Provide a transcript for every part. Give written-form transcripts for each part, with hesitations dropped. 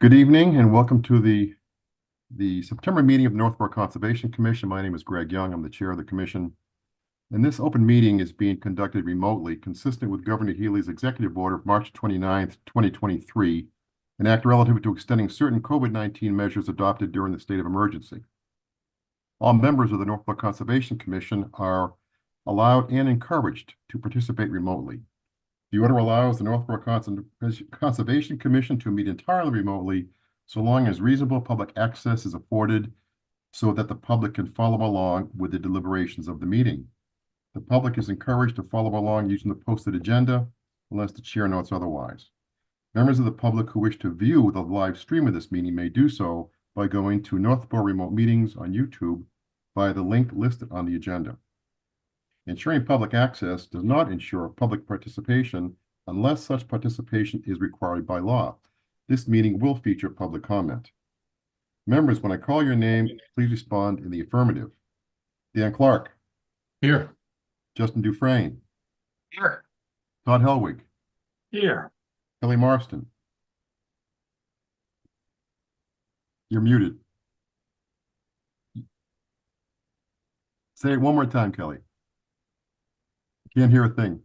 Good evening and welcome to the September meeting of Northborough Conservation Commission. My name is Greg Young. I'm the chair of the commission. And this open meeting is being conducted remotely, consistent with Governor Healy's executive order of March 29th, 2023, an act relative to extending certain COVID-19 measures adopted during the state of emergency. All members of the Northborough Conservation Commission are allowed and encouraged to participate remotely. The order allows the Northborough Conservation Commission to meet entirely remotely so long as reasonable public access is afforded so that the public can follow along with the deliberations of the meeting. The public is encouraged to follow along using the posted agenda unless the chair notes otherwise. Members of the public who wish to view the live stream of this meeting may do so by going to Northborough Remote Meetings on YouTube via the link listed on the agenda. Ensuring public access does not ensure public participation unless such participation is required by law. This meeting will feature public comment. Members, when I call your name, please respond in the affirmative. Dan Clark. Here. Justin Dufresne. Here. Todd Helwig. Here. Kelly Marston. You're muted. Say it one more time, Kelly. Can't hear a thing.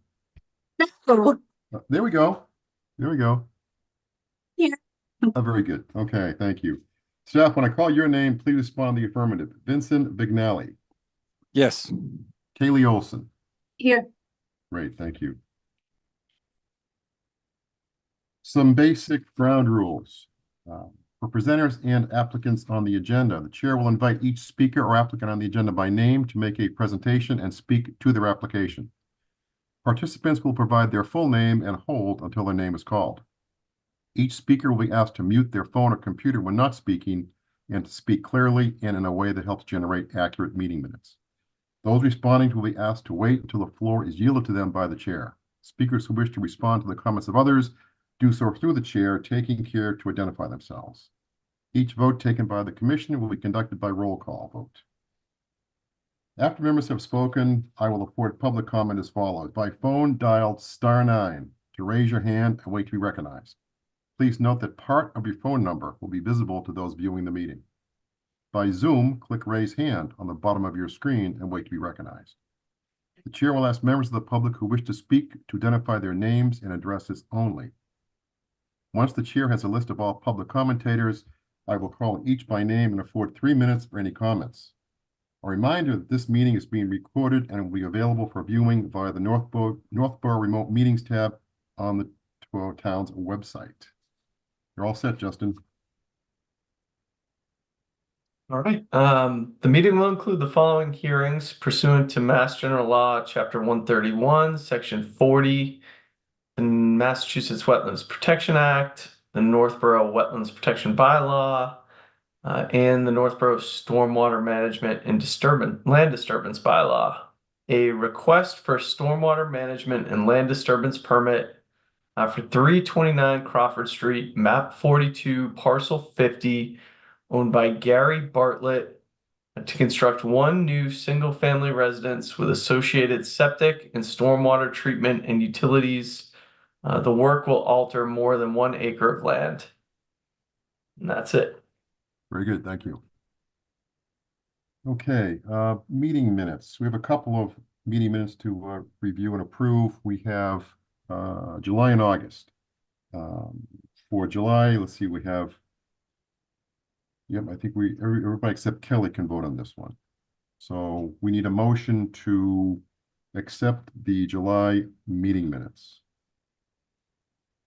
There we go. There we go. Yeah. Oh, very good. Okay, thank you. Staff, when I call your name, please respond in the affirmative. Vincent Vignali. Yes. Kaylee Olson. Here. Great, thank you. Some basic ground rules. For presenters and applicants on the agenda, the chair will invite each speaker or applicant on the agenda by name to make a presentation and speak to their application. Participants will provide their full name and hold until their name is called. Each speaker will be asked to mute their phone or computer when not speaking and to speak clearly and in a way that helps generate accurate meeting minutes. Those responding will be asked to wait until the floor is yielded to them by the chair. Speakers who wish to respond to the comments of others do so through the chair, taking care to identify themselves. Each vote taken by the commission will be conducted by roll call vote. After members have spoken, I will afford public comment as follows. By phone, dial *9 to raise your hand and wait to be recognized. Please note that part of your phone number will be visible to those viewing the meeting. By Zoom, click Raise Hand on the bottom of your screen and wait to be recognized. The chair will ask members of the public who wish to speak to identify their names and addresses only. Once the chair has a list of all public commentators, I will call each by name and afford 3 minutes for any comments. A reminder that this meeting is being recorded and will be available for viewing via the Northborough Remote Meetings tab on the town's website. You're all set, Justin. All right. The meeting will include the following hearings pursuant to Mass General Law, Chapter 131, Section 40, the Massachusetts Wetlands Protection Act, the Northborough Wetlands Protection Bylaw, and the Northborough Stormwater Management and Land Disturbance Bylaw. A request for stormwater management and land disturbance permit for 329 Crawford Street, map 42, parcel 50, owned by Gary Bartlett, to construct one new single-family residence with associated septic and stormwater treatment and utilities. The work will alter more than 1 acre of land. And that's it. Very good, thank you. Okay, meeting minutes. We have a couple of meeting minutes to review and approve. We have July and August. For July, let's see, we have, yep, I think everybody except Kelly can vote on this one. So we need a motion to accept the July meeting minutes.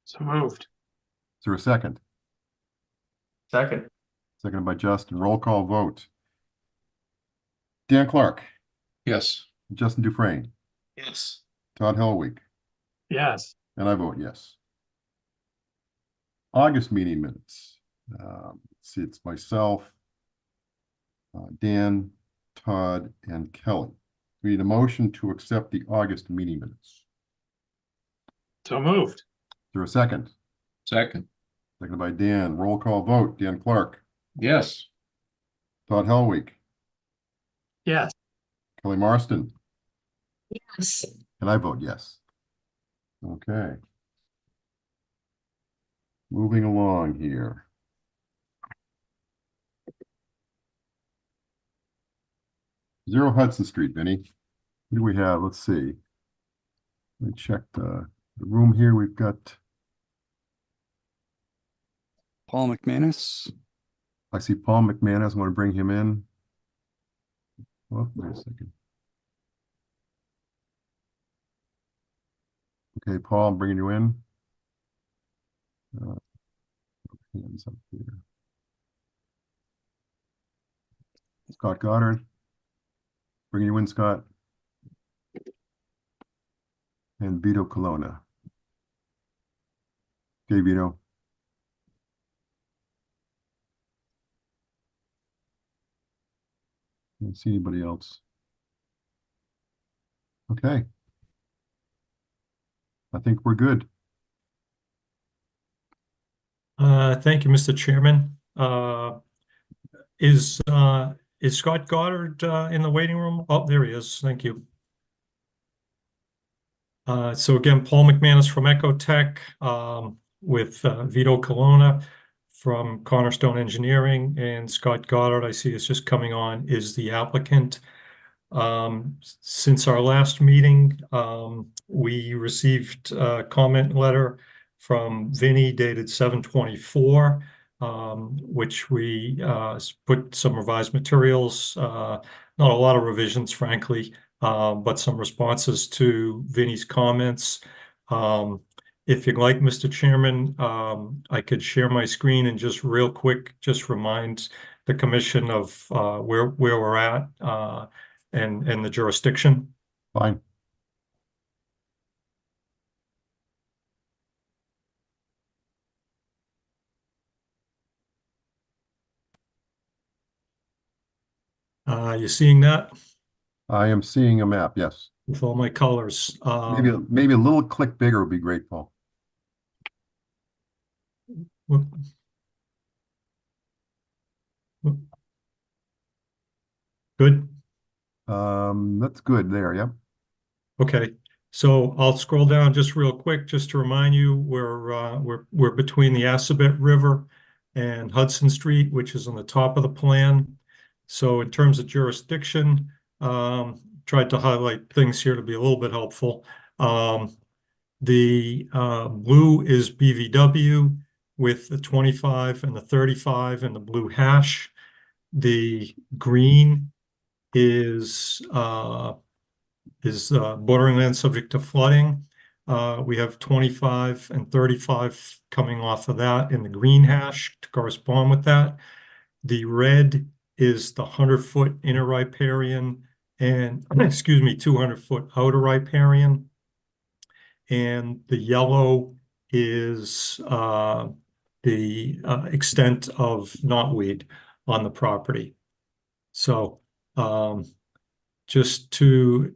So moved. Is there a second? Second. Seconded by Justin. Roll call vote. Dan Clark. Yes. Justin Dufresne. Yes. Todd Helwig. Yes. And I vote yes. August meeting minutes. Let's see, it's myself, Dan, Todd, and Kelly. We need a motion to accept the August meeting minutes. So moved. Is there a second? Second. Seconded by Dan. Roll call vote. Dan Clark. Yes. Todd Helwig. Yes. Kelly Marston. Yes. And I vote yes. Okay. Moving along here. 0 Hudson Street, Vinny. What do we have? Let's see. Let me check the room here. We've got, Paul McManus. I see Paul McManus. I want to bring him in. Oh, wait a second. Okay, Paul, I'm bringing you in. Hands up here. Scott Goddard. Bringing you in, Scott. And Vito Colonna. Okay, Vito. I don't see anybody else. Okay. I think we're good. Thank you, Mr. Chairman. Is Scott Goddard in the waiting room? Oh, there he is. Thank you. So again, Paul McManus from Ecotech, with Vito Colonna from Cornerstone Engineering, and Scott Goddard, I see is just coming on, is the applicant. Since our last meeting, we received a comment letter from Vinny dated 7/24, which we put some revised materials, not a lot of revisions, frankly, but some responses to Vinny's comments. If you'd like, Mr. Chairman, I could share my screen and just real quick, just remind the commission of where we're at and the jurisdiction. Fine. You seeing that I am seeing a map, yes. with all my colors? Maybe a little click bigger would be great, Paul. Whoop. Whoop. Good. That's good there, yep. Okay, so I'll scroll down just real quick, just to remind you, we're between the Assabet River and Hudson Street, which is on the top of the plan. So in terms of jurisdiction, tried to highlight things here to be a little bit helpful. The blue is BVW with the 25 and the 35 and the blue hash. The green is bordering land subject to flooding. We have 25 and 35 coming off of that in the green hash to correspond with that. The red is the 100-foot inner riparian and, excuse me, 200-foot outer riparian. And the yellow is the extent of knotweed on the property. So just to,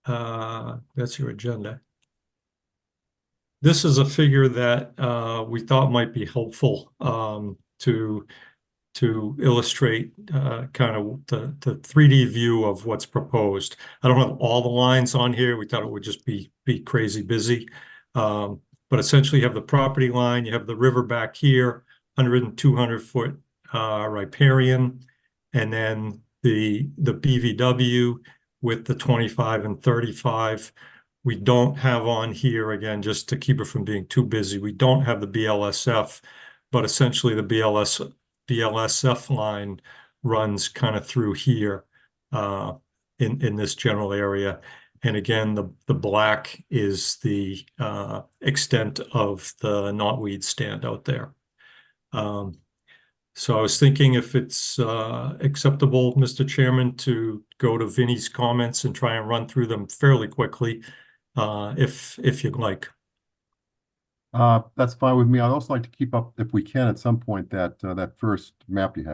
that's your agenda. This is a figure that we thought might be helpful to illustrate kind of the 3D view of what's proposed. I don't have all the lines on here. We thought it would just be crazy busy. But essentially you have the property line, you have the river back here, 100 and 200-foot riparian, and then the BVW with the 25 and 35. We don't have on here, again, just to keep it from being too busy, we don't have the BLSF, but essentially the BLSF line runs kind of through here in this general area. And again, the black is the extent of the knotweed stand out there. So I was thinking if it's acceptable, Mr. Chairman, to go to Vinny's comments and try and run through them fairly quickly, if you'd like. That's fine with me. I'd also like to keep up, if we can, at some point, that first map you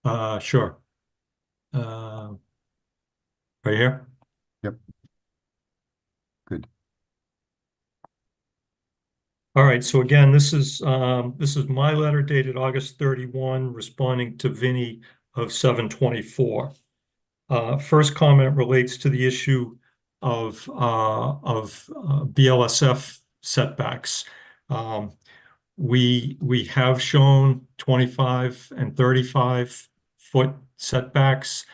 had. Sure. Right here? Yep. Good. All right, so again, this is my letter dated August 31, responding to Vinny of 7/24. First comment relates to the issue of BLSF setbacks. We have shown 25 and 35 foot setbacks.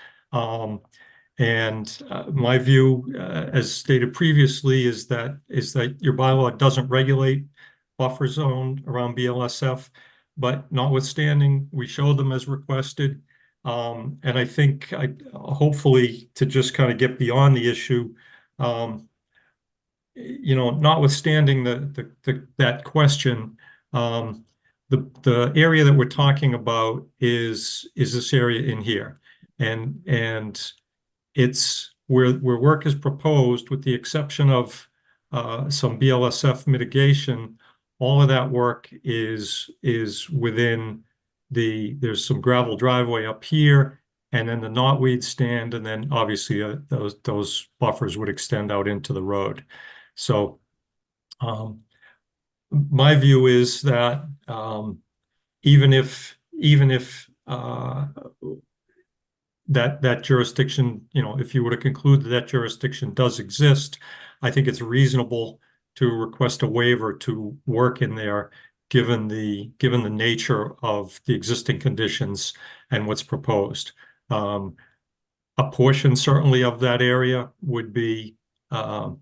And my view, as stated previously, is that your bylaw doesn't regulate buffer zone around BLSF, but notwithstanding, we showed them as requested. And I think hopefully to just kind of get beyond the issue, notwithstanding that question, the area that we're talking about is this area in here, and it's where work is proposed, with the exception of some BLSF mitigation. All of that work is within there's some gravel driveway up here, and then the knotweed stand, and then obviously those buffers would extend out into the road. So my view is that even if that jurisdiction, if you were to conclude that jurisdiction does exist, I think it's reasonable to request a waiver to work in there, given the nature of the existing conditions and what's proposed. A portion certainly of that area would be the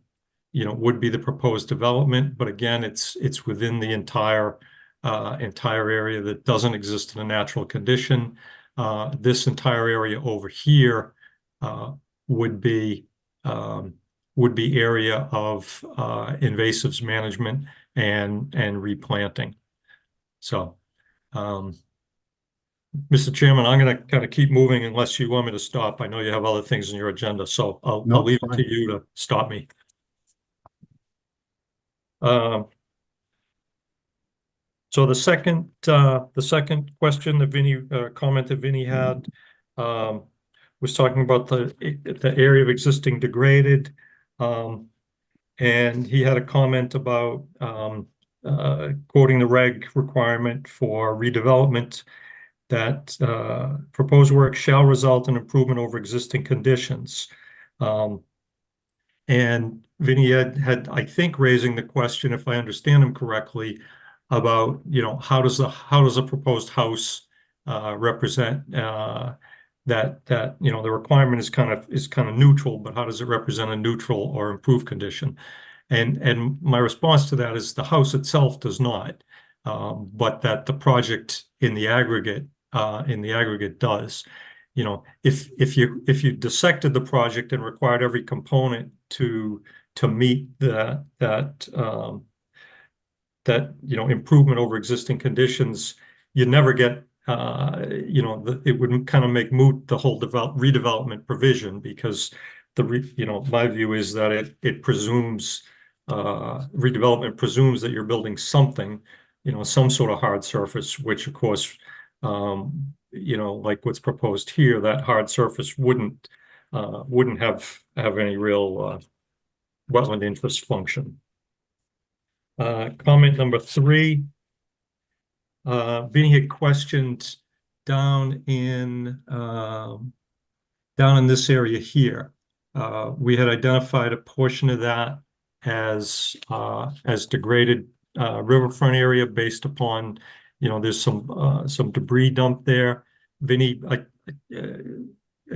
proposed development, but again, it's within the entire area that doesn't exist in a natural condition. This entire area over here would be area of invasives management and replanting. So, Mr. Chairman, I'm going to kind of keep moving unless you want me to stop. I know you have other things on your agenda, so I'll leave it to you to stop me. So the second question that comment that Vinny had was talking about the area of existing degraded, and he had a comment about quoting the reg requirement for redevelopment, that proposed work shall result in improvement over existing conditions. And Vinny had, I think, raising the question, if I understand him correctly, about how does a proposed house represent that the requirement is kind of neutral, but how does it represent a neutral or improved condition? And my response to that is the house itself does not, but that the project in the aggregate does. If you dissected the project and required every component to meet that improvement over existing conditions, you'd never get it would kind of make moot the whole redevelopment provision, because my view is that it presumes redevelopment presumes that you're building something, some sort of hard surface, which of course like what's proposed here, that hard surface wouldn't have any real wetland interest function. Comment number 3, Vinny had questioned down in this area here. We had identified a portion of that as degraded riverfront area based upon, there's some debris dumped there. Vinny, I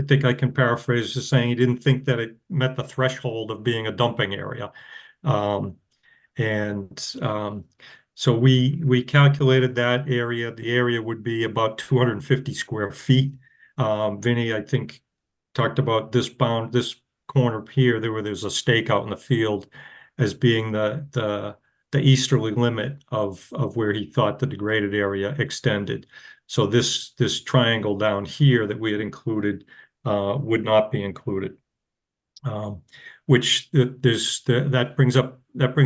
think I can paraphrase as saying he didn't think that it met the threshold of being a dumping area. So we calculated that area. The area would be about 250 square feet. Vinny, I think, talked about this corner here. There's a stake out in the field as being the easterly limit of where he thought the degraded area extended. So this triangle down here that we had included would not be included. Which that brings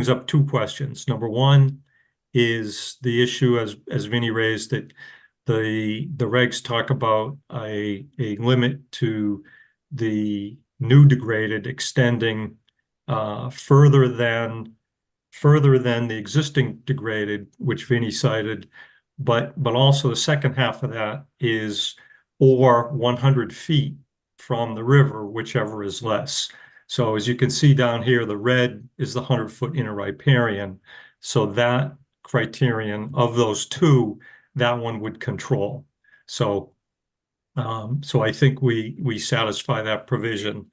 up 2 questions. Number 1 is the issue, as Vinny raised, that the regs talk about a limit to the new degraded extending further than the existing degraded, which Vinny cited, but also the second half of that is or 100 feet from the river, whichever is less. So as you can see down here, the red is the 100-foot inner riparian. So that criterion of those 2, that one would control. So So I think we satisfy that provision.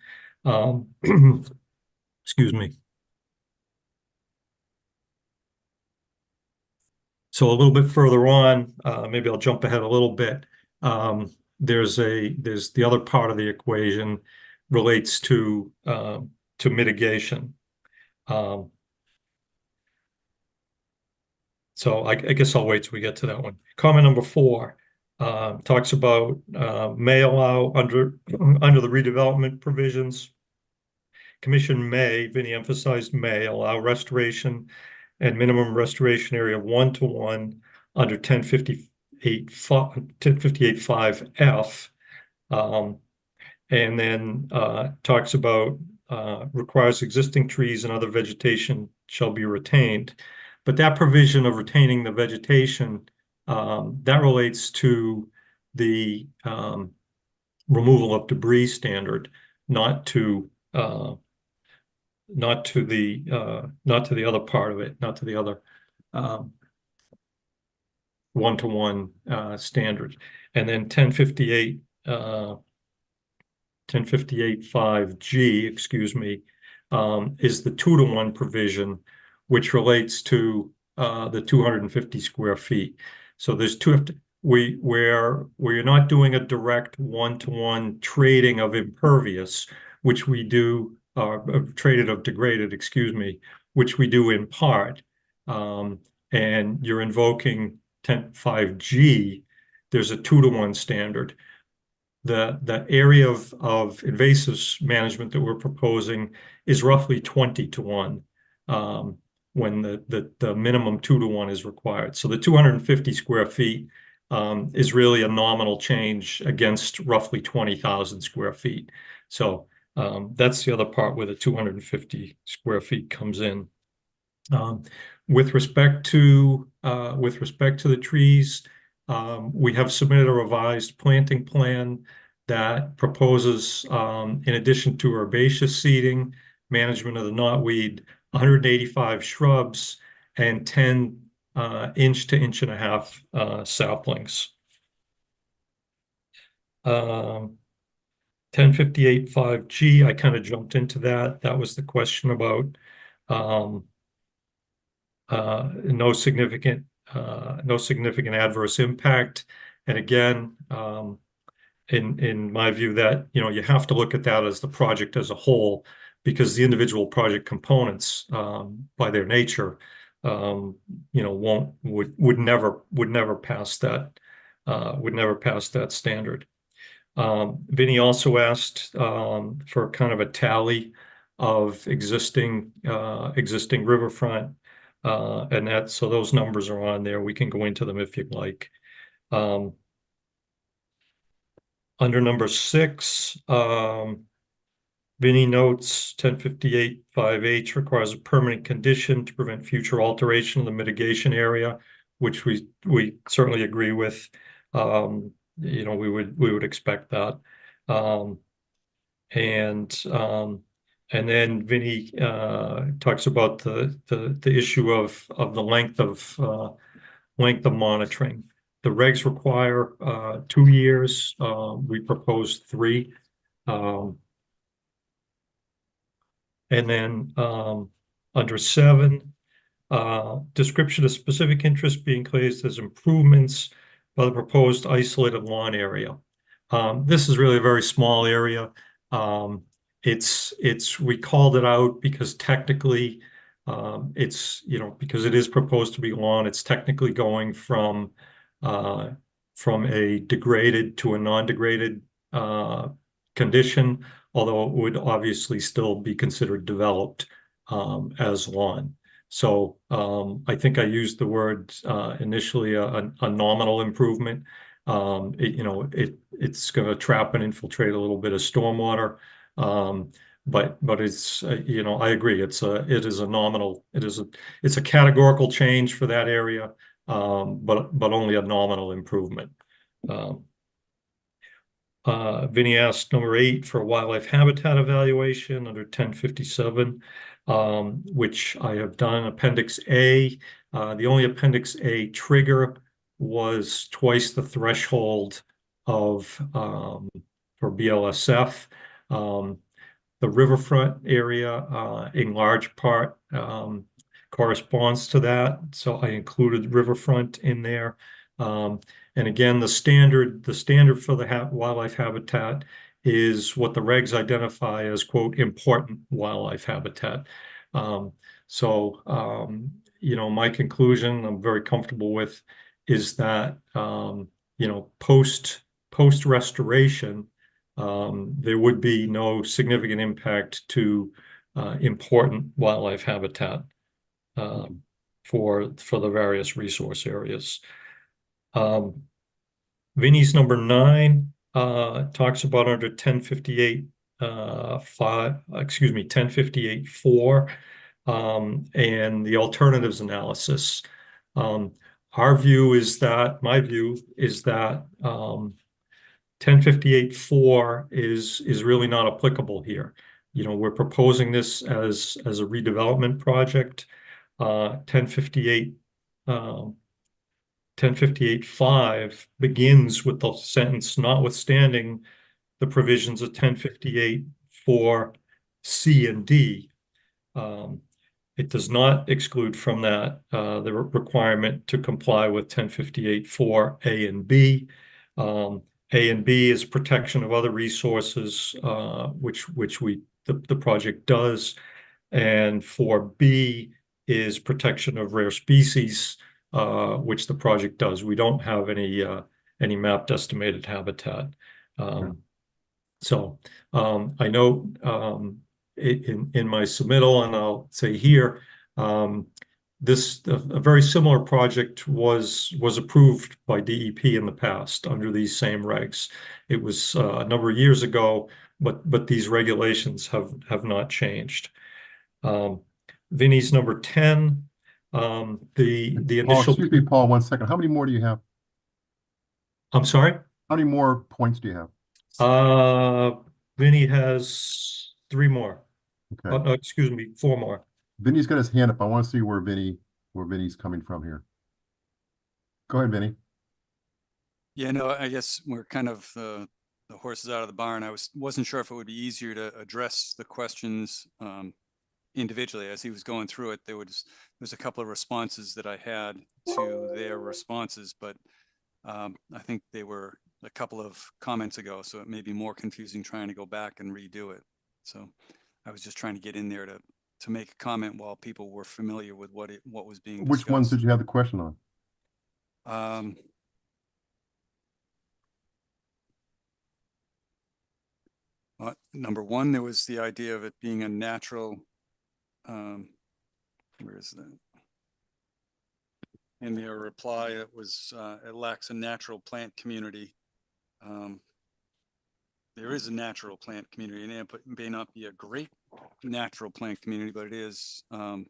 Excuse me. So a little bit further on, maybe I'll jump ahead a little bit. There's the other part of the equation relates to mitigation. So I guess I'll wait till we get to that one. Comment number 4 talks about may allow under the redevelopment provisions. Commission may, Vinnie emphasized may, allow restoration and minimum restoration area 1-to-1 under 1058.5F. And then talks about requires existing trees and other vegetation shall be retained. But that provision of retaining the vegetation, that relates to the removal of debris standard, not to the other part of it, not to the other 1-to-1 standard. And then 1058.5G, excuse me, is the 2-to-1 provision, which relates to the 250 square feet. So there's where you're not doing a direct 1-to-1 trading of impervious, which we do, traded of degraded, excuse me, which we do in part, and you're invoking 10.5G, there's a 2-to-1 standard. The area of invasive management that we're proposing is roughly 20-to-1 when the minimum 2-to-1 is required. So the 250 square feet is really a nominal change against roughly 20,000 square feet. So that's the other part where the 250 square feet comes in. With respect to the trees, we have submitted a revised planting plan that proposes, in addition to herbaceous seeding, management of the knotweed, 185 shrubs, and 10 inch to inch and a half saplings. 1058.5G, I kind of jumped into that. That was the question about no significant adverse impact. And again, in my view, that you have to look at that as the project as a whole, because the individual project components, by their nature, would never pass that standard. Vinnie also asked for kind of a tally of existing riverfront, and so those numbers are on there. We can go into them if you'd like. Under number 6, Vinnie notes 1058.5H requires a permanent condition to prevent future alteration of the mitigation area, which we certainly agree with. We would expect that. And then Vinnie talks about the issue of the length of monitoring. The regs require 2 years. We proposed 3. And then under 7, description of specific interest being placed as improvements by the proposed isolated lawn area. This is really a very small area. We called it out because technically because it is proposed to be lawn, it's technically going from a degraded to a non-degraded condition, although it would obviously still be considered developed as lawn. So I think I used the word initially a nominal improvement. It's going to trap and infiltrate a little bit of stormwater, but it's I agree, it is a nominal, it's a categorical change for that area, but only a nominal improvement. Vinnie asked number 8 for a wildlife habitat evaluation under 1057, which I have done. Appendix A, the only Appendix A trigger was twice the threshold of for BLSF. The riverfront area, in large part, corresponds to that. So I included riverfront in there. And again, the standard for the wildlife habitat is what the regs identify as, quote, important wildlife habitat. You know, my conclusion I'm very comfortable with is that, you know, post restoration, there would be no significant impact to important wildlife habitat for the various resource areas. Vinnie's number 9 talks about under 1058 1058-4 and the alternatives analysis. My view is that 1058-4 is really not applicable here. You know, we're proposing this as a redevelopment project. 1058-5 begins with the sentence, notwithstanding the provisions of 1058-4C and D. It does not exclude from that the requirement to comply with 1058-4A and B. A and B is protection of other resources, which the project does, and 4B is protection of rare species, which the project does. We don't have any mapped estimated habitat. I note in my submittal, and I'll say here, a very similar project was approved by DEP in the past under these same regs. It was a number of years ago, but these regulations have not changed. Vinnie's number 10. The initial. Excuse me, Paul, 1 second. How many more do you have? I'm sorry? How many more points do you have? Vinnie has 3 more. Okay. No, excuse me, 4 more. Vinnie's got his hand up. I want to see where Vinnie's coming from here. Go ahead, Vinnie. Yeah, no, I guess we're kind of the horses out of the barn. I wasn't sure if it would be easier to address the questions individually as he was going through it. There's a couple of responses that I had to their responses, but I think they were a couple of comments ago, so it may be more confusing trying to go back and redo it. So I was just trying to get in there to make a comment while people were familiar with what was being discussed. Which ones did you have the question on? Number 1, there was the idea of it being a natural, where is that? In their reply, it was, it lacks a natural plant community. There is a natural plant community, and it may not be a great natural plant community, but it is, the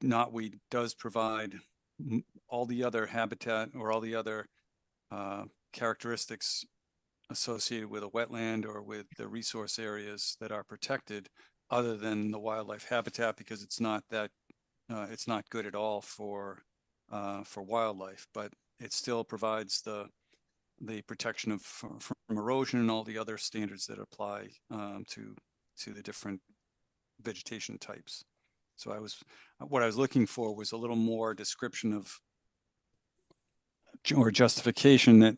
knotweed does provide all the other habitat or all the other characteristics associated with a wetland or with the resource areas that are protected, other than the wildlife habitat, because it's not good at all for wildlife, but it still provides the protection from erosion and all the other standards that apply to the different vegetation types. So what I was looking for was a little more description of or justification that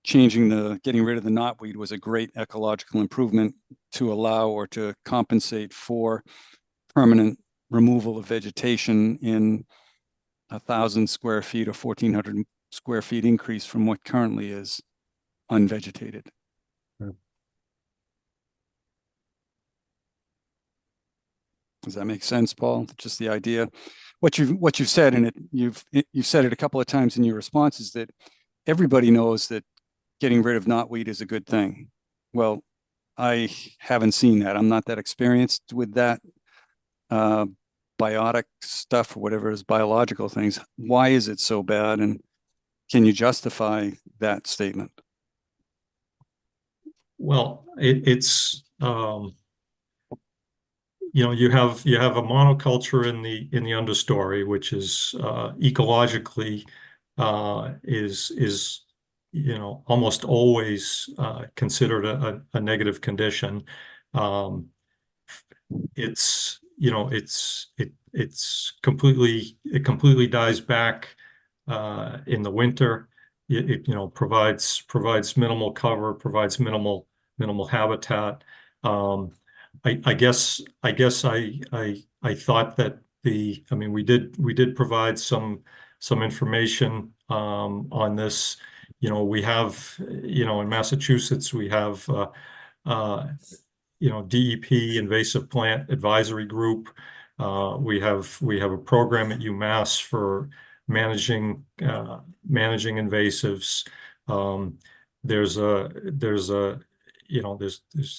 getting rid of the knotweed was a great ecological improvement to allow or to compensate for permanent removal of vegetation in 1,000 square feet or 1,400 square feet increase from what currently is unvegetated. Does that make sense, Paul? Just the idea, what you've said, and you've said it a couple of times in your responses, that everybody knows that getting rid of knotweed is a good thing. Well, I haven't seen that. I'm not that experienced with that biotic stuff or whatever is biological things. Why is it so bad? And can you justify that statement? Well, it's you know, you have a monoculture in the understory, which is ecologically is almost always considered a negative condition. It's it completely dies back in the winter. It provides minimal cover, provides minimal habitat. I guess I thought that we did provide some information on this. We have in Massachusetts we have DEP invasive plant advisory group. We have a program at UMass for managing invasives. There's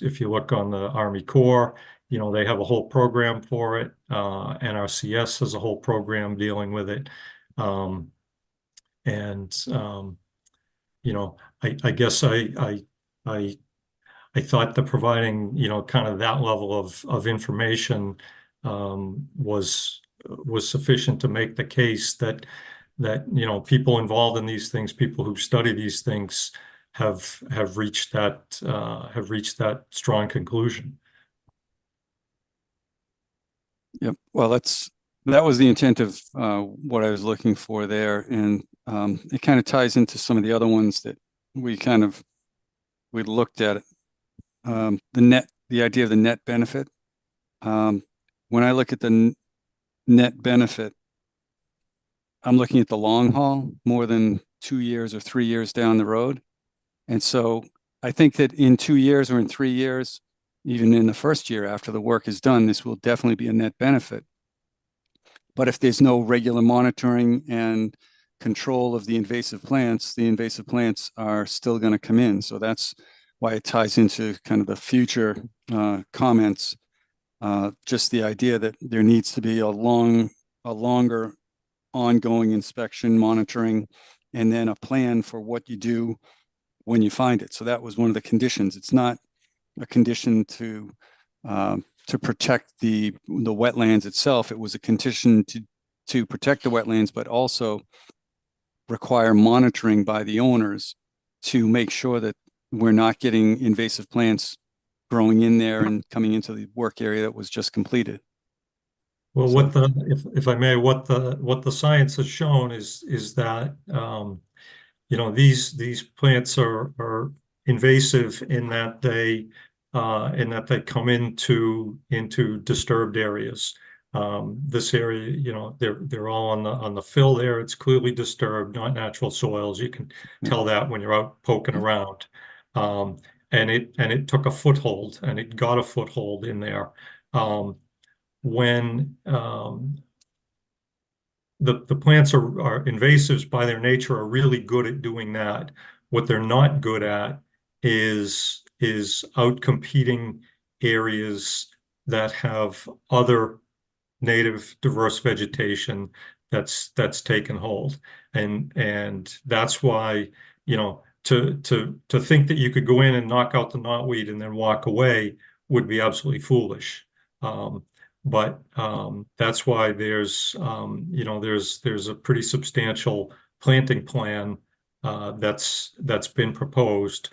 if you look on the Army Corps, they have a whole program for it. NRCS has a whole program dealing with it. I guess I thought that providing, kind of that level of information was sufficient to make the case that people involved in these things, people who study these things, have reached that strong conclusion. Yep. Well, that was the intent of what I was looking for there, and it kind of ties into some of the other ones that we looked at. The idea of the net benefit. When I look at the net benefit, I'm looking at the long haul, more than 2 years or 3 years down the road. And so I think that in 2 years or in 3 years, even in the first year after the work is done, this will definitely be a net benefit. But if there's no regular monitoring and control of the invasive plants are still going to come in. So that's why it ties into kind of the future comments. Just the idea that there needs to be a longer ongoing inspection, monitoring, and then a plan for what you do when you find it. So that was one of the conditions. It's not a condition to protect the wetlands itself. It was a condition to protect the wetlands, but also require monitoring by the owners to make sure that we're not getting invasive plants growing in there and coming into the work area that was just completed. Well, if I may, what the science has shown is that these plants are invasive in that they come into disturbed areas. This area, they're all on the fill there. It's clearly disturbed, not natural soils. You can tell that when you're out poking around. And it took a foothold, and it got a foothold in there. When the plants are invasives by their nature, are really good at doing that. What they're not good at is outcompeting areas that have other native diverse vegetation that's taken hold, and that's why to think that you could go in and knock out the knotweed and then walk away would be absolutely foolish. But that's why there's a pretty substantial planting plan that's been proposed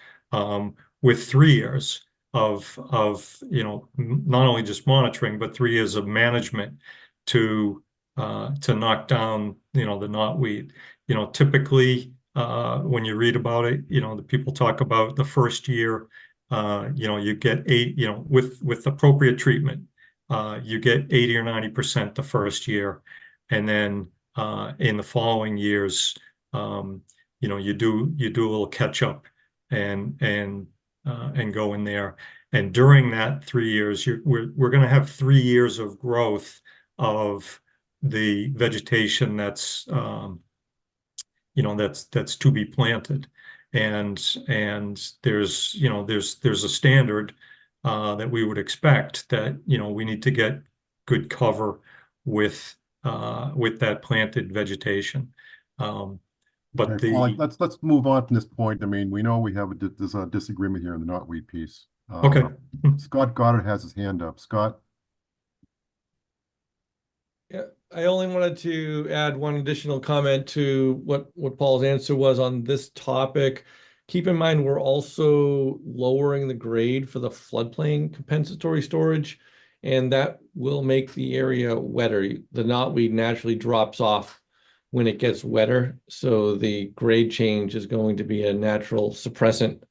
with 3 years of not only just monitoring, but 3 years of management to knock down the knotweed. Typically when you read about it, the people talk about the first year, you get 8, with appropriate treatment, you get 80 or 90% the first year, and then in the following years, you do a little catch up and go in there. And during that 3 years, we're going to have 3 years of growth of the vegetation that's to be planted, and there's a standard that we would expect that we need to get good cover with that planted vegetation. But Okay, well, let's move on from this point. I mean, we know we have there's a disagreement here in the knotweed piece. Okay. Scott Goddard has his hand up. Scott? Yeah, I only wanted to add one additional comment to what Paul's answer was on this topic. Keep in mind, we're also lowering the grade for the floodplain compensatory storage, and that will make the area wetter. The knotweed naturally drops off when it gets wetter, so the grade change is going to be a natural suppressant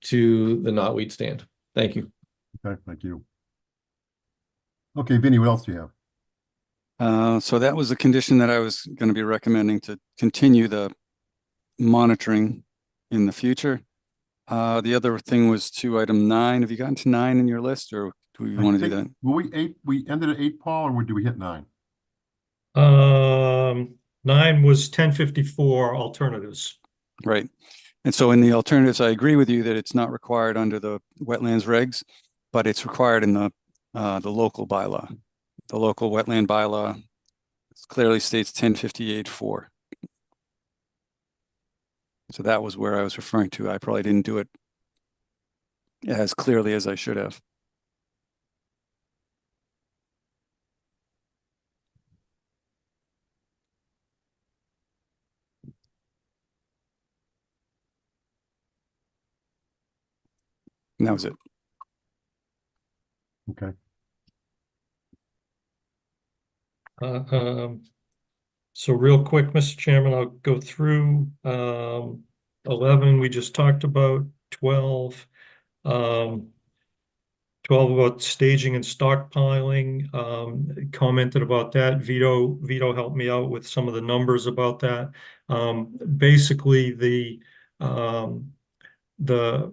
to the knotweed stand. Thank you. Okay, thank you. Okay, Vinny, what else do you have? So that was the condition that I was going to be recommending to continue the monitoring in the future. The other thing was to item 9. Have you gotten to 9 in your list, or do we want to do that? Well, we ended at 8, Paul, or do we hit 9? 9 was 1054 alternatives. Right. And so in the alternatives, I agree with you that it's not required under the wetlands regs, but it's required in the local bylaw. The local wetland bylaw clearly states 1058-4. So that was where I was referring to. I probably didn't do it as clearly as I should have. And that was it. Okay. So real quick, Mr. Chairman, I'll go through 11 we just talked about, 12. 12 about staging and stockpiling, commented about that. Vito helped me out with some of the numbers about that. Basically, the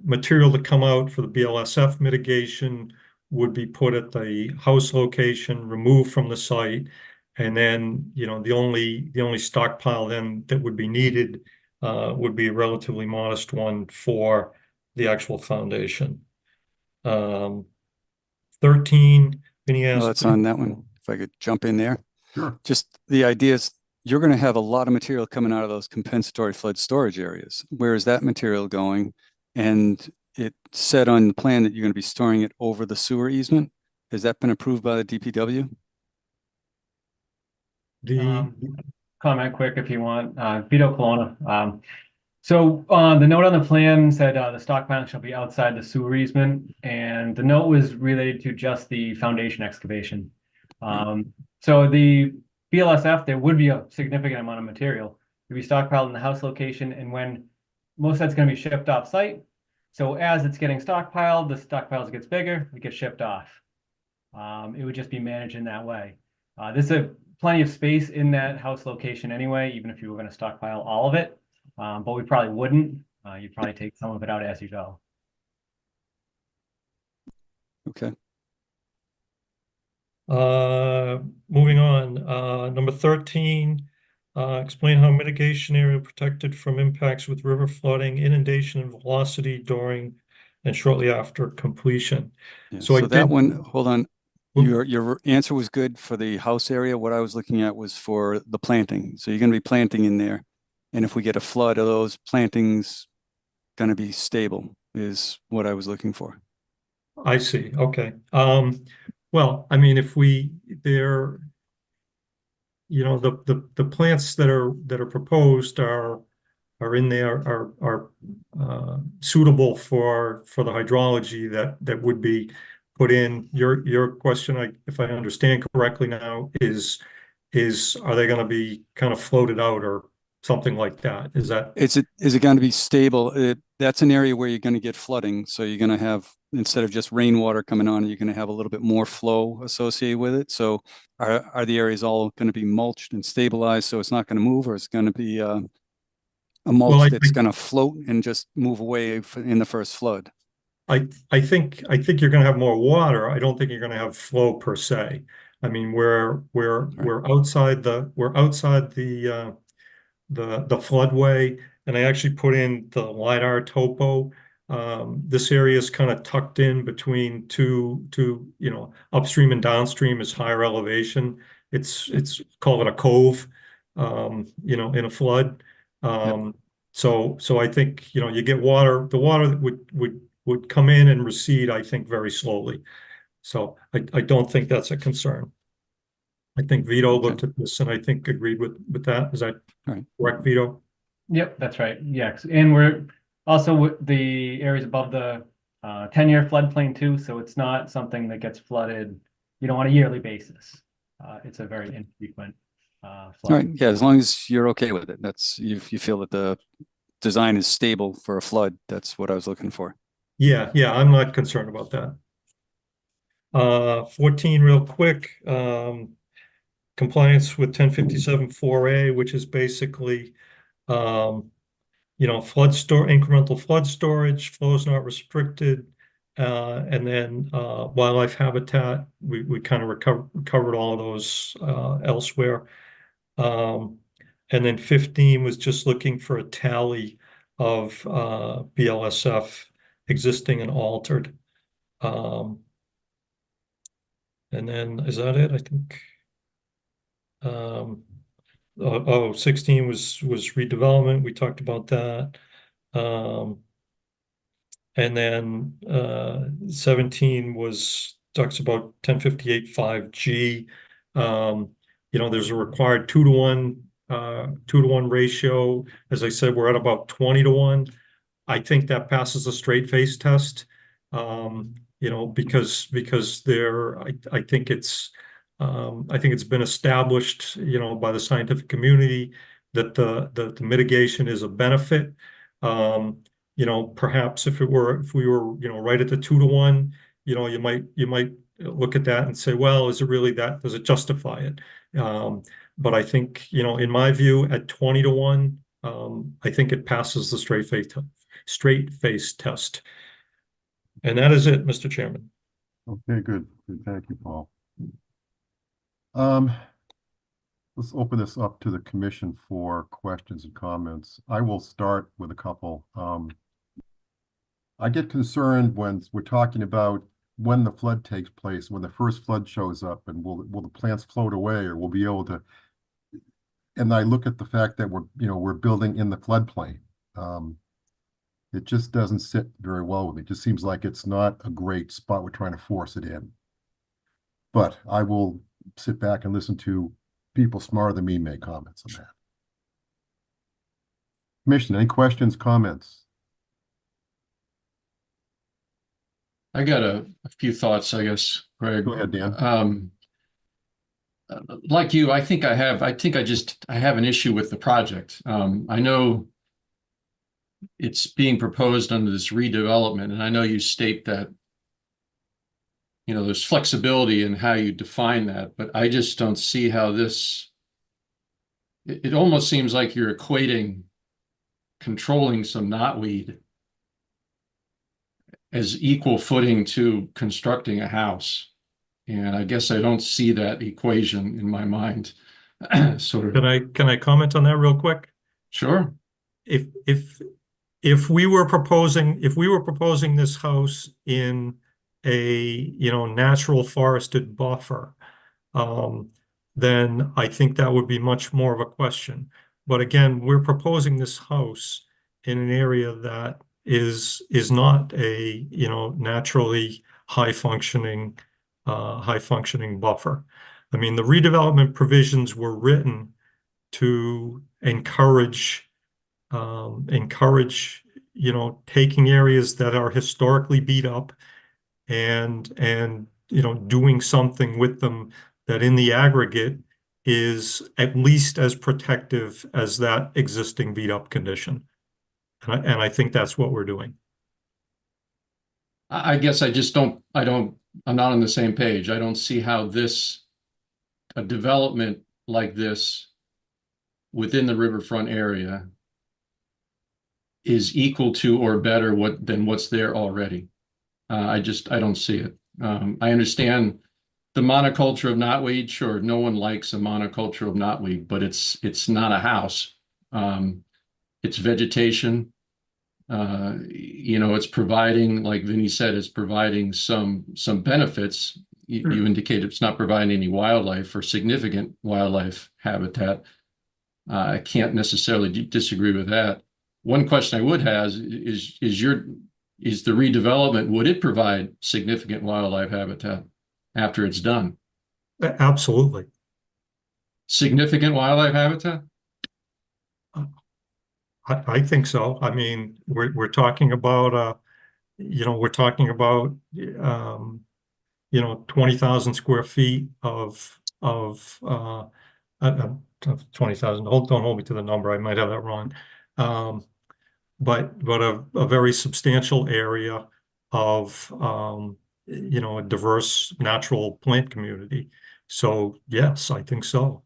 material to come out for the BLSF mitigation would be put at the house location, removed from the site, and then, you know, the only stockpile then that would be needed would be a relatively modest one for the actual foundation. 13, Vinny asked. Well, that's on that one. If I could jump in there. Sure. Just the idea is you're going to have a lot of material coming out of those compensatory flood storage areas. Where is that material going? And it said on the plan that you're going to be storing it over the sewer easement. Has that been approved by the DPW? Comment quick if you want. Vito Colonna. So the note on the plan said the stockpile shall be outside the sewer easement, and the note was related to just the foundation excavation. So the BLSF, there would be a significant amount of material to be stockpiled in the house location, and when most of that's going to be shipped off site. So as it's getting stockpiled, the stockpile gets bigger, it gets shipped off. It would just be managed in that way. There's plenty of space in that house location anyway, even if you were going to stockpile all of it. But we probably wouldn't. You'd probably take some of it out as you go. Okay. Moving on, number 13, explain how mitigation area protected from impacts with river flooding, inundation, and velocity during and shortly after completion. Yeah, So I that did- one, hold on. Whoop. Your answer was good for the house area. What I was looking at was for the planting. So you're going to be planting in there. And if we get a flood, are those plantings going to be stable is what I was looking for. I see. Okay. Well, I mean, if they're, you know, the plants that are proposed are in there are suitable for the hydrology that would be put in. Your question, if I understand correctly now, is are they going to be kind of floated out or something like that? Is it going to be stable? That's an area where you're going to get flooding. So you're going to have, instead of just rainwater coming on, you're going to have a little bit more flow associated with it. So are the areas all going to be mulched and stabilized so it's not going to move, or it's going to be a mulch that's going to float and just move away in the first flood? I think you're going to have more water. I don't think you're going to have flow per se. I mean, we're outside the floodway, and I actually put in the LiDAR topo. This area is kind of tucked in between two, you know, upstream and downstream is higher elevation. It's call it a cove, you know, in a flood. So I think, you know, you get water. The water that would come in and recede, I think, very slowly. So I don't think that's a concern. I think Vito Okay. looked at this and I think agreed with that. Is that Right. correct, Vito? Yep, that's right. Yes, and we're also with the areas above the 10-year floodplain too, so it's not something that gets flooded, on a yearly basis. It's a very infrequent All flood. right, yeah, as long as you're okay with it, that's, you feel that the design is stable for a flood, that's what I was looking for. Yeah, I'm not concerned about that. 14 real quick, compliance with 1057-4A, which is basically, incremental flood storage, flows not restricted, and then wildlife habitat. We kind of covered all of those elsewhere. And then 15 was just looking for a tally of BLSF existing and altered. And then is that it? I think. 16 was redevelopment. We talked about that. And then 17 talks about 1058-5G. There's a required 2-to-1 ratio. As I said, we're at about 20-to-1. I think that passes the straight face test. Because I think it's been established, by the scientific community that the mitigation is a benefit. Perhaps if we were, right at the 2-to-1, you might look at that and say, well, is it really that? Does it justify it? But I think, in my view, at 20-to-1, I think it passes the straight face test. And that is it, Mr. Chairman. Okay, good. Thank you, Paul. Let's open this up to the commission for questions and comments. I will start with a couple. I get concerned when we're talking about when the flood takes place, when the first flood shows up, and will the plants float away, or we'll be able to. And I look at the fact that we're building in the floodplain. It just doesn't sit very well with me. It just seems like it's not a great spot. We're trying to force it in. But I will sit back and listen to people smarter than me make comments on that. Commission, any questions, comments? I got a few thoughts, I guess, Greg. Go ahead, Dan. Like you, I think I have an issue with the project. I know it's being proposed under this redevelopment, and I know you state that, there's flexibility in how you define that, but I just don't see how it almost seems like you're equating controlling some knotweed as equal footing to constructing a house. And I guess I don't see that equation in my mind. Sort of. Can I comment on that real quick? Sure. If we were proposing this house in a natural forested buffer, then I think that would be much more of a question. But again, we're proposing this house in an area that is not a naturally high functioning buffer. I mean, the redevelopment provisions were written to encourage taking areas that are historically beat up and doing something with them that in the aggregate is at least as protective as that existing beat up condition. And I think that's what we're doing. I guess I'm not on the same page. I don't see how a development like this within the riverfront area is equal to or better than what's there already. I don't see it. I understand the monoculture of knotweed. Sure, no one likes a monoculture of knotweed, but it's not a house. It's vegetation. It's providing, like Vinny said, it's providing some benefits. You indicate it's not providing any wildlife or significant wildlife habitat. I can't necessarily disagree with that. One question I would have is the redevelopment, would it provide significant wildlife habitat after it's done? Absolutely. significant wildlife habitat? I think so. I mean, we're talking about, we're talking about, 20,000 square feet of 20,000. Don't hold me to the number. I might have that wrong. But a very substantial area of, a diverse natural plant community. So yes, I think so.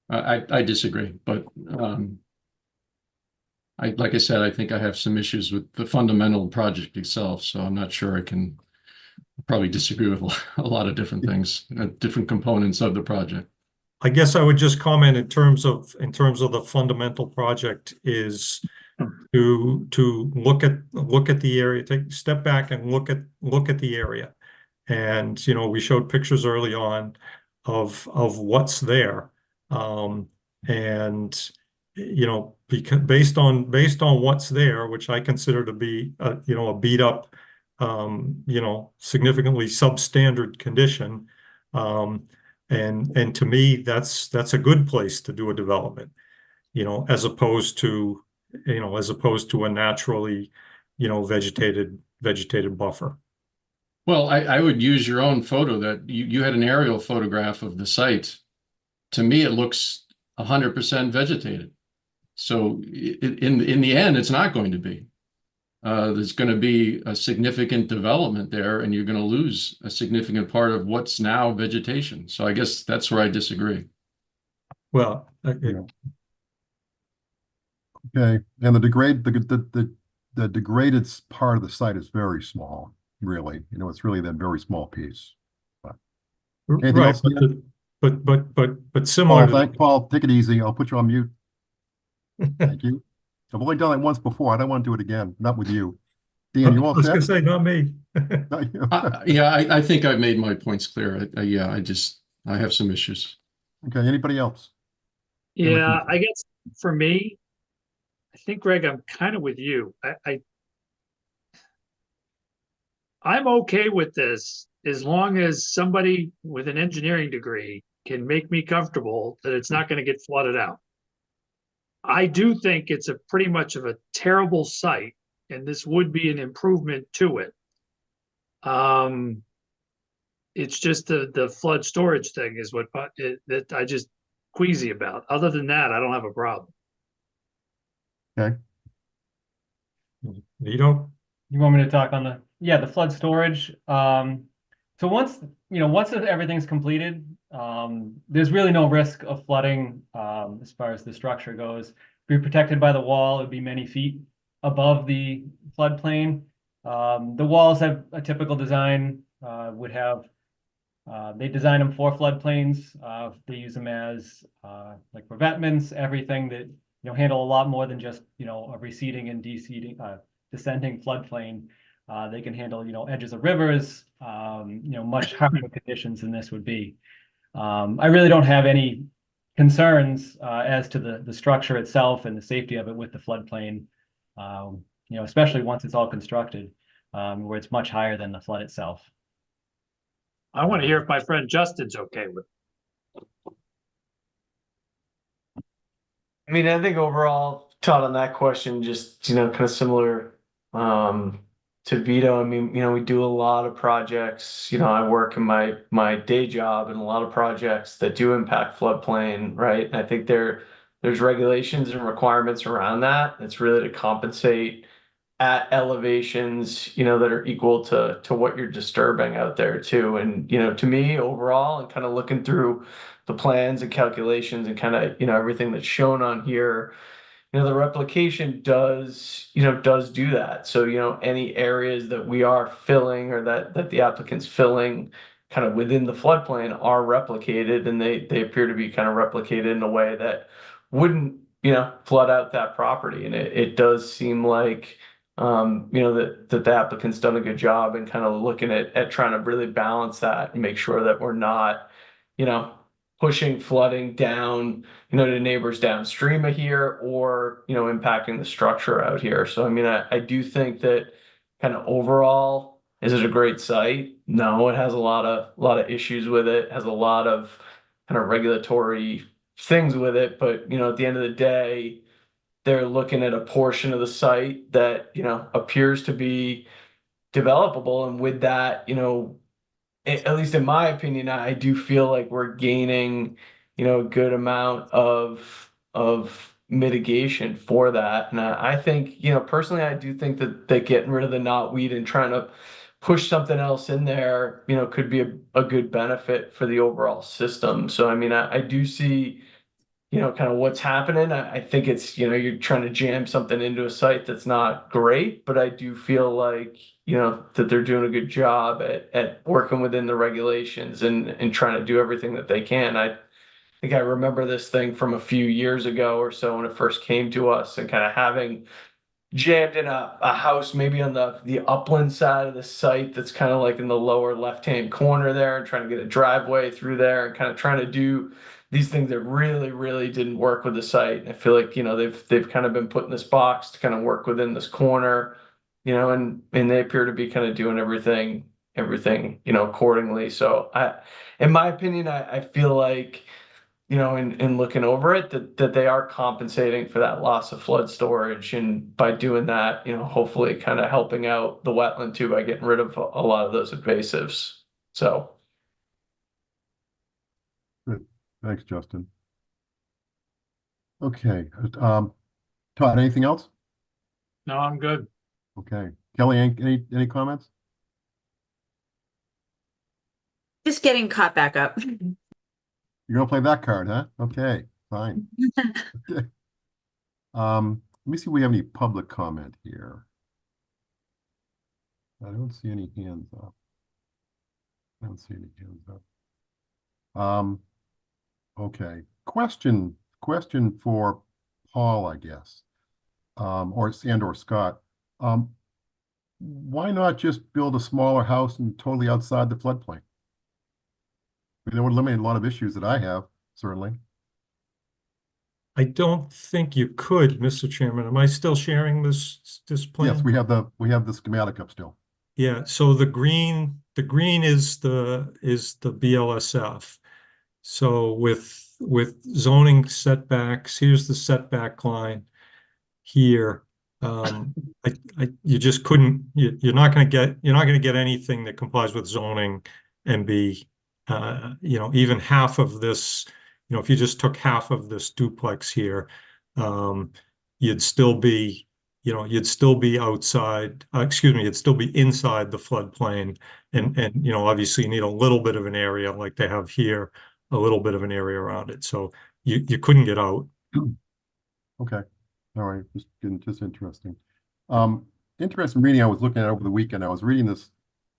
I disagree, but like I said, I think I have some issues with the fundamental project itself, so I'm not sure I can probably disagree with a lot of different things, different components of the project. I guess I would just comment in terms of the fundamental project is to look at the area, take a step back and look at the area. And we showed pictures early on of what's there. And because based on what's there, which I consider to be a beat up, significantly substandard condition. And to me, that's a good place to do a development, as opposed to a naturally, vegetated buffer. Well, I would use your own photo that you had an aerial photograph of the site. To me, it looks 100% vegetated. So in the end, it's not going to be. There's going to be a significant development there, and you're going to lose a significant part of what's now vegetation. So I guess that's where I disagree. Well, Okay, and the degraded part of the site is very small, really. It's really that very small piece. Anything right, else, Dan? but similar to Paul, take it easy. I'll put you on mute. Thank you. I've only done it once before. I don't want to do it again. Not with you. Dan, you I all was gonna set? say, not me. Not you. Yeah, I think I've made my points clear. I have some issues. Okay, anybody else? Yeah, I guess for me, I think, Greg, I'm kind of with you. I'm okay with this as long as somebody with an engineering degree can make me comfortable that it's not going to get flooded out. I do think it's a pretty much of a terrible site, and this would be an improvement to it. It's just the flood storage thing is that I just queasy about. Other than that, I don't have a problem. Okay. You don't. You want me to talk on the flood storage? So once everything's completed, there's really no risk of flooding as far as the structure goes. Be protected by the wall. It would be many feet above the floodplain. The walls have a typical design. They design them for floodplains. They use them as like revetments, everything that handle a lot more than just a receding and descending floodplain. They can handle edges of rivers, much harsher conditions than this would be. I really don't have any concerns as to the structure itself and the safety of it with the floodplain, especially once it's all constructed, where it's much higher than the flood itself. I want to hear if my friend Justin's okay with it. I mean, I think overall, Todd, on that question, just kind of similar to Vito. I mean, we do a lot of projects. I work in my day job and a lot of projects that do impact floodplain, right? And I think there's regulations and requirements around that. It's really to compensate at elevations, that are equal to what you're disturbing out there too. And to me, overall, and kind of looking through the plans and calculations and kind of everything that's shown on here, the replication does do that. So any areas that we are filling or that the applicant's filling kind of within the floodplain are replicated, and they appear to be kind of replicated in a way that wouldn't flood out that property. And it does seem like that the applicant's done a good job in kind of looking at trying to really balance that and make sure that we're not pushing flooding down to neighbors downstream of here, or impacting the structure out here. So I mean, I do think that kind of overall, is it a great site? No, it has a lot of issues with it. Has a lot of kind of regulatory things with it, but you know, at the end of the day, they're looking at a portion of the site that, you know, appears to be developable, and with that, you know, at least in my opinion, I do feel like we're gaining, you know, a good amount of mitigation for that. And I think, you know, personally, I do think that getting rid of the knotweed and trying to push something else in there, you know, could be a good benefit for the overall system. So I mean, I do see, you know, kind of what's happening. I think it's, you know, you're trying to jam something into a site that's not great, but I do feel like, you know, that they're doing a good job at working within the regulations and trying to do everything that they can. I think I remember this thing from a few years ago or so when it first came to us, and kind of having jammed in a house maybe on the upland side of the site that's kind of like in the lower left-hand corner there, and trying to get a driveway through there and kind of trying to do these things that really didn't work with the site. And I feel like, you know, they've kind of been put in this box to kind of work within this corner, you know, and they appear to be kind of doing everything, you know, accordingly. So in my opinion, I feel like, you know, in looking over it, that they are compensating for that loss of flood storage, and by doing that, you know, hopefully kind of helping out the wetland too by getting rid of a lot of those invasives. So. Thanks, Justin. Okay, Todd, anything else? No, I'm good. Okay, Kelly, any comments? Just getting caught back up. You're gonna play that card, huh? Okay, fine. Okay. Let me see if we have any public comment here. I don't see any hands up. I don't see any hands up. Okay. Question for Paul, I guess. Or Scott. Why not just build a smaller house and totally outside the floodplain? I mean, that would eliminate a lot of issues that I have, certainly. I don't think you could, Mr. Chairman. Am I still sharing this plan? Yes, we have the schematic up still. Yeah, so the green is the BLSF. So with zoning setbacks, here's the setback line here. You just couldn't, you're not gonna get anything that complies with zoning and be, you know, even half of this, you know, if you just took half of this duplex here, you'd still be, you know, you'd still be outside, you'd still be inside the floodplain. And, you know, obviously you need a little bit of an area like they have here, a little bit of an area around it. So you couldn't get out. Okay. All right. Just interesting. Interesting reading. I was looking at over the weekend. I was reading this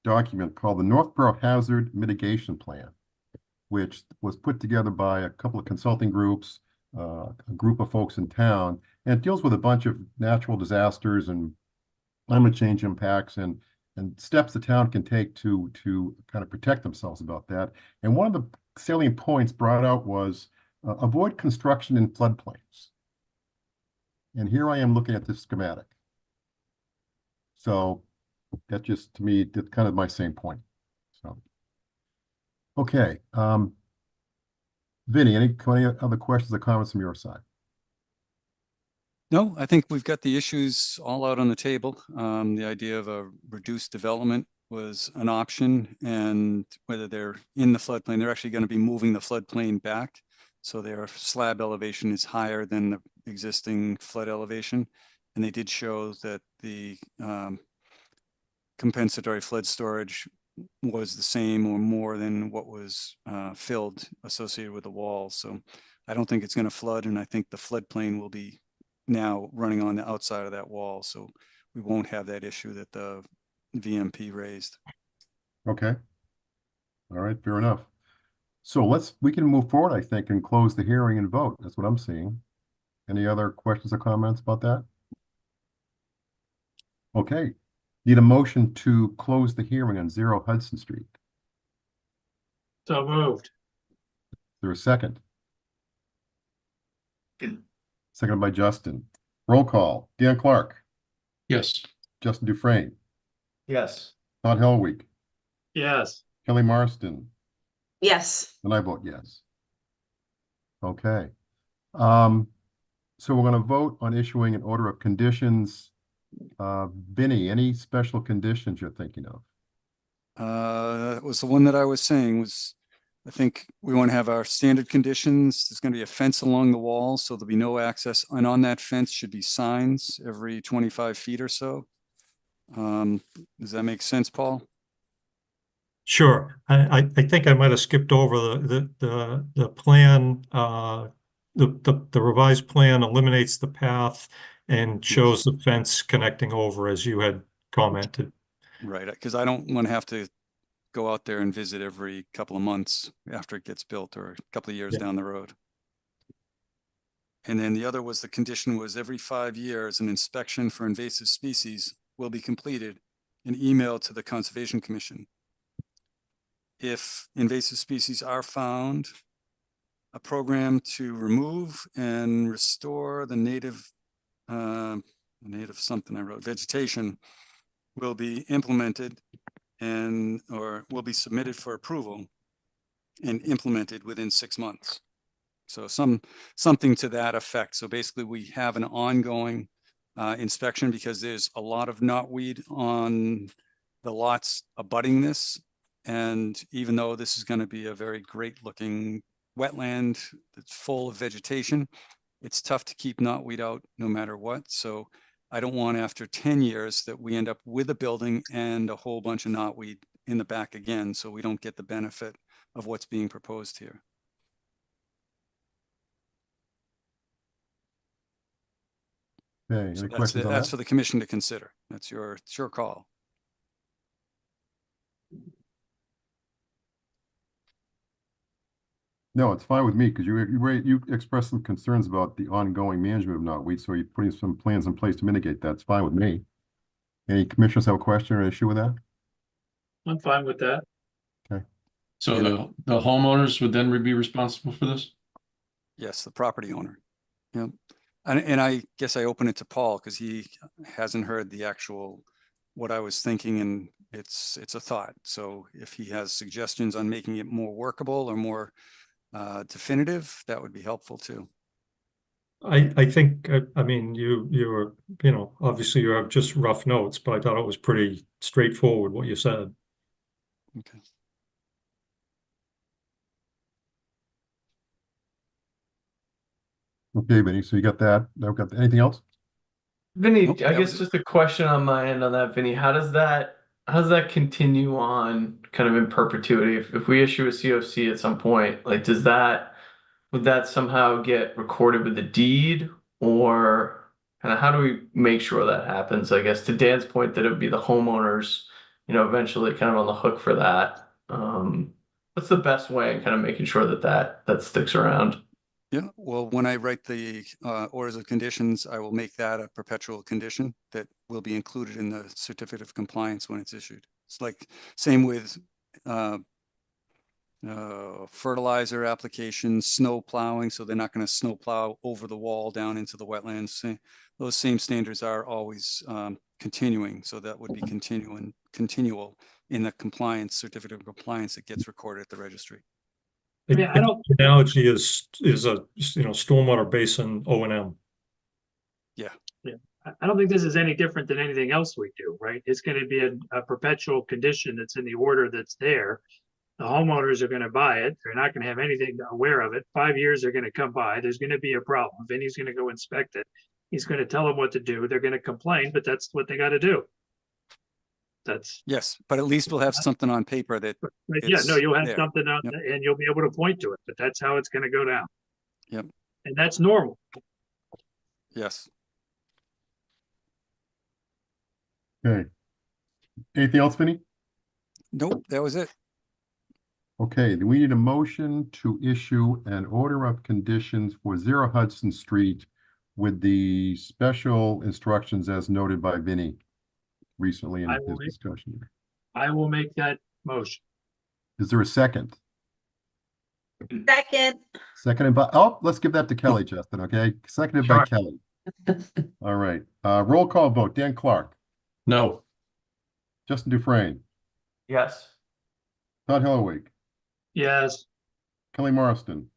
document called the Northborough Hazard Mitigation Plan, which was put together by a couple of consulting groups, a group of folks in town, and it deals with a bunch of natural disasters and climate change impacts and steps the town can take to kind of protect themselves about that. And one of the salient points brought out was avoid construction in floodplains. And here I am looking at this schematic. So that just, to me, that's kind of my same point. So, okay. Vinny, any other questions or comments from your side? No, I think we've got the issues all out on the table. The idea of a reduced development was an option, and whether they're in the floodplain, they're actually going to be moving the floodplain back. So their slab elevation is higher than the existing flood elevation. And they did show that the compensatory flood storage was the same or more than what was filled associated with the wall. So I don't think it's going to flood, and I think the floodplain will be now running on the outside of that wall. So we won't have that issue that the VMP raised. Okay. All right, fair enough. So we can move forward, I think, and close the hearing and vote. That's what I'm seeing. Any other questions or comments about that? Okay. Need a motion to close the hearing on 0 Hudson Street. So moved. Is there a second? Seconded by Justin. Roll call. Dan Clark, Yes. Justin Dufresne, Yes. Todd Helwig, Yes. Kelly Marston, Yes. and I vote yes. Okay. So we're gonna vote on issuing an order of conditions. Vinnie, any special conditions you're thinking of? That was the one that I was saying was, I think we want to have our standard conditions. There's going to be a fence along the wall, so there'll be no access. And on that fence should be signs every 25 feet or so. Does that make sense, Paul? Sure. I think I might have skipped over the plan. The revised plan eliminates the path and shows the fence connecting over as you had commented. Right, because I don't want to have to go out there and visit every couple of months after it gets built or a couple of years Yeah. down the road. And then the other was the condition was every 5 years, an inspection for invasive species will be completed and emailed to the Conservation Commission. If invasive species are found, a program to remove and restore the native something I wrote, vegetation will be implemented and, or will be submitted for approval and implemented within 6 months. So something to that effect. So basically we have an ongoing inspection because there's a lot of knotweed on the lots abutting this. And even though this is going to be a very great looking wetland that's full of vegetation, it's tough to keep knotweed out no matter what. So I don't want after 10 years that we end up with a building and a whole bunch of knotweed in the back again, so we don't get the benefit of what's being proposed here. Okay, So any questions on that's that? for the commission to consider. It's your call. No, it's fine with me because you expressed some concerns about the ongoing management of knotweed, so you're putting some plans in place to mitigate that. It's fine with me. Any commissioners have a question or an issue with that? I'm fine with that. So Yeah. the homeowners would then be responsible for this? Yes, the property owner. Yep. And I guess I open it to Paul because he hasn't heard the actual, what I was thinking, and it's a thought. So if he has suggestions on making it more workable or more definitive, that would be helpful too. I think, I mean, you were, obviously you have just rough notes, but I thought it was pretty straightforward what you said. Okay. Okay, Vinny, so you got that. I've got anything else? Vinny, Nope, I that guess was it. just a question on my end on that, Vinny. How does that continue on kind of in perpetuity? If we issue a COC at some point, like would that somehow get recorded with the deed, or kind of how do we make sure that happens? I guess to Dan's point that it would be the homeowners, eventually kind of on the hook for that. What's the best way in kind of making sure that sticks around? Yeah, well, when I write the orders of conditions, I will make that a perpetual condition that will be included in the certificate of compliance when it's issued. It's like same with fertilizer applications, snow plowing, so they're not going to snow plow over the wall down into the wetlands. Those same standards are always continuing, so that would be continual in the compliance certificate of compliance that gets recorded at the registry. Yeah, I don't- The analogy is a, stormwater basin O&M. I don't think this is any different than anything else we do, right? It's going to be a perpetual condition that's in the order that's there. The homeowners are going to buy it. They're not going to have anything aware of it. 5 years are going to come by. There's going to be a problem. Vinny's going to go inspect it. He's going to tell them what to do. They're going to complain, but that's what they got to do. Yes, but at least we'll have something on paper that But yeah, no, you'll have there. something out Yep. and you'll be able to point to it, but that's how it's going to go down. Yep. And that's normal. Yes. Okay. Anything else, Vinny? Nope, that was it. Okay, then we need a motion to issue an order of conditions for 0 Hudson Street with the special instructions as noted by Vinny recently in I will his make- discussion. I will make that motion. Is there a second? Second, Seconded by, oh, let's give that to Kelly, Justin, okay? Seconded by Sure. Kelly. All right, roll call vote. Dan Clark, No. Justin Dufresne, Yes. Todd Hellerwig, Yes, Kelly Marston,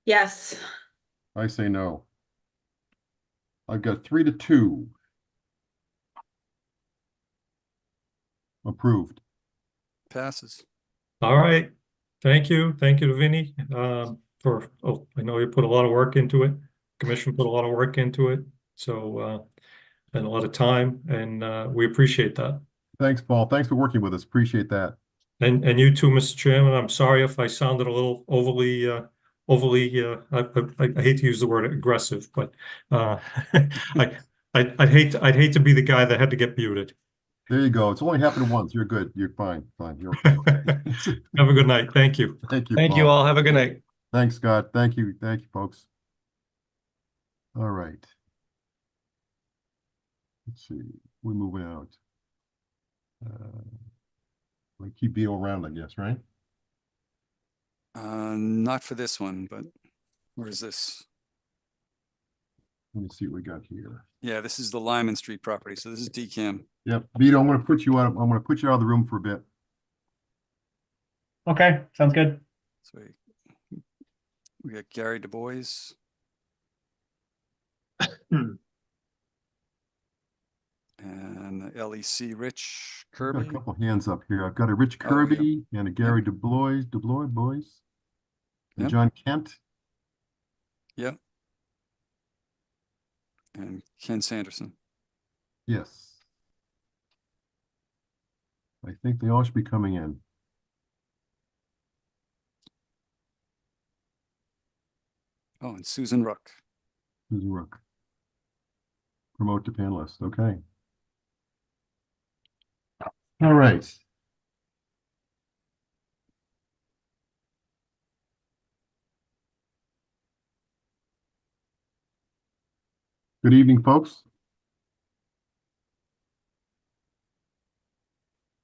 Yes. I say no. I've got 3-2. Approved. Passes. All right. Thank you. Thank you to Vinny, I know you put a lot of work into it. Commission put a lot of work into it. So, and a lot of time, and we appreciate that. Thanks, Paul. Thanks for working with us. Appreciate that. And you too, Mr. Chairman. I'm sorry if I sounded a little overly, I hate to use the word aggressive, but I'd hate to be the guy that had to get muted. There you go. It's only happened once. You're good. You're fine. Fine. You're okay. Have a good night. Thank you. Thank you, Thank you Paul. all. Have a good night. Thanks, Scott. Thank you. Thank you, folks. All right. Let's see. We're moving out. We keep Beal around, I guess, right? Not for this one, but where is this? Let me see what we got here. Yeah, this is the Lyman Street property. So this is DCAM. Yep, Vito, I'm gonna put you out. I'm gonna put you out of the room for a bit. Okay, sounds good. So we got Gary Du Bois. And LEC Rich I've got Kirby. a couple hands up here. I've got a Rich Oh, yeah. Kirby and a Gary Du Bois, and Yep. John Kent. Yep. And Ken Sanderson. Yes. I think they all should be coming in. Oh, and Susan Rook. Susan Rook. Promote to panelist. Okay. All right. Good evening, folks.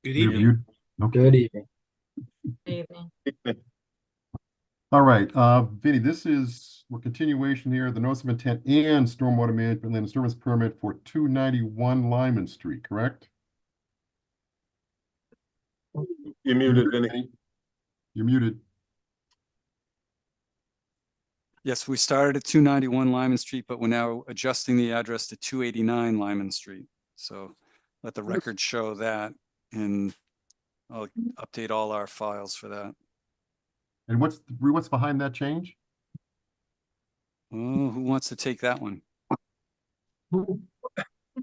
Good You're evening. viewed. Okay. Good evening. Evening. All right, Vinny, this is, we're continuation here, the notice of intent and stormwater management land disturbance permit for 291 Lyman Street, correct? You're muted, Vinny. You're muted. Yes, we started at 291 Lyman Street, but we're now adjusting the address to 289 Lyman Street. So let the record show that, and I'll update all our files for that. And what's behind that change? Oh, who wants to take that one? Before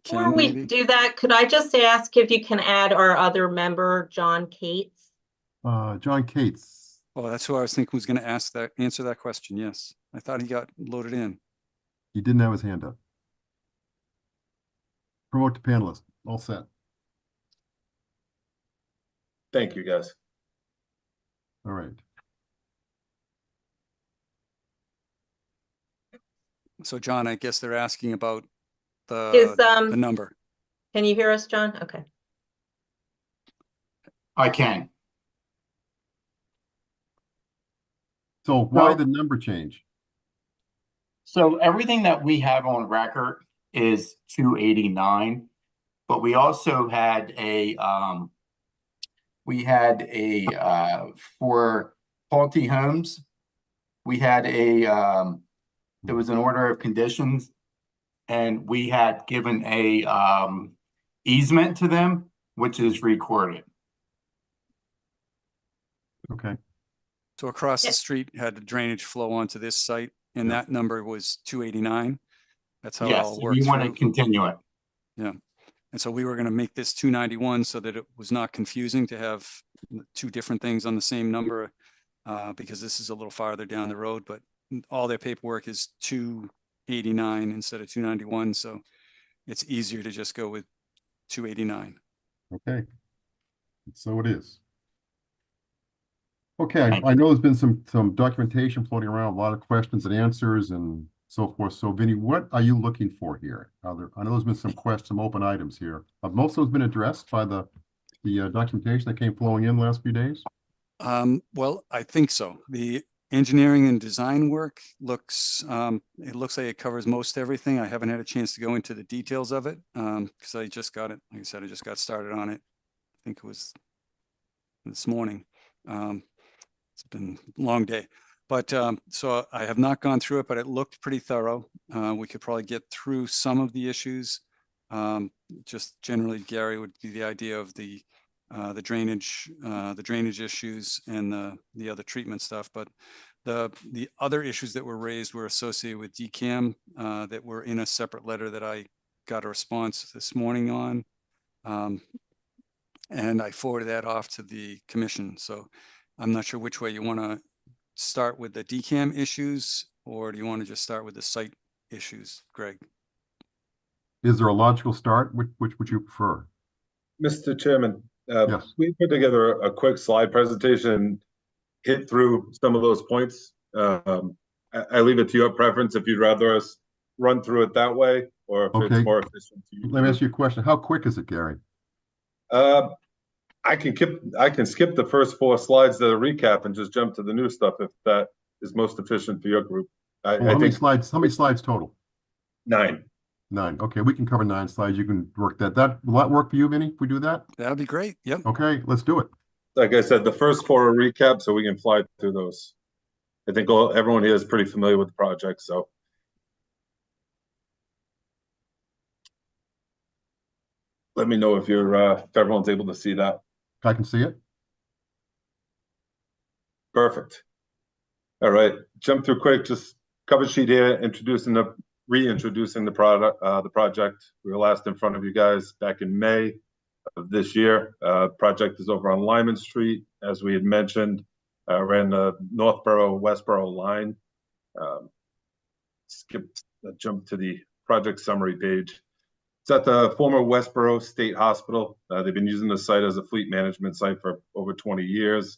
Ken, we maybe? do that, could I just ask if you can add our other member, John Cates? John Cates. Oh, that's who I was thinking was going to answer that question. Yes. I thought he got loaded in. He didn't have his hand up. Promote to panelist. All set. Thank you, guys. All right. So John, I guess they're asking about Is, the number. Can you hear us, John? Okay. I can. So why Well- the number change? So everything that we have on record is 289, but we also had for faulty homes, we had there was an order of conditions, and we had given a easement to them, which is recorded. Okay. So across the Yeah. street had the drainage flow onto this site, and Yeah. that number was 289. That's how it Yes, all and worked we want to through. continue it. And so we were going to make this 291 so that it was not confusing to have two different things on the same number, because this is a little farther down the road, but all their paperwork is 289 instead of 291. So it's easier to just go with 289. Okay. So it is. Okay, I know there's been some documentation floating around, a lot of questions and answers and so forth. So Vinny, what are you looking for here? I know there's been some questions, some open items here. Have most of those been addressed by the documentation that came flowing in the last few days? Well, I think so. The engineering and design work looks, it looks like it covers most everything. I haven't had a chance to go into the details of it, because I just got it. Like I said, I just got started on it. I think it was this morning. It's been a long day. But so I have not gone through it, but it looked pretty thorough. We could probably get through some of the issues. Just generally, Gary, would be the idea of the drainage issues and the other treatment stuff. But the other issues that were raised were associated with DCAM that were in a separate letter that I got a response this morning on. And I forwarded that off to the commission. So I'm not sure which way you want to start with the DCAM issues, or do you want to just start with the site issues, Greg? Is there a logical start? Which would you prefer? Mr. Chairman, Yes. we put together a quick slide presentation, hit through some of those points. I leave it to your preference if you'd rather us run through it that way, or if Okay. it's more efficient to you. Let me ask you a question. How quick is it, Gary? I can skip the first 4 slides that are recap and just jump to the new stuff if that is most efficient for your group. Well, how many slides total? 9. 9. Okay, we can cover 9 slides. You can work that. Will that work for you, Vinny, if we do that? That'll be great. Yep. Okay, let's do it. Like I said, the first 4 are recap, so we can fly through those. I think everyone here is pretty familiar with the project, so. Let me know if everyone's able to see that. I can see it. Perfect. All right, jump through quick, just cover sheet here, reintroducing the project. We were last in front of you guys back in May of this year. Project is over on Lyman Street, as we had mentioned, ran the Northborough-Westborough line. Jump to the project summary page. It's at the former Westborough State Hospital. They've been using the site as a fleet management site for over 20 years.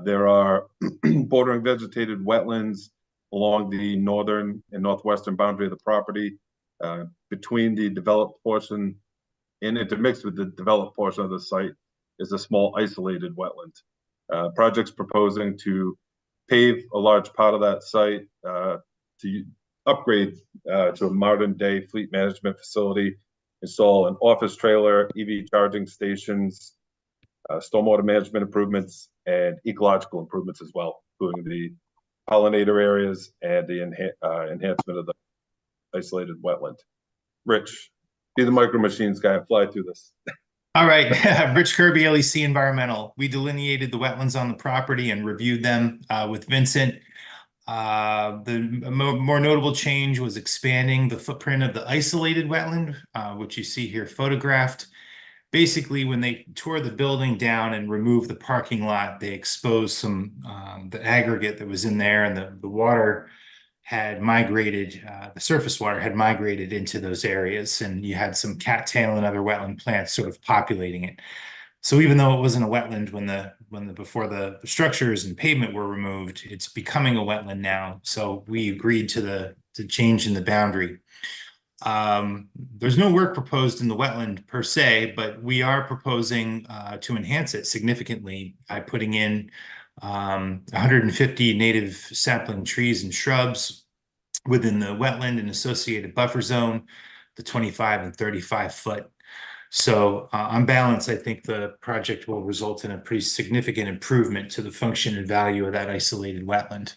There are bordering vegetated wetlands along the northern and northwestern boundary of the property. Between the developed portion and intermixed with the developed portion of the site is a small isolated wetland. Project's proposing to pave a large part of that site to upgrade to a modern day fleet management facility, install an office trailer, EV charging stations, stormwater management improvements, and ecological improvements as well, including the pollinator areas and the enhancement of the isolated wetland. Rich, be the Micro Machines guy and fly through this. All right, Rich Kirby, LEC Environmental. We delineated the wetlands on the property and reviewed them with Vincent. The more notable change was expanding the footprint of the isolated wetland, which you see here photographed. Basically, when they tore the building down and removed the parking lot, they exposed some the aggregate that was in there, and the water had migrated, the surface water had migrated into those areas, and you had some cattail and other wetland plants sort of populating it. So even though it wasn't a wetland before the structures and pavement were removed, it's becoming a wetland now. So we agreed to the change in the boundary. There's no work proposed in the wetland per se, but we are proposing to enhance it significantly by putting in 150 native sapling trees and shrubs within the wetland and associated buffer zone, the 25 and 35 foot. So on balance, I think the project will result in a pretty significant improvement to the function and value of that isolated wetland.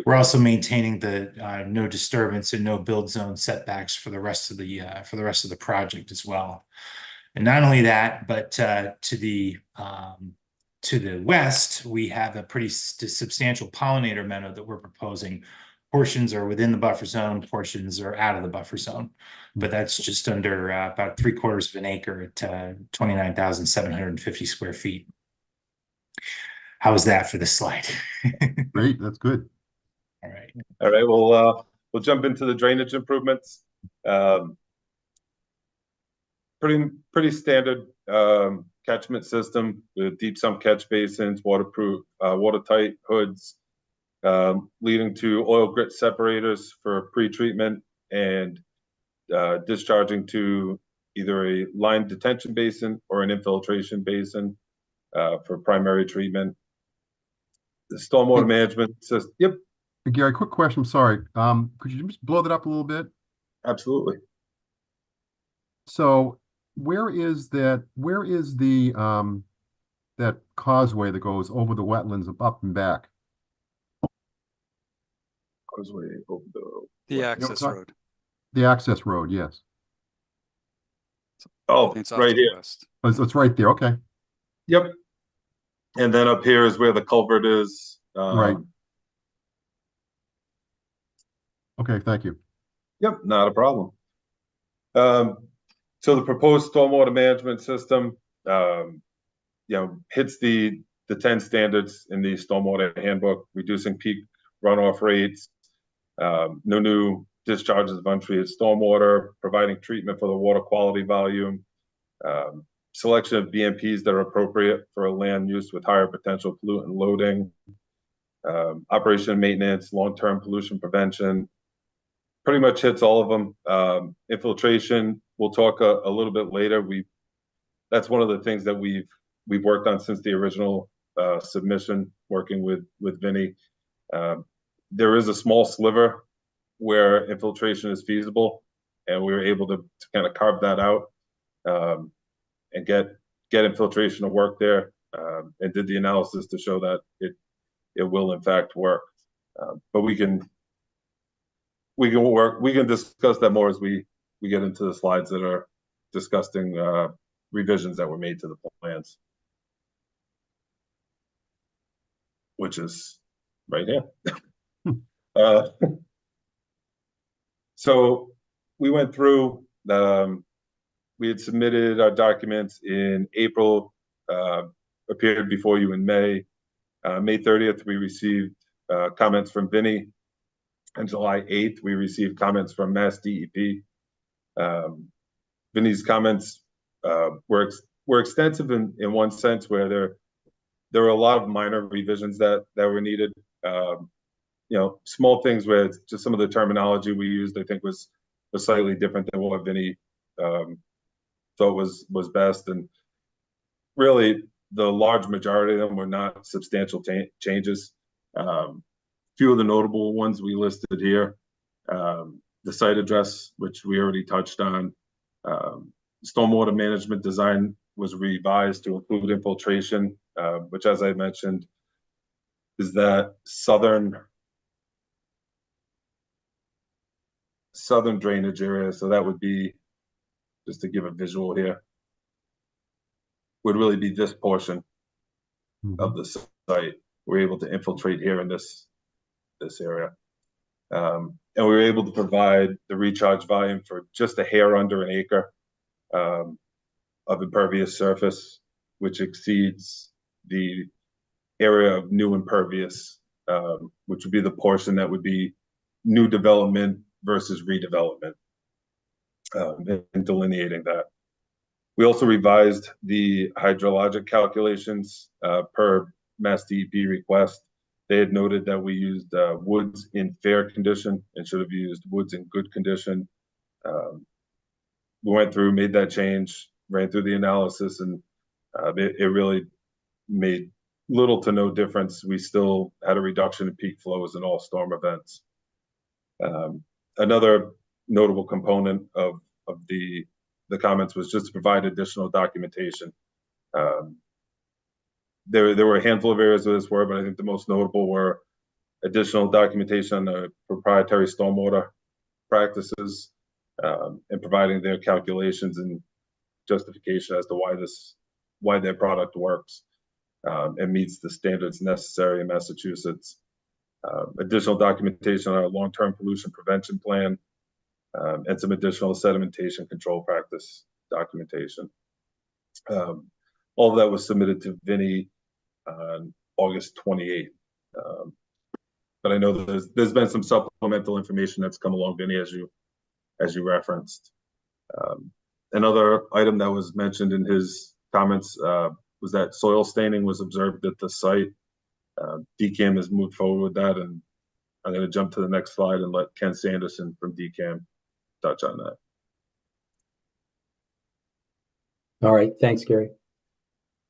We're also maintaining the no disturbance and no build zone setbacks for the rest of the project as well. And not only that, but to the west, we have a pretty substantial pollinator meadow that we're proposing. Portions are within the buffer zone, portions are out of the buffer zone, but that's just under about 3/4 of an acre at 29,750 square feet. How is that for this slide? Great, that's good. All right. All right, we'll jump into the drainage improvements. Pretty standard catchment system with deep sump catch basins, waterproof, watertight hoods, leading to oil grit separators for pre-treatment and discharging to either a line detention basin or an infiltration basin for primary treatment. The stormwater management system. Yep. Hey, Gary, quick question. I'm sorry. Could you just blow that up a little bit? Absolutely. So where is the that causeway that goes over the wetlands up and back? Causeway over The What? access Talk- road. The access road, yes. I Oh, think it's off right to the here. west. It's right there, okay. Yep. And then up here is where the culvert is. Right. Okay, thank you. Yep, not a problem. So the proposed stormwater management system, hits the 10 standards in the stormwater handbook, reducing peak runoff rates, no new discharges of untreated stormwater, providing treatment for the water quality volume, selection of BMPs that are appropriate for a land use with higher potential pollutant loading, operation and maintenance, long-term pollution prevention. Pretty much hits all of them. Infiltration, we'll talk a little bit later. That's one of the things that we've worked on since the original submission, working with Vinny. There is a small sliver where infiltration is feasible, and we were able to kind of carve that out and get infiltration to work there, and did the analysis to show that it will in fact work. But we can discuss that more as we get into the slides that are discussing revisions that were made to the plans, which is right here. So we went through, we had submitted our documents in April, appeared before you in May. May 30th, we received comments from Vinny. On July 8th, we received comments from Mass DEP. Vinny's comments were extensive in one sense, where there were a lot of minor revisions that were needed. Small things where just some of the terminology we used, I think, was slightly different than what Vinny thought was best. And really, the large majority of them were not substantial changes. Few of the notable ones we listed here: the site address, which we already touched on. Stormwater management design was revised to include infiltration, which, as I mentioned, is that southern drainage area. So that would be, just to give a visual here, would really be this portion of the site. We're able to infiltrate here in this area. And we were able to provide the recharge volume for just a hair under an acre of impervious surface, which exceeds the area of new impervious, which would be the portion that would be new development versus redevelopment, and delineating that. We also revised the hydrologic calculations per Mass DEP request. They had noted that we used woods in fair condition and should have used woods in good condition. We went through, made that change, ran through the analysis, and it really made little to no difference. We still had a reduction in peak flows in all storm events. Another notable component of the comments was just to provide additional documentation. There were a handful of areas where this were, but I think the most notable were additional documentation on the proprietary stormwater practices, and providing their calculations and justification as to why their product works and meets the standards necessary in Massachusetts. Additional documentation on our long-term pollution prevention plan, and some additional sedimentation control practice documentation. All of that was submitted to Vinny on August 28th. But I know that there's been some supplemental information that's come along, Vinny, as you referenced. Another item that was mentioned in his comments was that soil staining was observed at the site. DCAM has moved forward with that, and I'm going to jump to the next slide and let Ken Sanderson from DCAM touch on that. All right, thanks, Gary.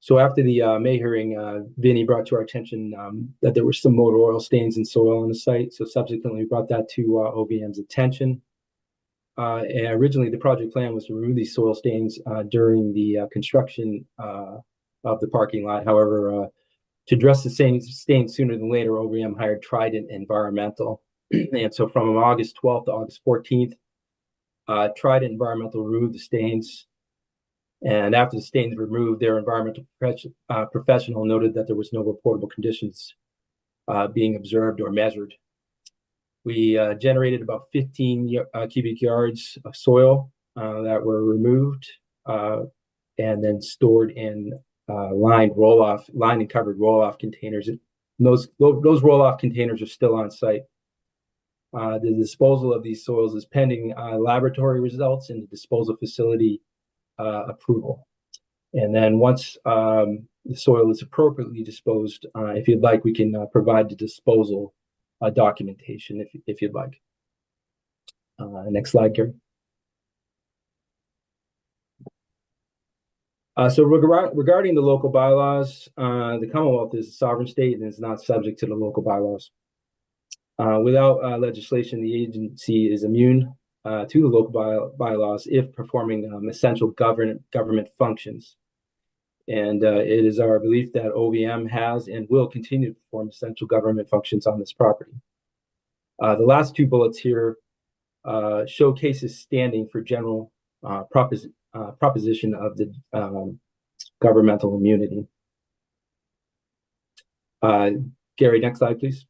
So after the May hearing, Vinny brought to our attention that there were some motor oil stains in soil on the site. So subsequently, we brought that to OVM's attention. And originally, the project plan was to remove these soil stains during the construction of the parking lot. However, to address the stains sooner than later, OVM hired Trident Environmental And so from August 12th to August 14th, Trident Environmental removed the stains. And after the stains were removed, their environmental professional noted that there was no reportable conditions being observed or measured. We generated about 15 cubic yards of soil that were removed and then stored in lined and covered roll-off containers. And those roll-off containers are still on site. The disposal of these soils is pending laboratory results and the disposal facility approval. And then once the soil is appropriately disposed, if you'd like, we can provide the disposal documentation if you'd like. Next slide, Gary. So regarding the local bylaws, the Commonwealth is a sovereign state and is not subject to the local bylaws. Without legislation, the agency is immune to the local bylaws if performing essential government functions. And it is our belief that OVM has and will continue to perform essential government functions on this property. The last two bullets here showcases standing for general proposition of the governmental immunity. Gary, next slide, please.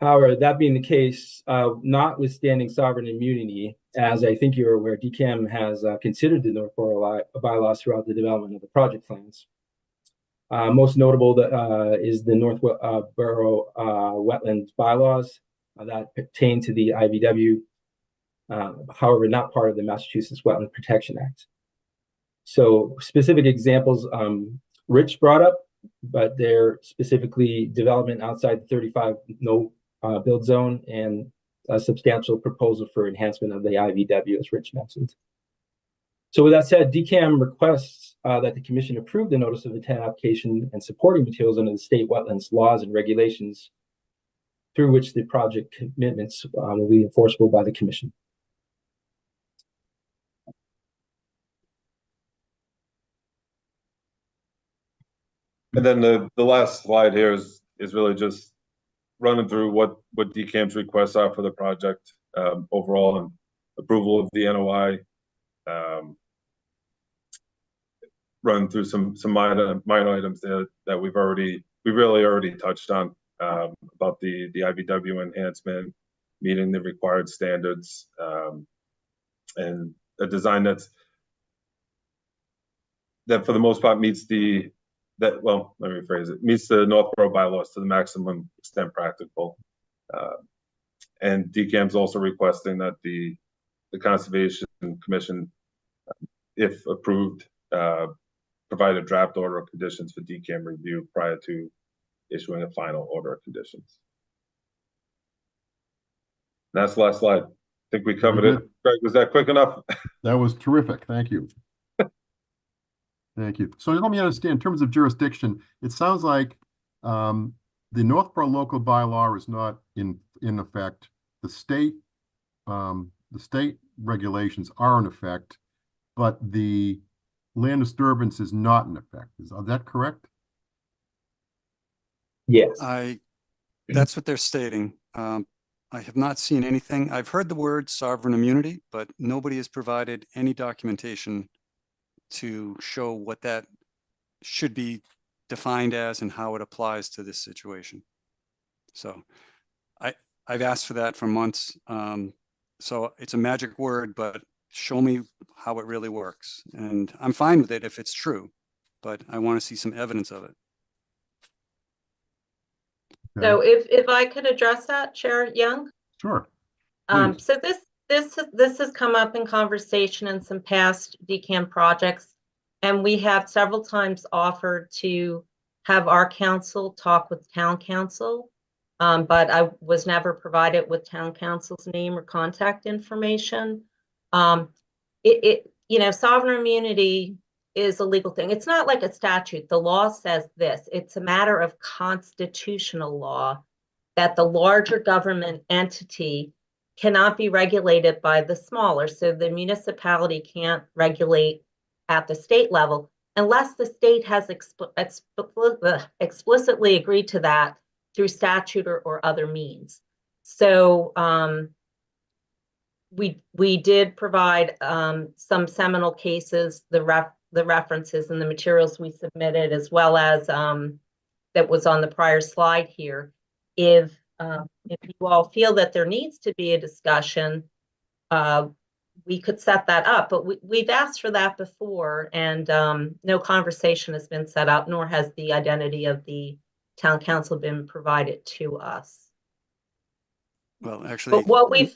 However, that being the case, notwithstanding sovereign immunity, as I think you're aware, DCAM has considered the Northborough bylaws throughout the development of the project plans. Most notable is the Northborough wetlands bylaws that pertain to the IVW, however, not part of the Massachusetts Wetland Protection Act. So specific examples Rich brought up, but they're specifically development outside the 35 no build zone and a substantial proposal for enhancement of the IVW, as Rich mentioned. So with that said, DCAM requests that the commission approve the notice of intent application and supporting materials under the state wetlands laws and regulations through which the project commitments will be enforceable by the commission. And then the last slide here is really just running through what DCAM's requests are for the project overall, and approval of the NOI. Run through some minor items there that we really already touched on about the IVW enhancement, meeting the required standards, and a design that for the most part meets let me rephrase it, meets the Northborough bylaws to the maximum extent practical. And DCAM's also requesting that the Conservation Commission, if approved, provide a draft order of conditions for DCAM review prior to issuing a final order of conditions. And that's the last slide. I think we covered it. Greg, was that quick enough? That was terrific. Thank you. Thank you. So let me understand, in terms of jurisdiction, it sounds like the Northborough local bylaw is not in effect. The state regulations are in effect, but the land disturbance is not in effect. Is that correct? Yes. That's what they're stating. I have not seen anything. I've heard the word sovereign immunity, but nobody has provided any documentation to show what that should be defined as and how it applies to this situation. So I've asked for that for months. So it's a magic word, but show me how it really works. And I'm fine with it if it's true, but I want to see some evidence of it. So if I could address that, Chair Young? Sure. So this has come up in conversation in some past DCAM projects, and we have several times offered to have our council talk with town council, but I was never provided with town council's name or contact information. Sovereign immunity is a legal thing. It's not like a statute. The law says this. It's a matter of constitutional law that the larger government entity cannot be regulated by the smaller. So the municipality can't regulate at the state level unless the state has explicitly agreed to that through statute or other means. So we did provide some seminal cases, the references and the materials we submitted, as well as that was on the prior slide here. If you all feel that there needs to be a discussion, we could set that up, but we've asked for that before, and no conversation has been set up, nor has the identity of the town council been provided to us. Well, actually, But what we've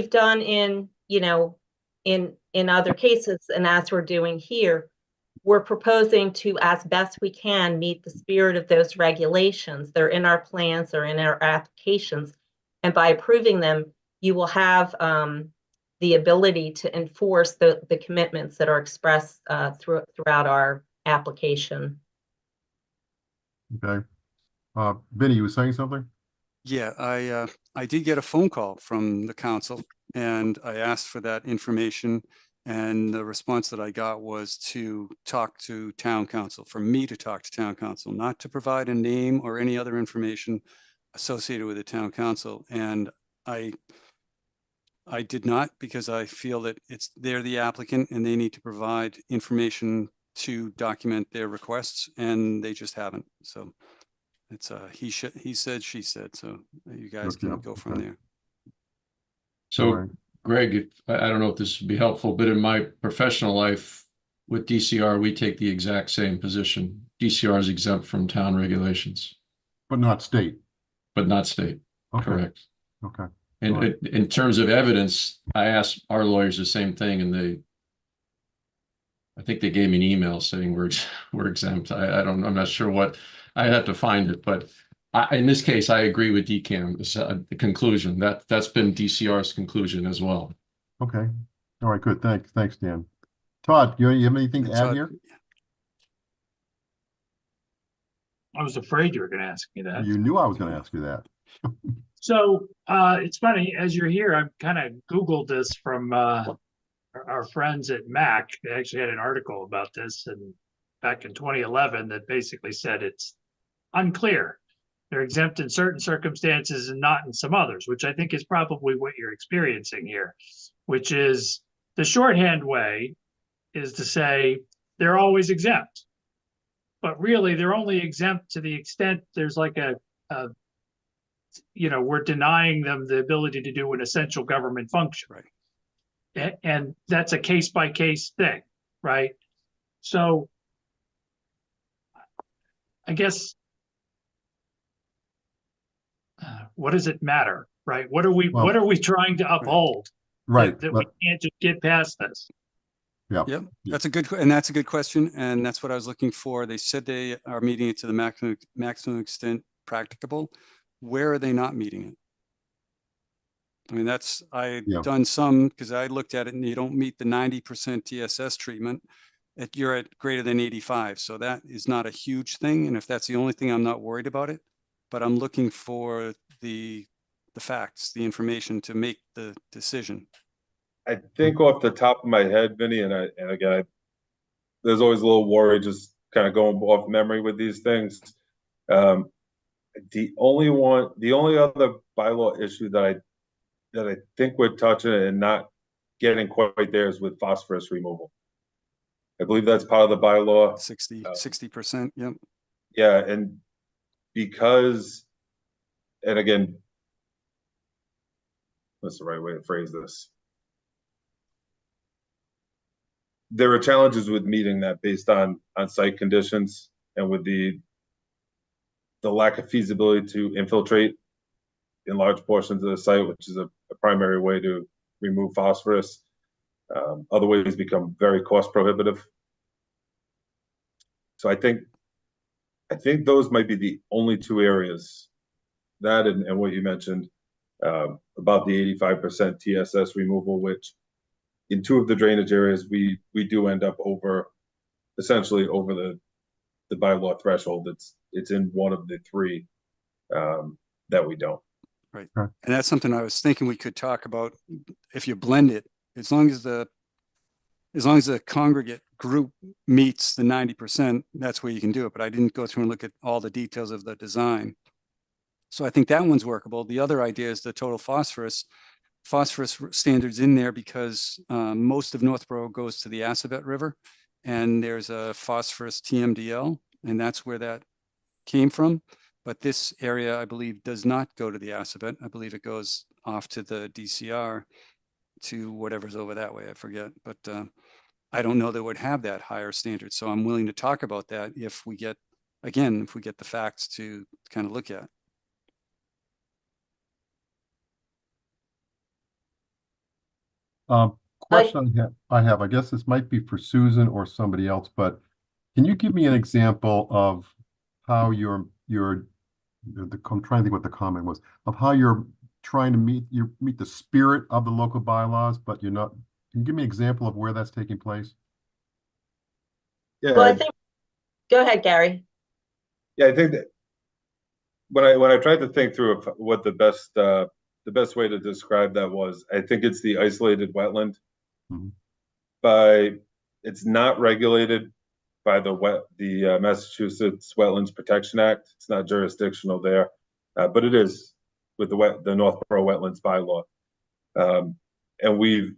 done in you know, in other cases, and as we're doing here, we're proposing to, as best we can, meet the spirit of those regulations. They're in our plans, they're in our applications, and by approving them, you will have the ability to enforce the commitments that are expressed throughout our application. Okay. Vinny, you were saying something? Yeah, I did get a phone call from the council, and I asked for that information, and the response that I got was to talk to town council, for me to talk to town council, not to provide a name or any other information associated with the town council. And I did not, because I feel that they're the applicant and they need to provide information to document their requests, and they just haven't. So it's he said, she said, so you guys can go from there. So Greg, I don't know if this would be helpful, but in my professional life with DCR, we take the exact same position. DCR is exempt from town regulations. But not state. But not state. Okay. Correct. Okay. And in terms of evidence, I asked our lawyers the same thing, and I think they gave me an email saying we're exempt. I'm not sure what, I have to find it, but in this case, I agree with DCAM, the conclusion. That's been DCR's conclusion as well. Okay. All right, good. Thanks, Dan. Todd, you have anything to add here? I was afraid you were going to ask me that. You knew I was going to ask you that. So it's funny, as you're here, I've kind of Googled this from our friends at MAC. They actually had an article about this back in 2011 that basically said it's unclear. They're exempt in certain circumstances and not in some others, which I think is probably what you're experiencing here, which is the shorthand way is to say they're always exempt. But really, they're only exempt to the extent there's like we're denying them the ability to do an essential government function. Right. And that's a case-by-case thing, right? So I guess, what does it matter, right? What are we trying to uphold? Right. That we can't just get past this. Yeah. Yep. That's a good question. And that's what I was looking for. They said they are meeting it to the maximum extent practicable. Where are they not meeting it? I mean, I've done some, because I looked at it and you don't meet the 90% TSS treatment. You're at greater than 85. So that is not a huge thing. And if that's the only thing, I'm not worried about it, but I'm looking for the facts, the information to make the decision. I think off the top of my head, Vinny, and again, there's always a little worry just kind of going off memory with these things. The only other bylaw issue that I think we're touching and not getting quite there is with phosphorus removal. I believe that's part of the bylaw. 60%. Yep. Yeah, and because, and again, what's the right way to phrase this? There are challenges with meeting that based on site conditions and with the lack of feasibility to infiltrate in large portions of the site, which is a primary way to remove phosphorus. Other ways become very cost prohibitive. So I think those might be the only two areas, that and what you mentioned about the 85% TSS removal, which in two of the drainage areas, we do end up essentially over the bylaw threshold. It's in one of the three that we don't. Right. And that's something I was thinking we could talk about. If you blend it, as long as the as long as the congregate group meets the 90%, that's where you can do it. But I didn't go through and look at all the details of the design. So I think that one's workable. The other idea is the total phosphorus standards in there because most of Northborough goes to the Assabet River, and there's a phosphorus TMDL, and that's where that came from. But this area, I believe, does not go to the Assabet. I believe it goes off to the DCR to whatever's over that way. I forget, but I don't know that it would have that higher standard. So I'm willing to talk about that if we get, again, if we get the facts to kind of look at. Question I have, I guess this might be for Susan or somebody else, but can you give me an example of how I'm trying to think what the comment was, of how you're trying to meet the spirit of the local bylaws, but you're not, can you give me an example of where that's taking place? Yeah, Well, I think, go ahead, Gary. yeah, I think that when I tried to think through what the best way to describe that was, I think it's the isolated wetland. It's not regulated by the Massachusetts Wetlands Protection Act. It's not jurisdictional there, but it is with the Northborough Wetlands bylaw. And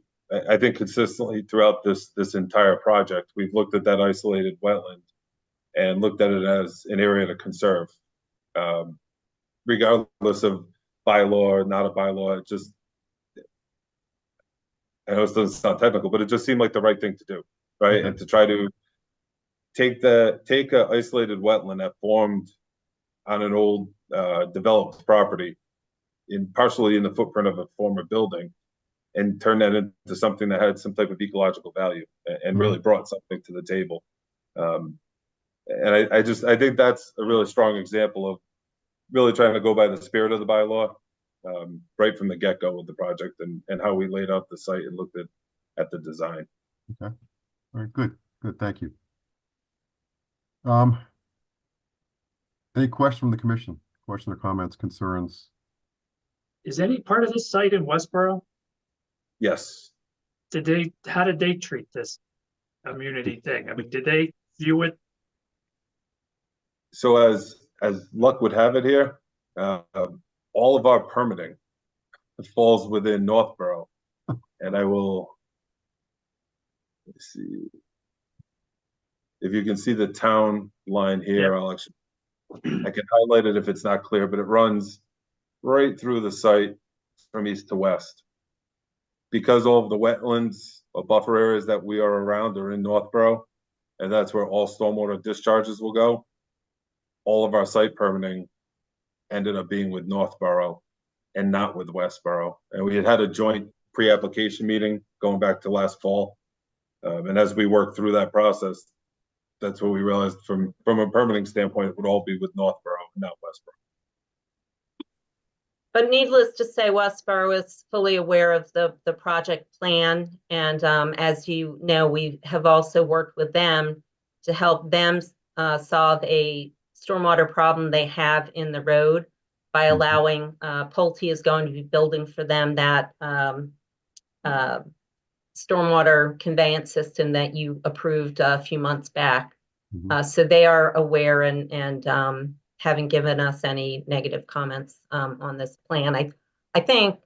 I think consistently throughout this entire project, we've looked at that isolated wetland and looked at it as an area to conserve, regardless of bylaw or not a bylaw. It just, I know it doesn't sound technical, but it just seemed like the right thing to do, right? Okay. And to try to take a isolated wetland that formed on an old developed property, partially in the footprint of a former building, and turn that into something that had some type of ecological value and really brought something to the table. And I think that's a really strong example of really trying to go by the spirit of the bylaw, right from the get-go of the project and how we laid out the site and looked at the design. Okay. All right, good, thank you. Any question from the commission? Question or comments, concerns? Is any part of this site in Westboro? Yes. How did they treat this immunity thing? I mean, did they view it? So as luck would have it here, all of our permitting falls within Northborough, and I will, let's see if you can see the town line here. Yep. I can highlight it if it's not clear, but it runs right through the site from east to west. Because all of the wetlands or buffer areas that we are around are in Northborough, and that's where all stormwater discharges will go. All of our site permitting ended up being with Northborough and not with Westborough. And we had a joint pre-application meeting going back to last fall. And as we worked through that process, that's what we realized from a permitting standpoint, it would all be with Northborough, not Westborough. But needless to say, Westboro is fully aware of the project plan. And as you know, we have also worked with them to help them solve a stormwater problem they have in the road by allowing Pulte is going to be building for them that stormwater conveyance system that you approved a few months back. So they are aware and haven't given us any negative comments on this plan. I think,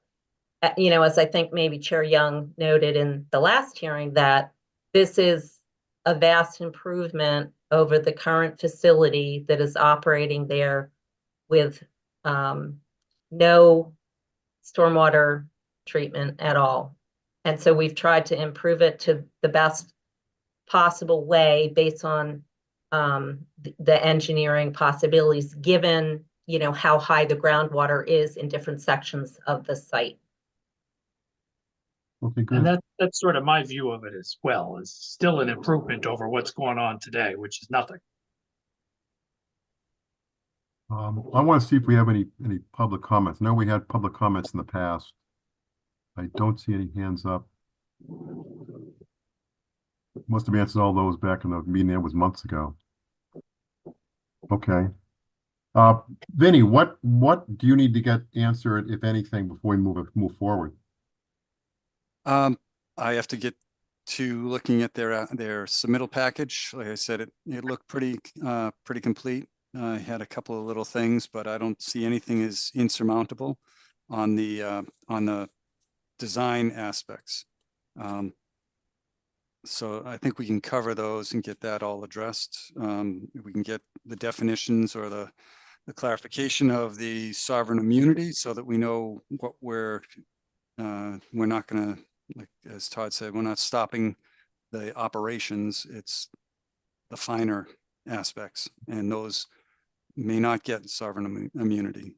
you know, as I think maybe Chair Young noted in the last hearing, that this is a vast improvement over the current facility that is operating there with no stormwater treatment at all. And so we've tried to improve it to the best possible way based on the engineering possibilities, given, you know, how high the groundwater is in different sections of the site. Okay, good. And that's sort of my view of it as well. It's still an improvement over what's going on today, which is nothing. I want to see if we have any public comments. I know we had public comments in the past. I don't see any hands up. Must have answered all those back in the meeting that was months ago. Okay. Vinny, what do you need to get answered, if anything, before we move forward? I have to get to looking at their submittal package. Like I said, it looked pretty complete. Had a couple of little things, but I don't see anything as insurmountable on the design aspects. So I think we can cover those and get that all addressed. We can get the definitions or the clarification of the sovereign immunity so that we know what we're not going to, like as Todd said, we're not stopping the operations. It's the finer aspects, and those may not get sovereign immunity.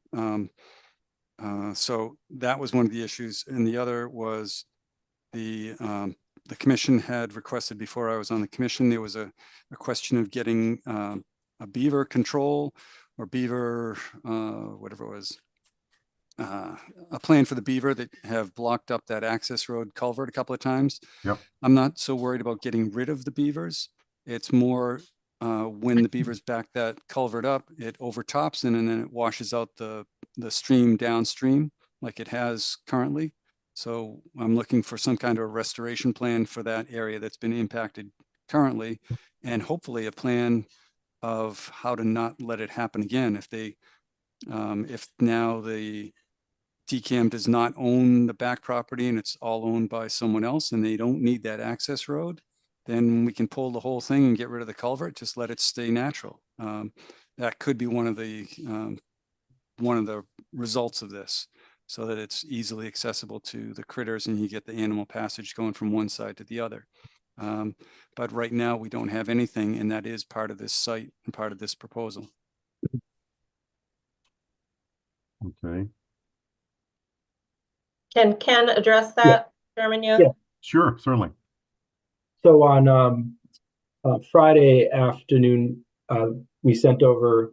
So that was one of the issues, and the other was the commission had requested, before I was on the commission, there was a question of getting a beaver control or beaver, whatever it was, a plan for the beaver that have blocked up that access road culvert a couple of times. Yep. I'm not so worried about getting rid of the beavers. It's more when the beavers back that culvert up, it overtops and then it washes out the stream downstream like it has currently. So I'm looking for some kind of a restoration plan for that area that's been impacted currently, and hopefully a plan of how to not let it happen again. If now the DCAM does not own the back property and it's all owned by someone else and they don't need that access road, then we can pull the whole thing and get rid of the culvert, just let it stay natural. That could be one of the results of this, so that it's easily accessible to the critters and you get the animal passage going from one side to the other. But right now we don't have anything, and that is part of this site and part of this proposal. Okay, Can Ken address that, Chairman Young? Yeah. sure, certainly. So on Friday afternoon, we sent over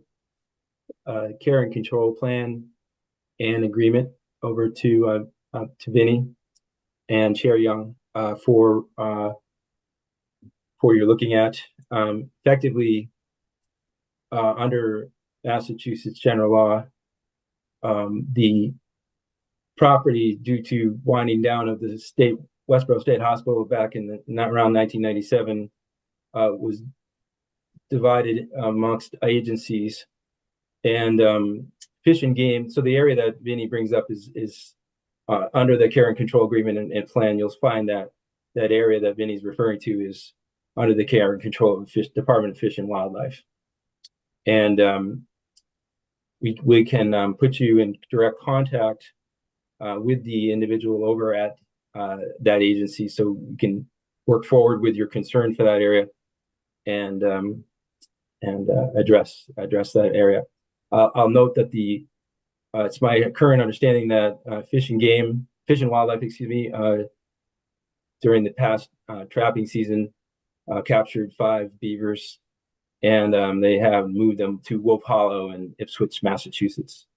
care and control plan and agreement over to Vinnie and Chair Young for you're looking at. Effectively, under Massachusetts general law, the property, due to winding down of the Westboro State Hospital back in around 1997, was divided amongst agencies, and Fish and Game. So the area that Vinnie brings up is under the care and control agreement and plan. You'll find that area that Vinnie's referring to is under the care and control of the Department of Fish and Wildlife. And we can put you in direct contact with the individual over at that agency, so you can work forward with your concern for that area and address that area. I'll note that it's my current understanding that Fish and Wildlife, during the past trapping season, captured 5 beavers, and they have moved them to Wolf Hollow in Ipswich, Massachusetts.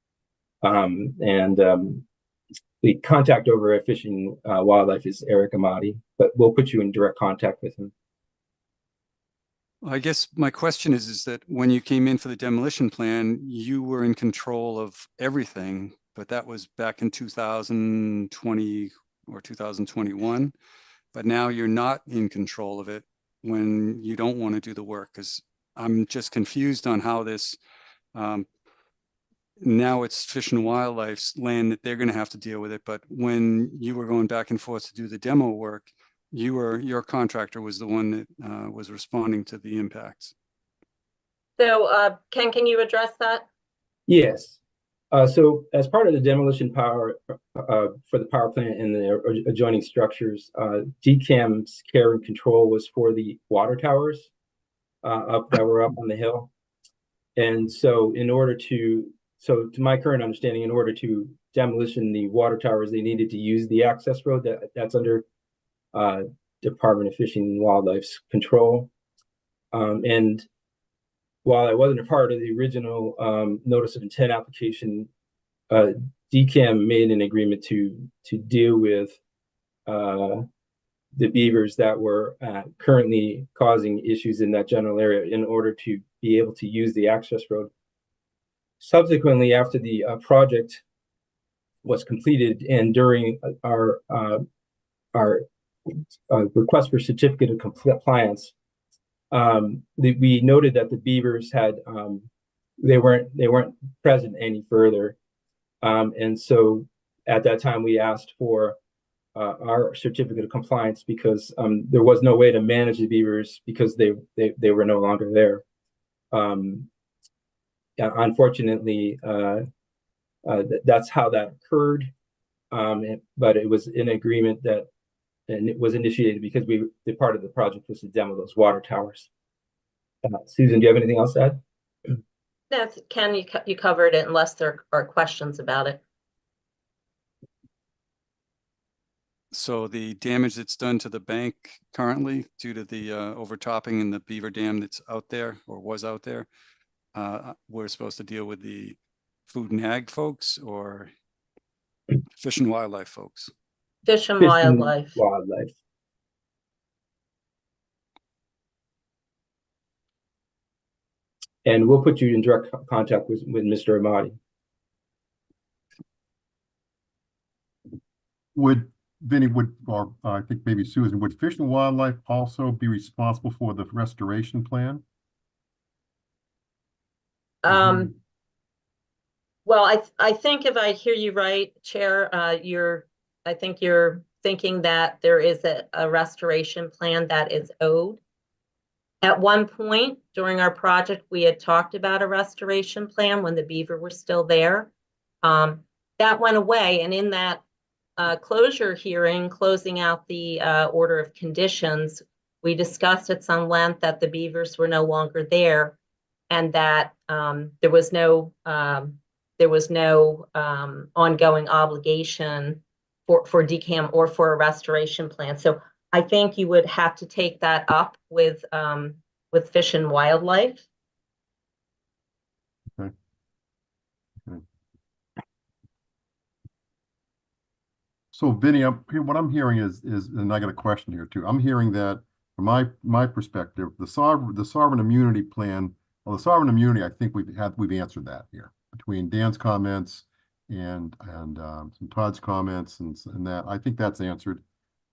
The contact over at Fish and Wildlife is Eric Amati, but we'll put you in direct contact with him. I guess my question is that when you came in for the demolition plan, you were in control of everything, but that was back in 2020 or 2021. But now you're not in control of it when you don't want to do the work, because I'm just confused on how this, now it's Fish and Wildlife's land that they're going to have to deal with it. But when you were going back and forth to do the demo work, your contractor was the one that was responding to the impacts. So Ken, can you address that? Yes. So as part of the demolition power for the power plant and the adjoining structures, DCAM's care and control was for the water towers that were up on the hill. And so to my current understanding, in order to demolition the water towers, they needed to use the access road that's under Department of Fish and Wildlife's control. And while I wasn't a part of the original notice of intent application, DCAM made an agreement to deal with the beavers that were currently causing issues in that general area in order to be able to use the access road. Subsequently, after the project was completed and during our request for certificate of compliance, we noted that the beavers had they weren't present any further, and so at that time we asked for our certificate of compliance because there was no way to manage the beavers because they were no longer there. Unfortunately, that's how that occurred. But it was in agreement that, and it was initiated because the part of the project was to demo those water towers. Susan, do you have anything else to add? That's, Ken, you covered it unless there are questions about it. So the damage that's done to the bank currently due to the overtopping in the beaver dam that's out there or was out there, we're supposed to deal with the Food and Ag folks or Fish and Wildlife folks? Fish and Fish and Wildlife. Wildlife. And we'll put you in direct contact with Mr. Amati. Vinny, or I think maybe Susan, would Fish and Wildlife also be responsible for the restoration plan? Well, I think if I hear you right, Chair, I think you're thinking that there is a restoration plan that is owed. At one point during our project, we had talked about a restoration plan when the beaver were still there. That went away, and in that closure hearing, closing out the order of conditions, we discussed at some length that the beavers were no longer there, and that there was no ongoing obligation for DCAM or for a restoration plan. So I think you would have to take that up with Fish and Wildlife. Okay. Okay. So Vinny, what I'm hearing is, and I got a question here too. I'm hearing that from my perspective, the sovereign immunity plan, well, the sovereign immunity, I think we've answered that here between Dan's comments and some Todd's comments and that. I think that's answered.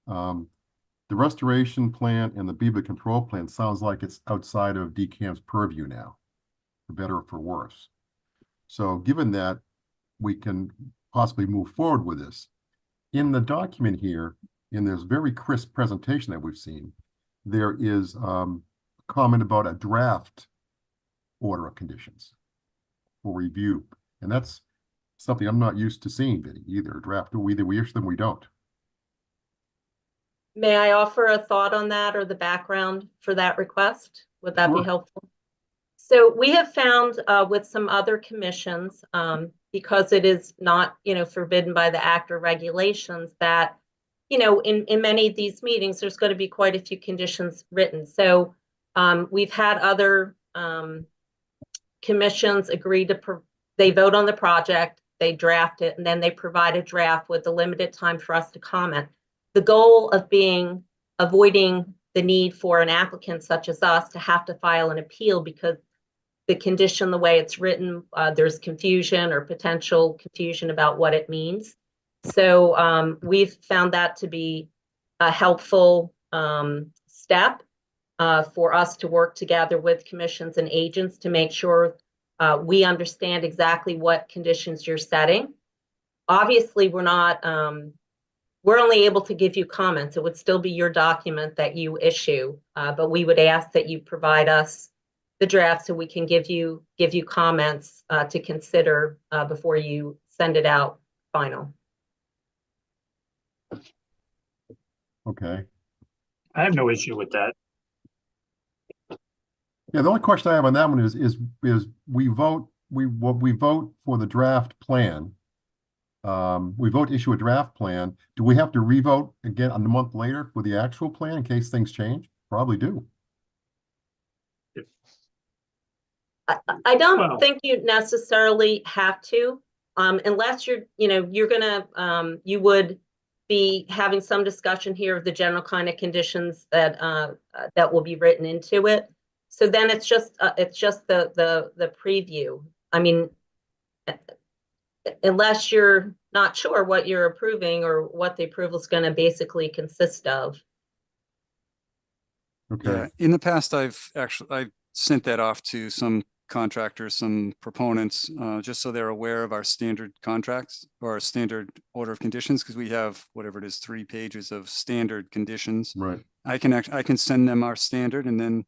The restoration plan and the beaver control plan sounds like it's outside of DCAM's purview now, for better or for worse. So given that, we can possibly move forward with this. In the document here, in this very crisp presentation that we've seen, there is a comment about a draft order of conditions for review. And that's something I'm not used to seeing, Vinny, either. A draft, either we issue them, we don't. May I offer a thought on that or the background for that request? Would that be helpful? So we have found with some other commissions, because it is not, forbidden by the act or regulations, that, in many of these meetings, there's going to be quite a few conditions written. So we've had other commissions agree they vote on the project, they draft it, and then they provide a draft with a limited time for us to comment. The goal of avoiding the need for an applicant such as us to have to file an appeal because the condition, the way it's written, there's confusion or potential confusion about what it means. So we've found that to be a helpful step for us to work together with commissions and agents to make sure we understand exactly what conditions you're setting. Obviously, we're only able to give you comments. It would still be your document that you issue, but we would ask that you provide us the draft so we can give you comments to consider before you send it out final. Okay. I have no issue with that. Yeah, the only question I have on that one is we vote for the draft plan. We vote to issue a draft plan. Do we have to revote again a month later for the actual plan in case things change? Probably do. I don't think you necessarily have to, unless you would be having some discussion here of the general kind of conditions that will be written into it. So then it's just the preview. I mean, unless you're not sure what you're approving or what the approval is going to basically consist of. Okay, Yeah, in the past, I've sent that off to some contractors, some proponents, just so they're aware of our standard contracts or our standard order of conditions, because we have whatever it is, 3 pages of standard conditions. right. I can send them our standard, and then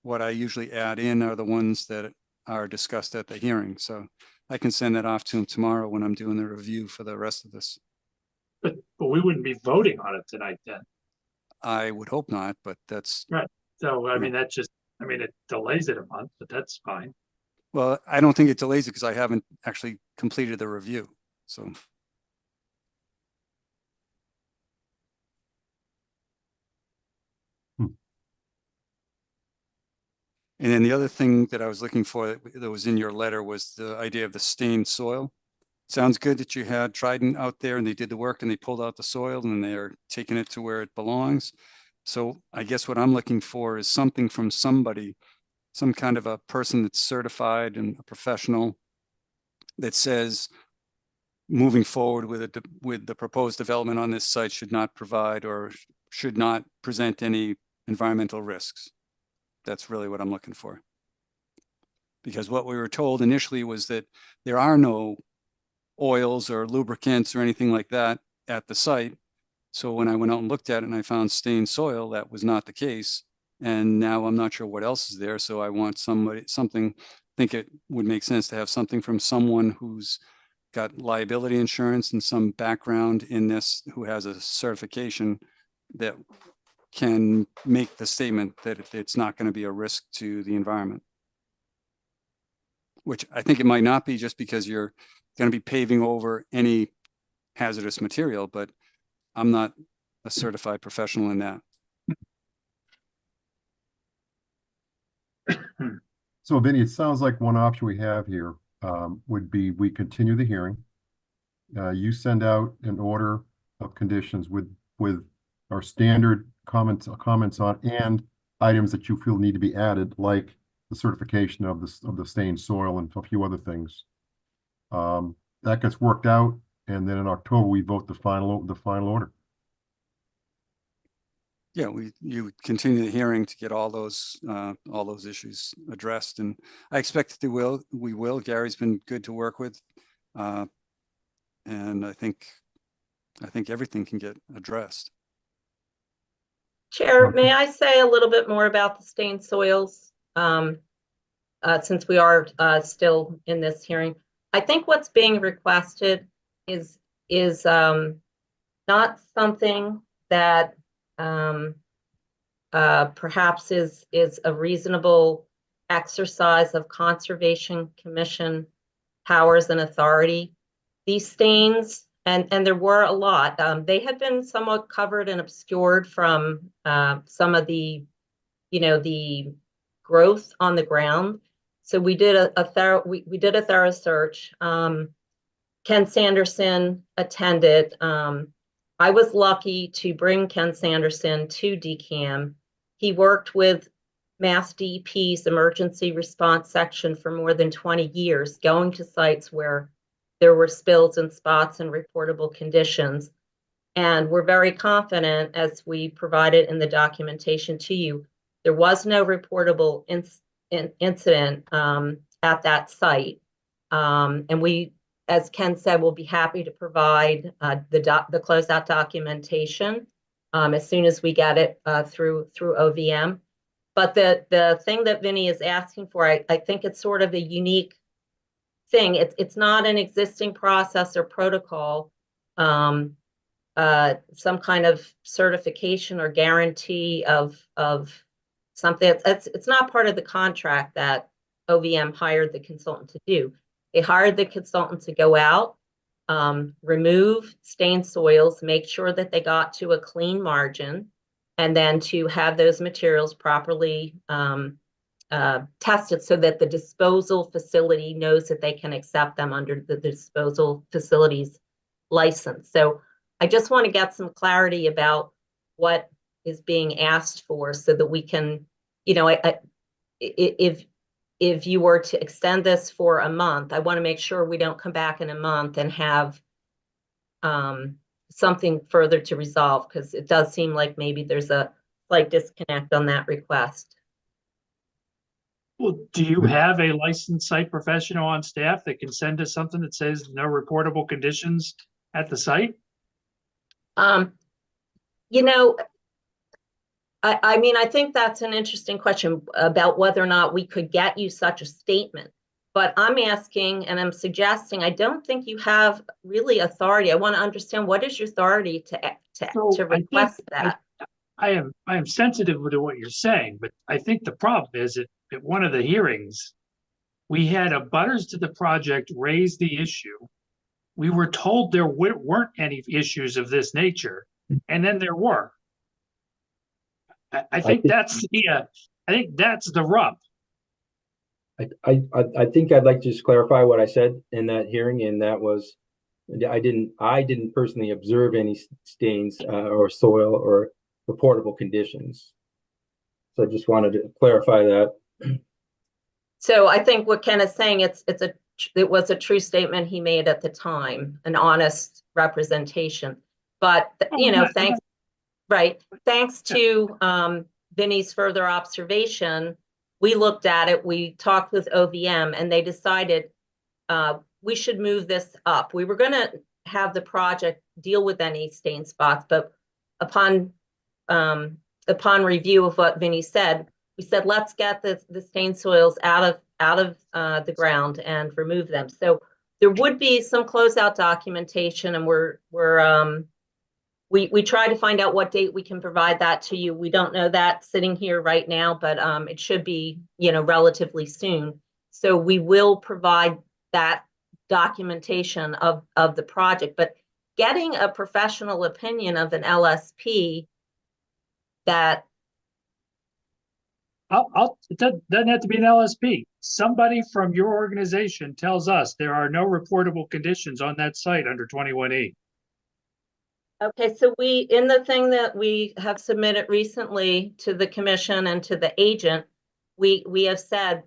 what I usually add in are the ones that are discussed at the hearing. So I can send that off to them tomorrow when I'm doing the review for the rest of this. But we wouldn't be voting on it tonight then. I would hope not, but that's, Right. So, I mean, that's just, I mean, it delays it a month, but that's fine. well, I don't think it delays it because I haven't actually completed the review. So. And then the other thing that I was looking for that was in your letter was the idea of the stained soil. Sounds good that you had Trident out there and they did the work and they pulled out the soil and they're taking it to where it belongs. So I guess what I'm looking for is something from somebody, some kind of a person that's certified and a professional that says moving forward with the proposed development on this site should not provide or should not present any environmental risks. That's really what I'm looking for. Because what we were told initially was that there are no oils or lubricants or anything like that at the site. So when I went out and looked at it and I found stained soil, that was not the case. And now I'm not sure what else is there. So I want something, I think it would make sense to have something from someone who's got liability insurance and some background in this, who has a certification that can make the statement that it's not going to be a risk to the environment. Which I think it might not be, just because you're going to be paving over any hazardous material, but I'm not a certified professional in that. So Vinny, it sounds like one option we have here would be we continue the hearing. You send out an order of conditions with our standard comments on and items that you feel need to be added, like the certification of the stained soil and a few other things. That gets worked out, and then in October we vote the final order. Yeah, you continue the hearing to get all those issues addressed, and I expect that we will. Gary's been good to work with, and I think everything can get addressed. Chair, may I say a little bit more about the stained soils? Since we are still in this hearing, I think what's being requested is not something that perhaps is a reasonable exercise of Conservation Commission powers and authority. These stains, and there were a lot, they had been somewhat covered and obscured from some of the, the growth on the ground. So we did a thorough search. Ken Sanderson attended. I was lucky to bring Ken Sanderson to DCAM. He worked with Mass DEP's emergency response section for more than 20 years, going to sites where there were spills and spots and reportable conditions. And we're very confident, as we provided in the documentation to you, there was no reportable incident at that site. And we, as Ken said, will be happy to provide the closeout documentation as soon as we get it through OVM. But the thing that Vinny is asking for, I think it's sort of a unique thing. It's not an existing process or protocol, some kind of certification or guarantee of something. It's not part of the contract that OVM hired the consultant to do. They hired the consultant to go out, remove stained soils, make sure that they got to a clean margin, and then to have those materials properly tested so that the disposal facility knows that they can accept them under the disposal facility's license. So I just want to get some clarity about what is being asked for so that we can, if you were to extend this for a month, I want to make sure we don't come back in a month and have something further to resolve, because it does seem like maybe there's a slight disconnect on that request. Well, do you have a licensed site professional on staff that can send us something that says no reportable conditions at the site? You know, I mean, I think that's an interesting question about whether or not we could get you such a statement. But I'm asking and I'm suggesting, I don't think you have really authority. I want to understand, what is your authority to request that? I am sensitive to what you're saying, but I think the problem is that at one of the hearings, we had abutters to the project raise the issue. We were told there weren't any issues of this nature, and then there were. I think that's the rub. I think I'd like to just clarify what I said in that hearing, and that was, I didn't personally observe any stains or soil or reportable conditions. So I just wanted to clarify that. So I think what Ken is saying, it was a true statement he made at the time, an honest representation. But thanks to Vinny's further observation, we looked at it, we talked with OVM, and they decided we should move this up. We were going to have the project deal with any stain spots, but upon review of what Vinny said, we said, let's get the stain soils out of the ground and remove them. So there would be some closeout documentation, and we try to find out what date we can provide that to you. We don't know that sitting here right now, but it should be, relatively soon. So we will provide that documentation of the project. But getting a professional opinion of an LSP that it doesn't have to be an LSP. Somebody from your organization tells us there are no reportable conditions on that site under 21E. Okay, so in the thing that we have submitted recently to the commission and to the agent, we have said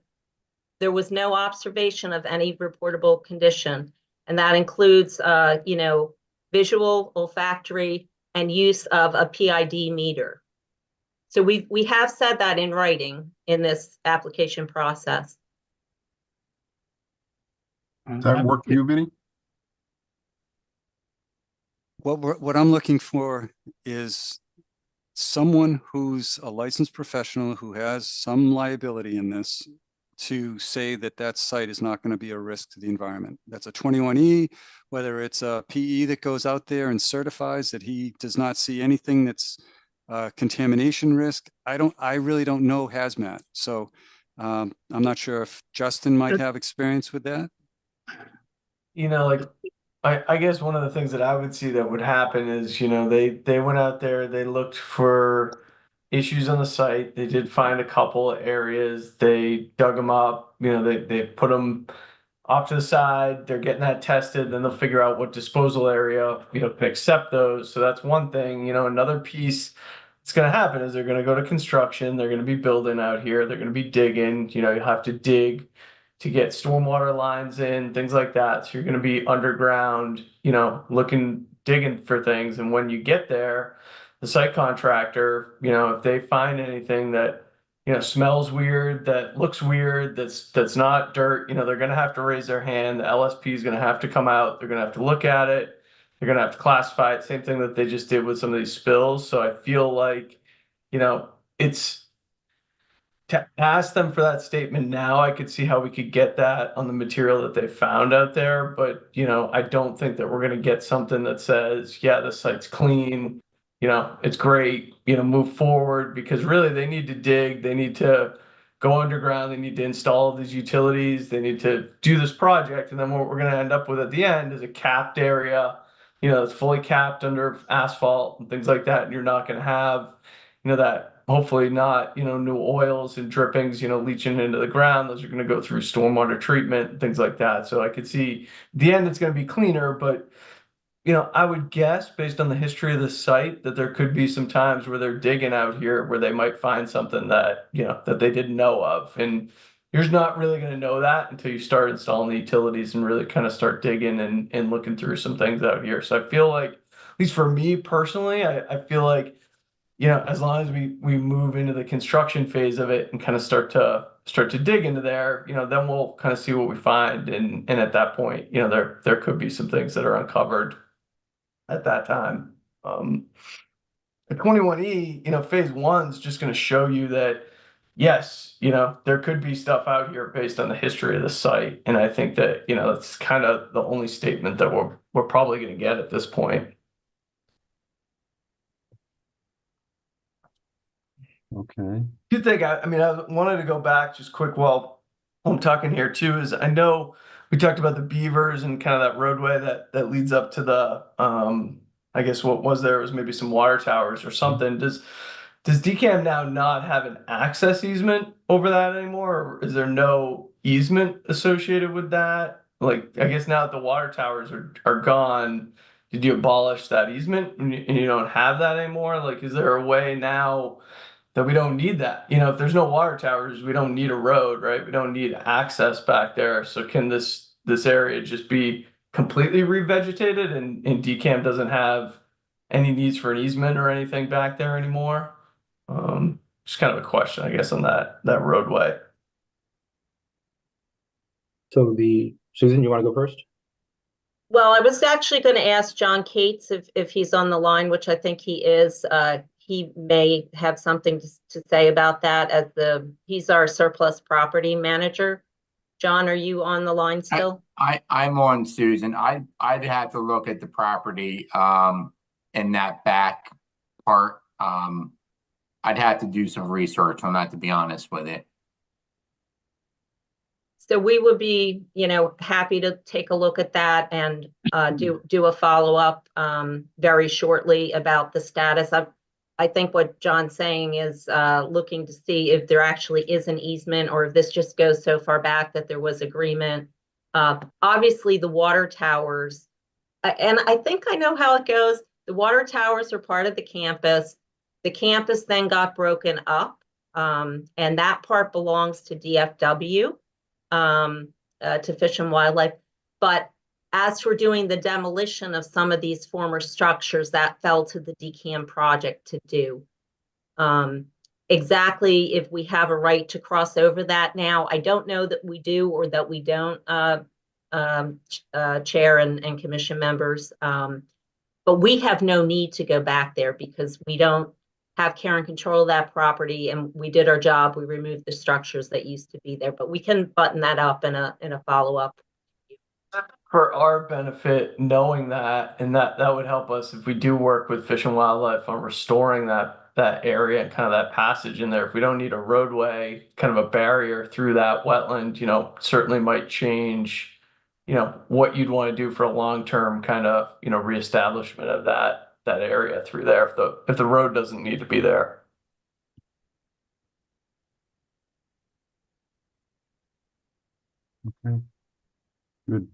there was no observation of any reportable condition, and that includes, visual, olfactory, and use of a PID meter. So we have said that in writing in this application process. Does that work for you, Vinny? What I'm looking for is someone who's a licensed professional who has some liability in this to say that that site is not going to be a risk to the environment. That's a 21E, whether it's a PE that goes out there and certifies that he does not see anything that's contamination risk. I really don't know hazmat. So I'm not sure if Justin might have experience with that. I guess one of the things that I would see that would happen is, they went out there, they looked for issues on the site. They did find a couple of areas. They dug them up, they put them off to the side. They're getting that tested. Then they'll figure out what disposal area, can accept those. So that's one thing. Another piece that's going to happen is they're going to go to construction. They're going to be building out here. They're going to be digging. You have to dig to get stormwater lines in, things like that. So you're going to be underground, digging for things. And when you get there, the site contractor, if they find anything that, smells weird, that looks weird, that's not dirt, they're going to have to raise their hand. The LSP is going to have to come out. They're going to have to look at it. They're going to have to classify it. Same thing that they just did with some of these spills. So I feel like, it's to ask them for that statement now. I could see how we could get that on the material that they found out there. But, I don't think that we're going to get something that says, yeah, the site's clean, it's great, move forward, because really they need to dig, they need to go underground, they need to install these utilities, they need to do this project. And then what we're going to end up with at the end is a capped area, it's fully capped under asphalt and things like that. And you're not going to have, that hopefully not, new oils and drippings, leaching into the ground. Those are going to go through stormwater treatment, things like that. So I could see the end, it's going to be cleaner, but I would guess based on the history of the site that there could be some times where they're digging out here where they might find something that, that they didn't know of. And, you're not really going to know that until you start installing the utilities and really kind of start digging and looking through some things out here. So I feel like, at least for me personally, I feel like, you know, as long as we move into the construction phase of it and kind of start to dig into there, you know, then we'll kind of see what we find. And at that point, you know, there could be some things that are uncovered at that time. The 21E, you know, phase one's just going to show you that, yes, you know, there could be stuff out here based on the history of the site. And I think that, you know, that's kind of the only statement that we're probably going to get at this point. Okay. Do think I mean, I wanted to go back just quick while I'm talking here too, is I know we talked about the beavers and kind of that roadway that leads up to the I guess what was there was maybe some water towers or something. Does DCAM now not have an access easement over that anymore, or is there no easement associated with that? Like, I guess now that the water towers are gone, did you abolish that easement and you don't have that anymore? Like, is there a way now that we don't need that? You know, if there's no water towers, we don't need a road, right? We don't need access back there. So can this area just be completely revegetated and DCAM doesn't have any needs for an easement or anything back there anymore? Just kind of a question, I guess, on that roadway. So Susan, you want to go first? Well, I was actually going to ask John Cates if he's on the line, which I think he is. He may have something to say about that as he's our surplus property manager. John, are you on the line still? I'm on, Susan. I'd have to look at the property in that back part. I'd have to do some research on that, to be honest with it. So we would be, you know, happy to take a look at that and do a follow-up very shortly about the status. I think what John's saying is looking to see if there actually is an easement or if this just goes so far back that there was agreement. Obviously, the water towers, and I think I know how it goes. The water towers are part of the campus. The campus then got broken up, and that part belongs to DFW, to Fish and Wildlife. But as for doing the demolition of some of these former structures, that fell to the DCAM project to do. Exactly if we have a right to cross over that now, I don't know that we do or that we don't, Chair and commission members. But we have no need to go back there because we don't have care and control of that property, and we did our job. We removed the structures that used to be there, but we can button that up in a follow-up. For our benefit, knowing that, and that would help us if we do work with Fish and Wildlife on restoring that area and kind of that passage in there. If we don't need a roadway, kind of a barrier through that wetland, you know, certainly might change, you know, what you'd want to do for a long-term kind of, you know, reestablishment of that area through there if the road doesn't need to be there. Okay. Good.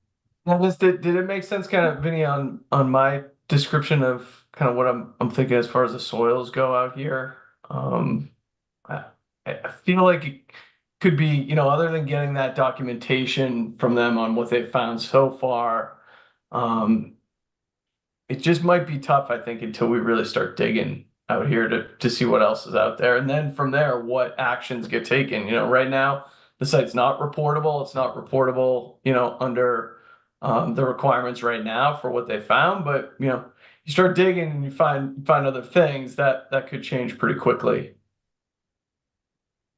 Now, did it make sense, kind of, Vinny, on my description of kind of what I'm thinking as far as the soils go out here? I feel like it could be, you know, other than getting that documentation from them on what they've found so far, it just might be tough, I think, until we really start digging out here to see what else is out there. And then from there, what actions get taken. You know, right now, the site's not reportable. It's not reportable, you know, under the requirements right now for what they found. But, you know, you start digging and you find other things that could change pretty quickly.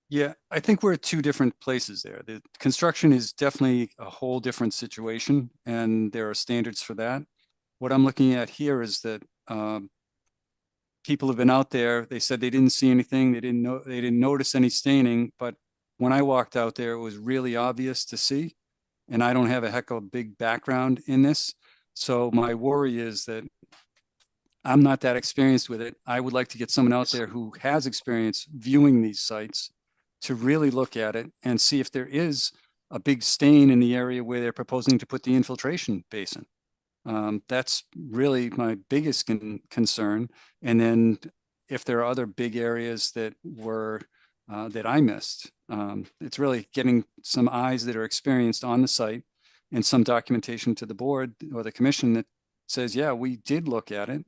Yeah, I think we're at two different places there. The construction is definitely a whole different situation, and there are standards for that. What I'm looking at here is that people have been out there. They said they didn't see anything. They didn't notice any staining. But when I walked out there, it was really obvious to see. And I don't have a heck of a big background in this. So my worry is that I'm not that experienced with it. I would like to get someone out there who has experience viewing these sites to really look at it and see if there is a big stain in the area where they're proposing to put the infiltration basin. That's really my biggest concern. And then if there are other big areas that were that I missed, It's really getting some eyes that are experienced on the site and some documentation to the board or the commission that says, yeah, we did look at it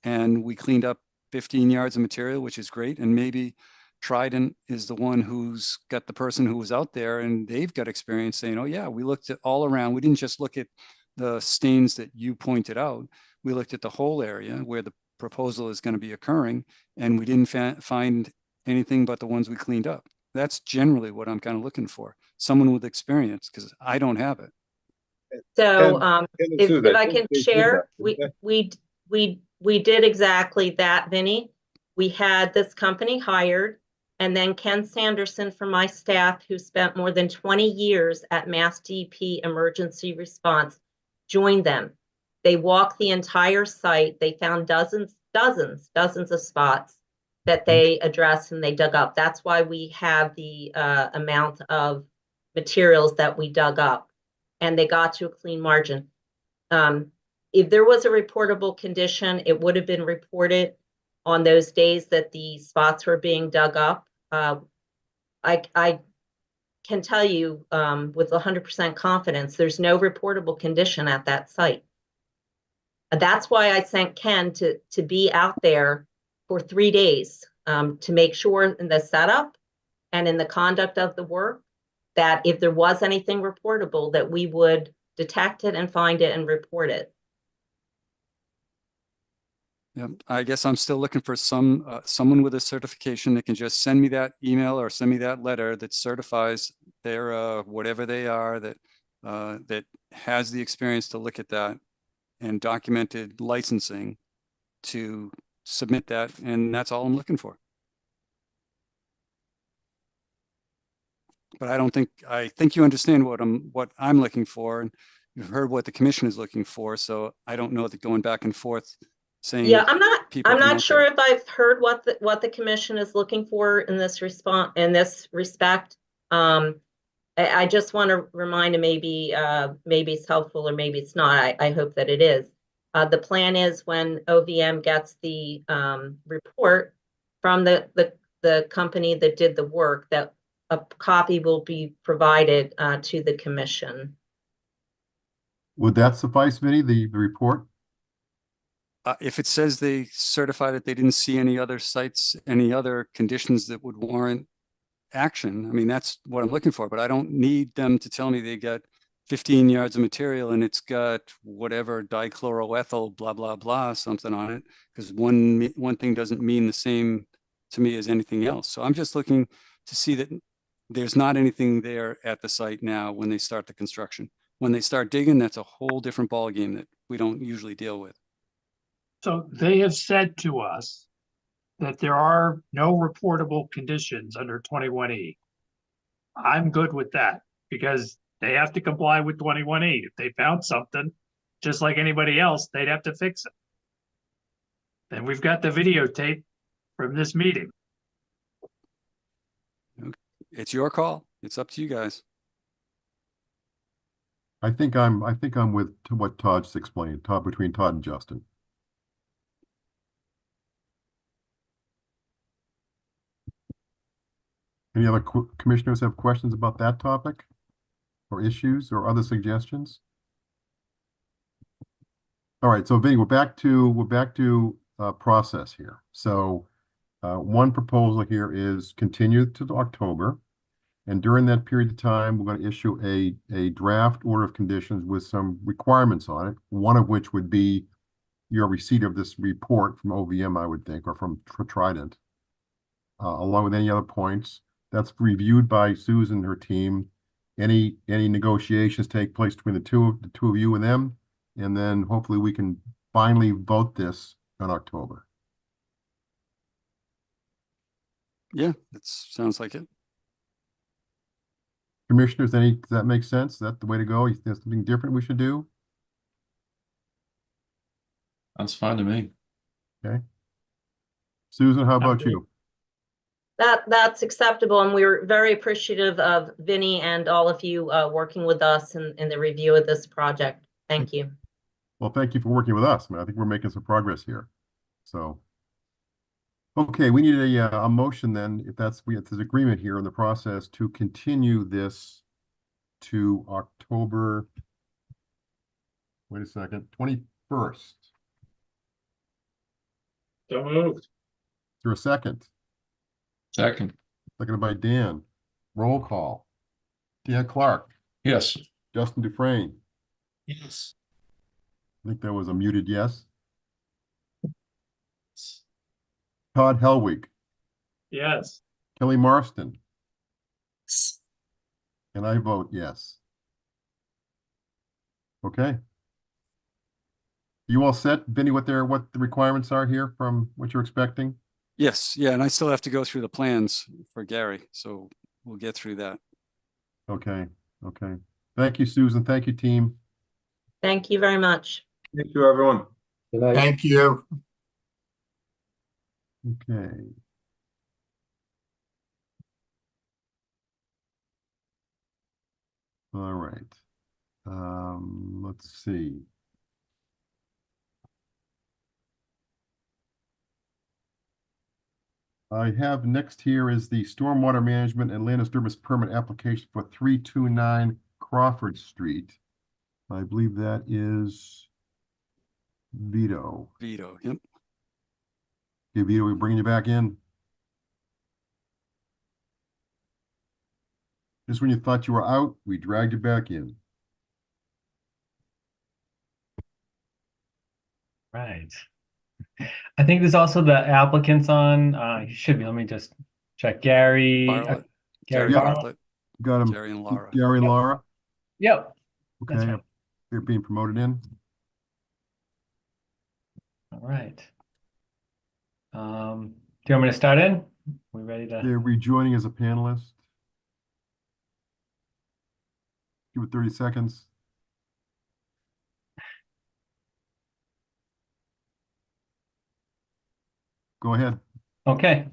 and we cleaned up 15 yards of material, which is great. And maybe Trident is the one who's got the person who was out there and they've got experience saying, oh yeah, we looked at all around. We didn't just look at the stains that you pointed out. We looked at the whole area where the proposal is going to be occurring, and we didn't find anything but the ones we cleaned up. That's generally what I'm kind of looking for. Someone with experience, because I don't have it. So if I think can they did share, that, didn't we did exactly that, Vinny. We had this company hired, and then Ken Sanderson from my staff, who spent more than 20 years at Mass DP Emergency Response, joined them. They walked the entire site. They found dozens of spots that they addressed and they dug up. That's why we have the amount of materials that we dug up, and they got to a clean margin. If there was a reportable condition, it would have been reported on those days that the spots were being dug up. I can tell you with 100% confidence, there's no reportable condition at that site. That's why I sent Ken to be out there for 3 days to make sure in the setup and in the conduct of the work that if there was anything reportable, that we would detect it and find it and report it. Yeah, I guess I'm still looking for someone with a certification that can just send me that email or send me that letter that certifies their whatever they are, that that has the experience to look at that and documented licensing to submit that, and that's all I'm looking for. But I think you understand what I'm looking for, and you've heard what the commission is looking for, so I don't know that going back and forth saying, yeah, I'm not sure there. if I've heard what the commission is looking for in this respect. I just want to remind him, maybe it's helpful or maybe it's not. I hope that it is. The plan is when OVM gets the report from the company that did the work, that a copy will be provided to the commission. Would that suffice, Vinny, the report? If it says they certify that they didn't see any other sites, any other conditions that would warrant action, I mean, that's what I'm looking for, but I don't need them to tell me they got 15 yards of material and it's got whatever dichloroethyl, blah, blah, blah, something on it, because one thing doesn't mean the same to me as anything else. So I'm just looking to see that there's not anything there at the site now when they start the construction. When they start digging, that's a whole different ballgame that we don't usually deal with. So they have said to us that there are no reportable conditions under 21E. I'm good with that because they have to comply with 21E. If they found something, just like anybody else, they'd have to fix it. And we've got the videotape from this meeting. It's your call. It's up to you guys. I think I'm with what Todd just explained, between Todd and Justin. Any other commissioners have questions about that topic or issues or other suggestions? All right, so Vinny, we're back to process here. So one proposal here is continued to October. And during that period of time, we're going to issue a draft order of conditions with some requirements on it, one of which would be your receipt of this report from OVM, I would think, or from Trident, along with any other points. That's reviewed by Susan and her team. Any negotiations take place between the two of you and them, and then hopefully we can finally vote this in October. Yeah, that sounds like it. Commissioners, does that make sense? Is that the way to go? Is there something different we should do? That's fine to me. Okay. Susan, how about you? That's acceptable, and we're very appreciative of Vinny and all of you working with us in the review of this project. Thank you. Well, thank you for working with us. I mean, I think we're making some progress here. So Okay, we need a motion then, if there's agreement here in the process to continue this to October, wait a second, 21st. So moved. Is there a second? Second, Seconded by Dan. Roll call. Dan Clark, yes. Justin Dufresne. Yes. I think that was a muted yes. Todd Helwig, Yes. Kelly Marston. And I vote yes. Okay. You all set, Vinny, what the requirements are here from what you're expecting? Yes, yeah, and I still have to go through the plans for Gary, so we'll get through that. Okay, okay. Thank you, Susan. Thank you, team. Thank you very much. Thank you, everyone. Good night. Thank you. Okay. All right. Let's see. I have next here is the stormwater management and land disturbance permit application for 329 Crawford Street. I believe that is Vito. Vito, yep. Okay, Vito, we're bringing you back in. Just when you thought you were out, we dragged you back in. Right. I think there's also the applicants on, he should be, let me just check, Gary. Bartlett. Gary Yeah. Bartlett. Bartlett, Got him. Gary and Laura. Gary and Laura. Yep, that's Okay, right. they're being promoted in. All right. Do you want me to start in? We ready to? They're rejoining as a panelist. Give it 30 seconds. Go ahead. Okay.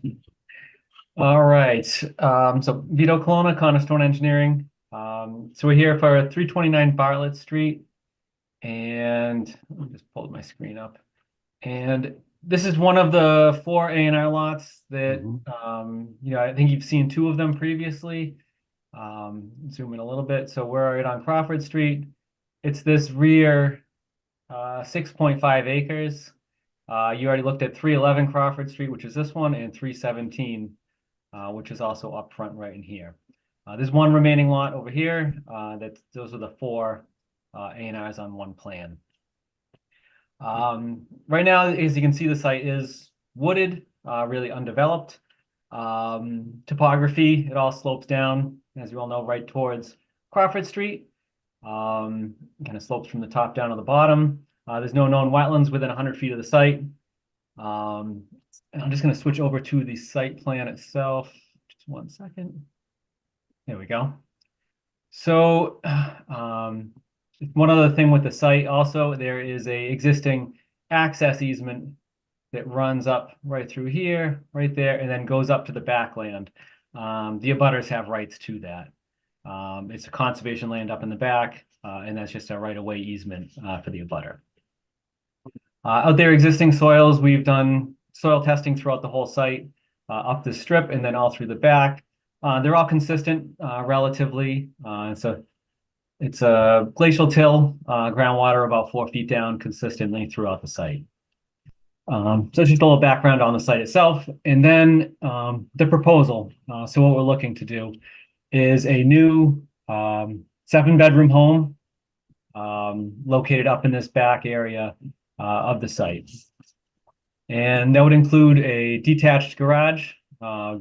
All right. So Vito Colonna, Cornerstone Engineering. So we're here for 329 Bartlett Street. And let me just pull my screen up. And this is one of the 4 A&R lots that, I think you've seen 2 of them previously. Zoom in a little bit. So we're right on Crawford Street. It's this rear 6.5 acres. You already looked at 311 Crawford Street, which is this one, and 317, which is also up front right in here. There's one remaining lot over here. Those are the 4 A&Rs on one plan. Right now, as you can see, the site is wooded, really undeveloped. Topography, it all slopes down, as you all know, right towards Crawford Street. Kind of slopes from the top down to the bottom. There's no known wetlands within 100 feet of the site. And I'm just going to switch over to the site plan itself. Just one second. There we go. So one other thing with the site also, there is a existing access easement that runs up right through here, right there, and then goes up to the backland. The abutters have rights to that. It's a conservation land up in the back, and that's just a right-of-way easement for the abutter. Out there, existing soils, we've done soil testing throughout the whole site, up the strip and then all through the back. They're all consistent relatively. So it's a glacial till, groundwater about 4 feet down consistently throughout the site. So just a little background on the site itself. And then the proposal. So what we're looking to do is a new 7-bedroom home located up in this back area of the site. And that would include a detached garage,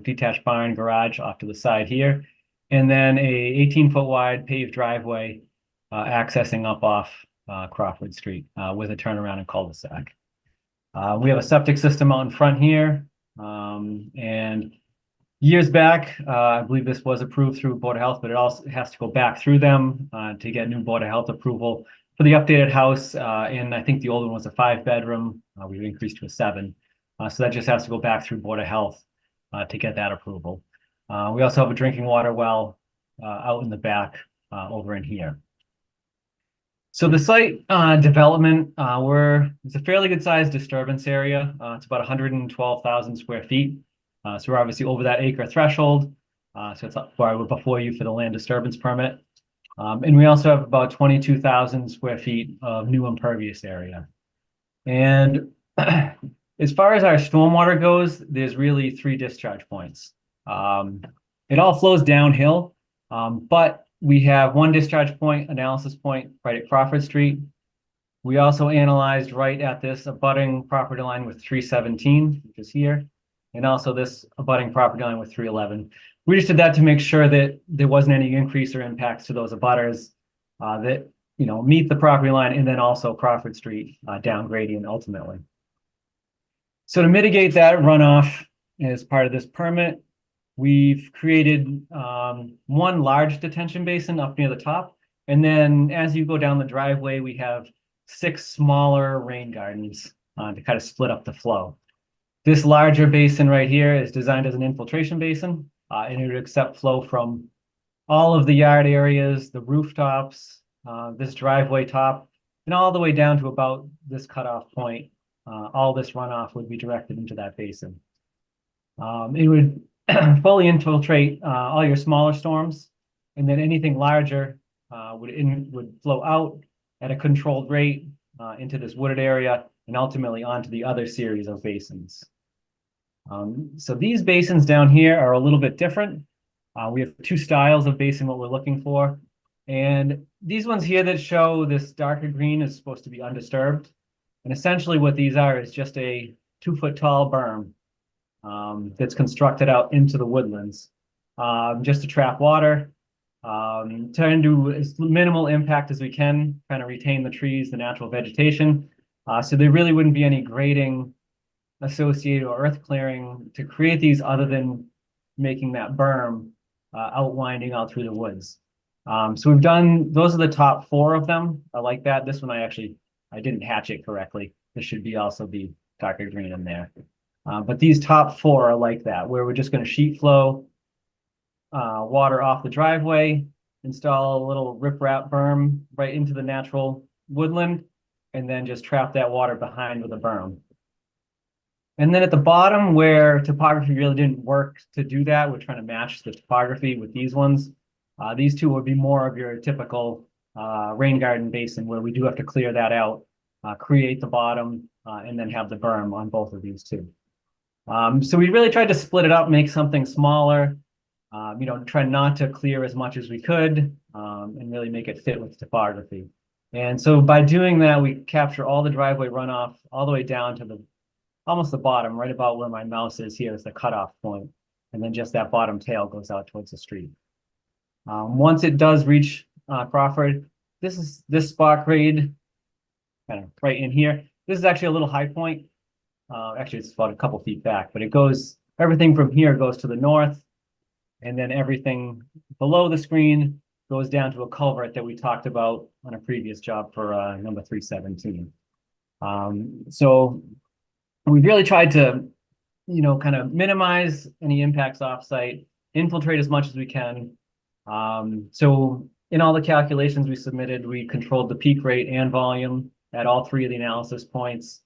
detached barn garage off to the side here, and then a 18-foot wide paved driveway accessing up off Crawford Street with a turnaround and cul-de-sac. We have a septic system out in front here, and years back, I believe this was approved through Board of Health, but it also has to go back through them to get new Board of Health approval for the updated house. And I think the old one was a 5-bedroom. We've increased to a 7. So that just has to go back through Board of Health to get that approval. We also have a drinking water well out in the back over in here. So the site development, it's a fairly good sized disturbance area. It's about 112,000 square feet. So we're obviously over that acre threshold. So it's why we're before you for the land disturbance permit. And we also have about 22,000 square feet of new impervious area. And as far as our stormwater goes, there's really 3 discharge points. It all flows downhill, but we have 1 discharge point, analysis point right at Crawford Street. We also analyzed right at this abutting property line with 317, which is here, and also this abutting property line with 311. We just did that to make sure that there wasn't any increase or impacts to those abutters that, you know, meet the property line, and then also Crawford Street down gradient ultimately. So to mitigate that runoff as part of this permit, we've created 1 large detention basin up near the top. And then as you go down the driveway, we have 6 smaller rain gardens to kind of split up the flow. This larger basin right here is designed as an infiltration basin, and it would accept flow from all of the yard areas, the rooftops, this driveway top, and all the way down to about this cutoff point. All this runoff would be directed into that basin. It would fully infiltrate all your smaller storms, and then anything larger would flow out at a controlled rate into this wooded area and ultimately onto the other series of basins. So these basins down here are a little bit different. We have 2 styles of basin, what we're looking for. And these ones here that show this darker green is supposed to be undisturbed. And essentially what these are is just a 2-foot tall berm that's constructed out into the woodlands, just to trap water, trying to do as minimal impact as we can, trying to retain the trees, the natural vegetation. So there really wouldn't be any grading associated or earth clearing to create these other than making that berm outwinding out through the woods. So we've done, those are the top 4 of them. I like that. This one I didn't hatch it correctly. This should be also be darker green in there. But these top 4 are like that, where we're just going to sheet flow water off the driveway, install a little riprap berm right into the natural woodland, and then just trap that water behind with a berm. And then at the bottom, where topography really didn't work to do that, we're trying to match the topography with these ones. These 2 would be more of your typical rain garden basin, where we do have to clear that out, create the bottom, and then have the berm on both of these 2. So we really tried to split it up, make something smaller, you know, try not to clear as much as we could, and really make it fit with topography. And so by doing that, we capture all the driveway runoff all the way down to almost the bottom, right about where my mouse is here is the cutoff point. And then just that bottom tail goes out towards the street. Once it does reach Crawford, this spot grade, kind of right in here. This is actually a little high point. Actually, it's about a couple feet back, but everything from here goes to the north, and then everything below the screen goes down to a culvert that we talked about on a previous job for number 317. So we've really tried to, you know, kind of minimize any impacts offsite, infiltrate as much as we can. So in all the calculations we submitted, we controlled the peak rate and volume at all 3 of the analysis points.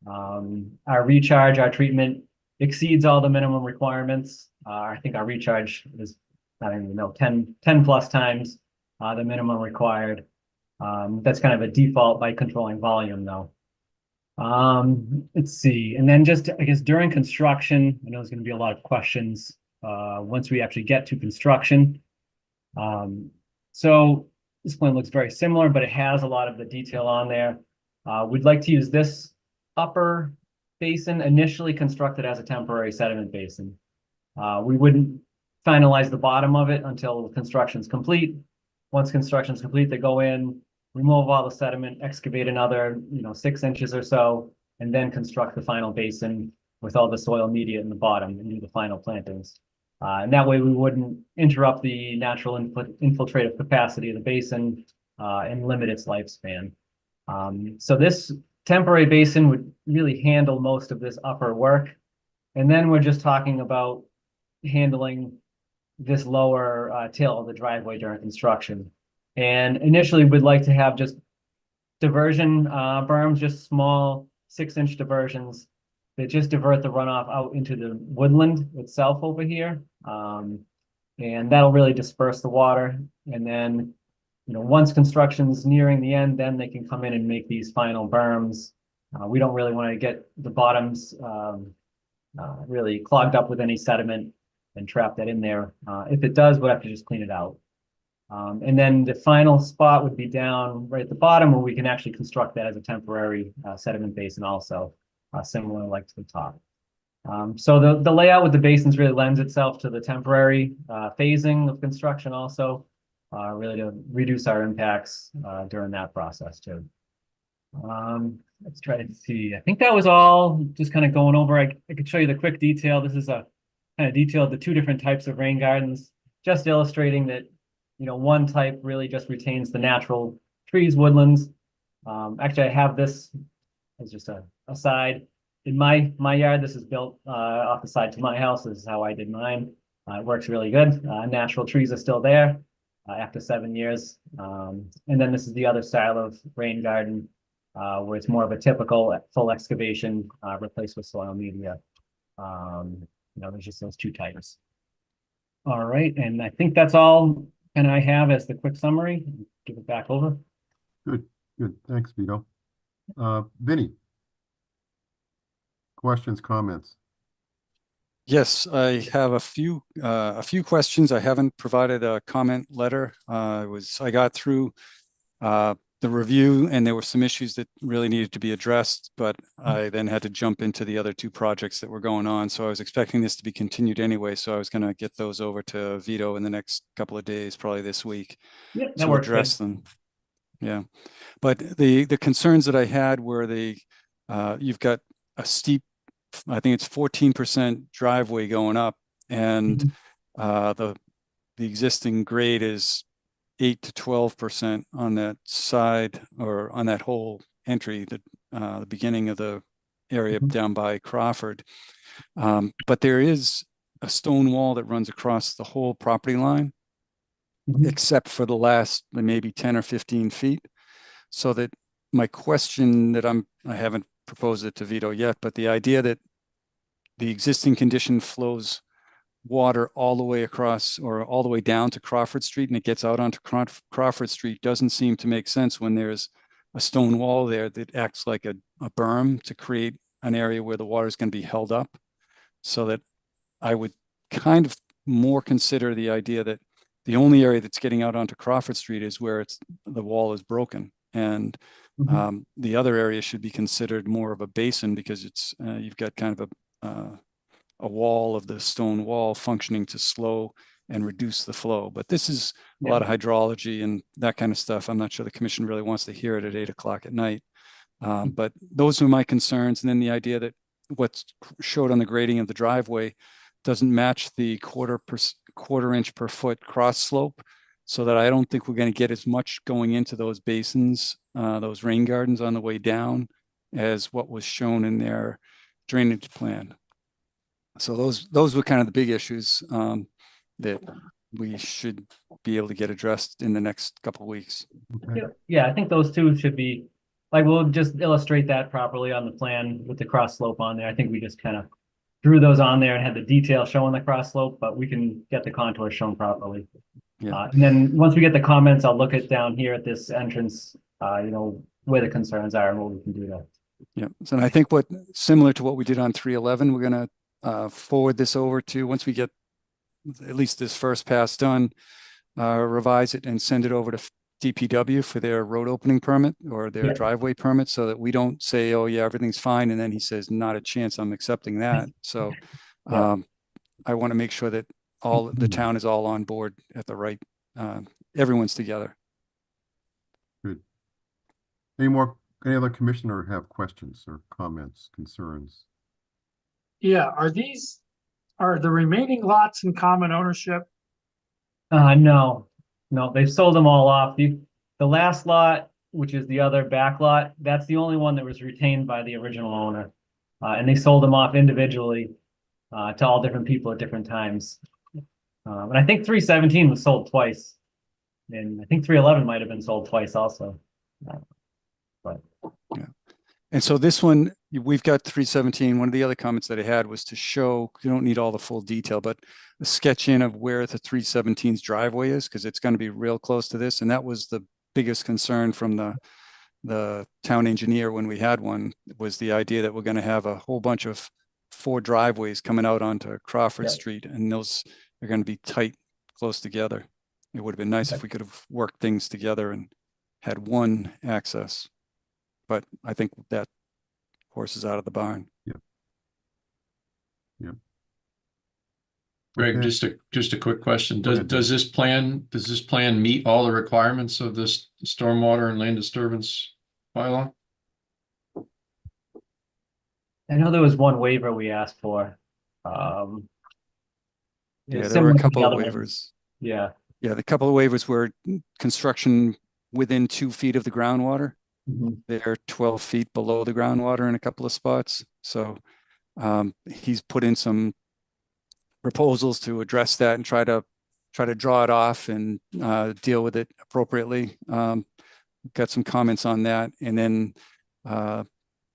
Our recharge, our treatment exceeds all the minimum requirements. I think our recharge is, I don't even know, 10 plus times the minimum required. That's kind of a default by controlling volume though. Let's see. And then just, I guess, during construction, I know there's going to be a lot of questions once we actually get to construction. So this plan looks very similar, but it has a lot of the detail on there. We'd like to use this upper basin initially constructed as a temporary sediment basin. We wouldn't finalize the bottom of it until construction's complete. Once construction's complete, they go in, remove all the sediment, excavate another, 6 inches or so, and then construct the final basin with all the soil media in the bottom and do the final plantings. And that way we wouldn't interrupt the natural infiltrative capacity of the basin and limit its lifespan. So this temporary basin would really handle most of this upper work. And then we're just talking about handling this lower tail of the driveway during construction. And initially we'd like to have just diversion berms, just small 6-inch diversions that just divert the runoff out into the woodland itself over here. And that'll really disperse the water. And then, once construction's nearing the end, then they can come in and make these final berms. We don't really want to get the bottoms really clogged up with any sediment and trap that in there. If it does, we'll have to just clean it out. And then the final spot would be down right at the bottom where we can actually construct that as a temporary sediment basin also, similar like to the top. So the layout with the basins really lends itself to the temporary phasing of construction also, really to reduce our impacts during that process too. Let's try to see. I think that was all just kind of going over. I could show you the quick detail. This is a kind of detailed the 2 different types of rain gardens, just illustrating that, one type really just retains the natural trees, woodlands. Actually, I have this as just a aside. In my yard, this is built off the side to my house. This is how I did mine. It works really good. Natural trees are still there after 7 years. And then this is the other style of rain garden where it's more of a typical full excavation replaced with soil media. There's just those 2 types. All right, and I think that's all kind of I have as the quick summary. Give it back over. Good. Thanks, Vito. Vinny. Questions, comments? Yes, I have a few questions. I haven't provided a comment letter. I got through the review and there were some issues that really needed to be addressed, but I then had to jump into the other 2 projects that were going on. So I was expecting this to be continued anyway. So I was going to get those over to Vito in the next couple of days, probably this week, to address them. Yeah, but the concerns that I had were you've got a steep, I think it's 14% driveway going up, and the existing grade is 8 to 12% on that side, or on that whole entry, the beginning of the area down by Crawford. But there is a stone wall that runs across the whole property line, except for the last maybe 10 or 15 feet. So that my question that I haven't proposed it to Vito yet, but the idea that the existing condition flows water all the way across or all the way down to Crawford Street and it gets out onto Crawford Street doesn't seem to make sense when there's a stone wall there that acts like a berm to create an area where the water is going to be held up. So that I would kind of more consider the idea that the only area that's getting out onto Crawford Street is where the wall is broken. And the other area should be considered more of a basin because you've got kind of a wall of the stone wall functioning to slow and reduce the flow. But this is a lot of hydrology and that kind of stuff. I'm not sure the commission really wants to hear it at 8 o'clock at night. But those are my concerns. And then the idea that what's showed on the grading of the driveway doesn't match the quarter inch per foot cross slope, so that I don't think we're going to get as much going into those basins, those rain gardens on the way down, as what was shown in their drainage plan. So those were kind of the big issues that we should be able to get addressed in the next couple of weeks. Okay. Yeah, I think those 2 should be, like, we'll just illustrate that properly on the plan with the cross slope on there. I think we just kind of drew those on there and had the detail showing the cross slope, but we can get the contours shown properly. Yeah. And then once we get the comments, I'll look at down here at this entrance, where the concerns are and what we can do to. Yeah. So I think similar to what we did on 311, we're going to forward this over to, once we get at least this first pass done, revise it and send it over to DPW for their road opening permit or their driveway permit, so that we don't say, oh yeah, everything's fine. And then he says, not a chance, I'm accepting that. So I want to make sure that the town is all on board at the right, everyone's together. Good. Any other commissioner have questions or comments, concerns? Yeah, are the remaining lots in common ownership? No, they've sold them all off. The last lot, which is the other back lot, that's the only one that was retained by the original owner. And they sold them off individually to all different people at different times. And I think 317 was sold twice. And I think 311 might have been sold twice also. And so this one, we've got 317. One of the other comments that I had was to show, you don't need all the full detail, but a sketch in of where the 317's driveway is, because it's going to be real close to this. And that was the biggest concern from the town engineer when we had one, was the idea that we're going to have a whole bunch of 4 driveways coming out onto Crawford Street, and those are going to be tight, close together. It would have been nice if we could have worked things together and had one access. But I think that horse is out of the barn. Greg, Okay. just a quick question. Go ahead, Does this plan meet all the requirements of this stormwater and land disturbance bylaw? I know there was one waiver we asked for. Yeah, there were similar a to couple the of other waivers. ones. Yeah. Yeah, the couple of waivers were construction within 2 feet of the groundwater. They're 12 feet below the groundwater in a couple of spots. So he's put in some proposals to address that and try to draw it off and deal with it appropriately. Got some comments on that, and then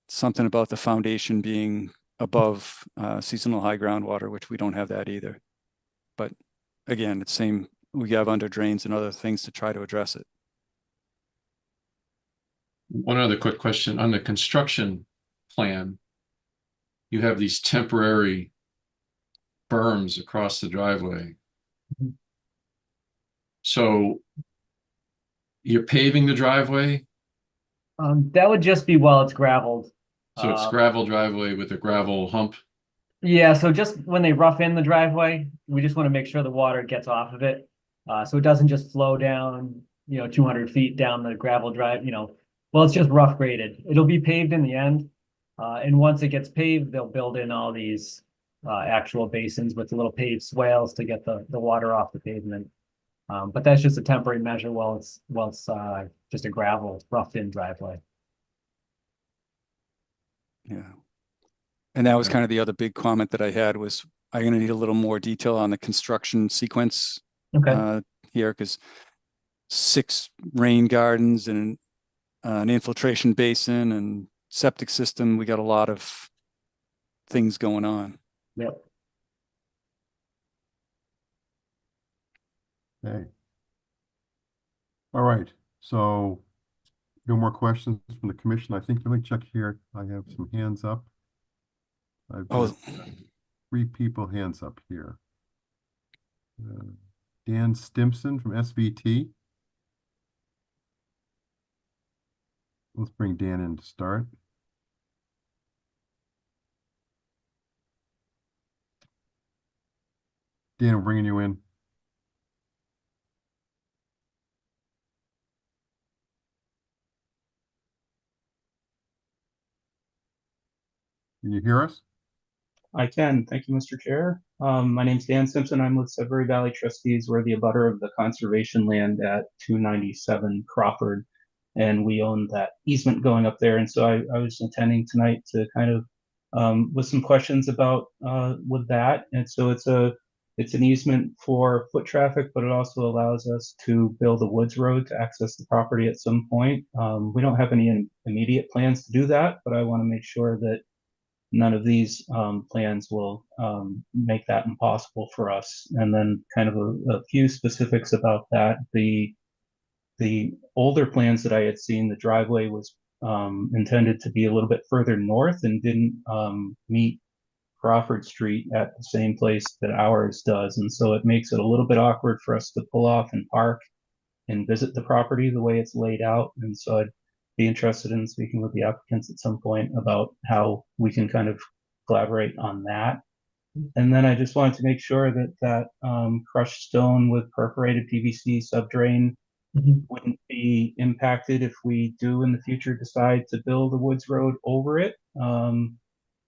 something about the foundation being above seasonal high groundwater, which we don't have that either. But again, it's same. We have under drains and other things to try to address it. One other quick question on the construction plan. You have these temporary berms across the driveway. So you're paving the driveway, That would just be while it's gravelled. so it's gravel driveway with a gravel hump. Yeah, so just when they rough in the driveway, we just want to make sure the water gets off of it. So it doesn't just flow down, 200 feet down the gravel drive, well, it's just rough graded. It'll be paved in the end. And once it gets paved, they'll build in all these actual basins with the little paved swales to get the water off the pavement. But that's just a temporary measure while it's just a gravel roughed in driveway. Yeah. And that was kind of the other big comment that I had was, I'm going to need a little more detail on the construction sequence here, because 6 rain gardens and an infiltration basin and septic system. We got a lot of things going on. Yep. Okay. All right, so no more questions from the commission. I think, let me check here. I have some hands up. I've got 3 people hands up here. Dan Stimson from SVT. Let's bring Dan in to start. Dan, we're bringing you in. Can you hear us? I can. Thank you, Mr. Chair. My name's Dan Simpson. I'm with Sudbury Valley Trustees. We're the abutter of the conservation land at 297 Crawford, and we own that easement going up there. And so I was attending tonight to kind of with some questions about with that. And so it's an easement for foot traffic, but it also allows us to build a woods road to access the property at some point. We don't have any immediate plans to do that, but I want to make sure that none of these plans will make that impossible for us. And then kind of a few specifics about that. The older plans that I had seen, the driveway was intended to be a little bit further north and didn't meet Crawford Street at the same place that ours does. And so it makes it a little bit awkward for us to pull off and park and visit the property the way it's laid out. And so I'd be interested in speaking with the applicants at some point about how we can kind of collaborate on that. And then I just wanted to make sure that crushed stone with perforated PVC subdrain wouldn't be impacted if we do in the future decide to build a woods road over it.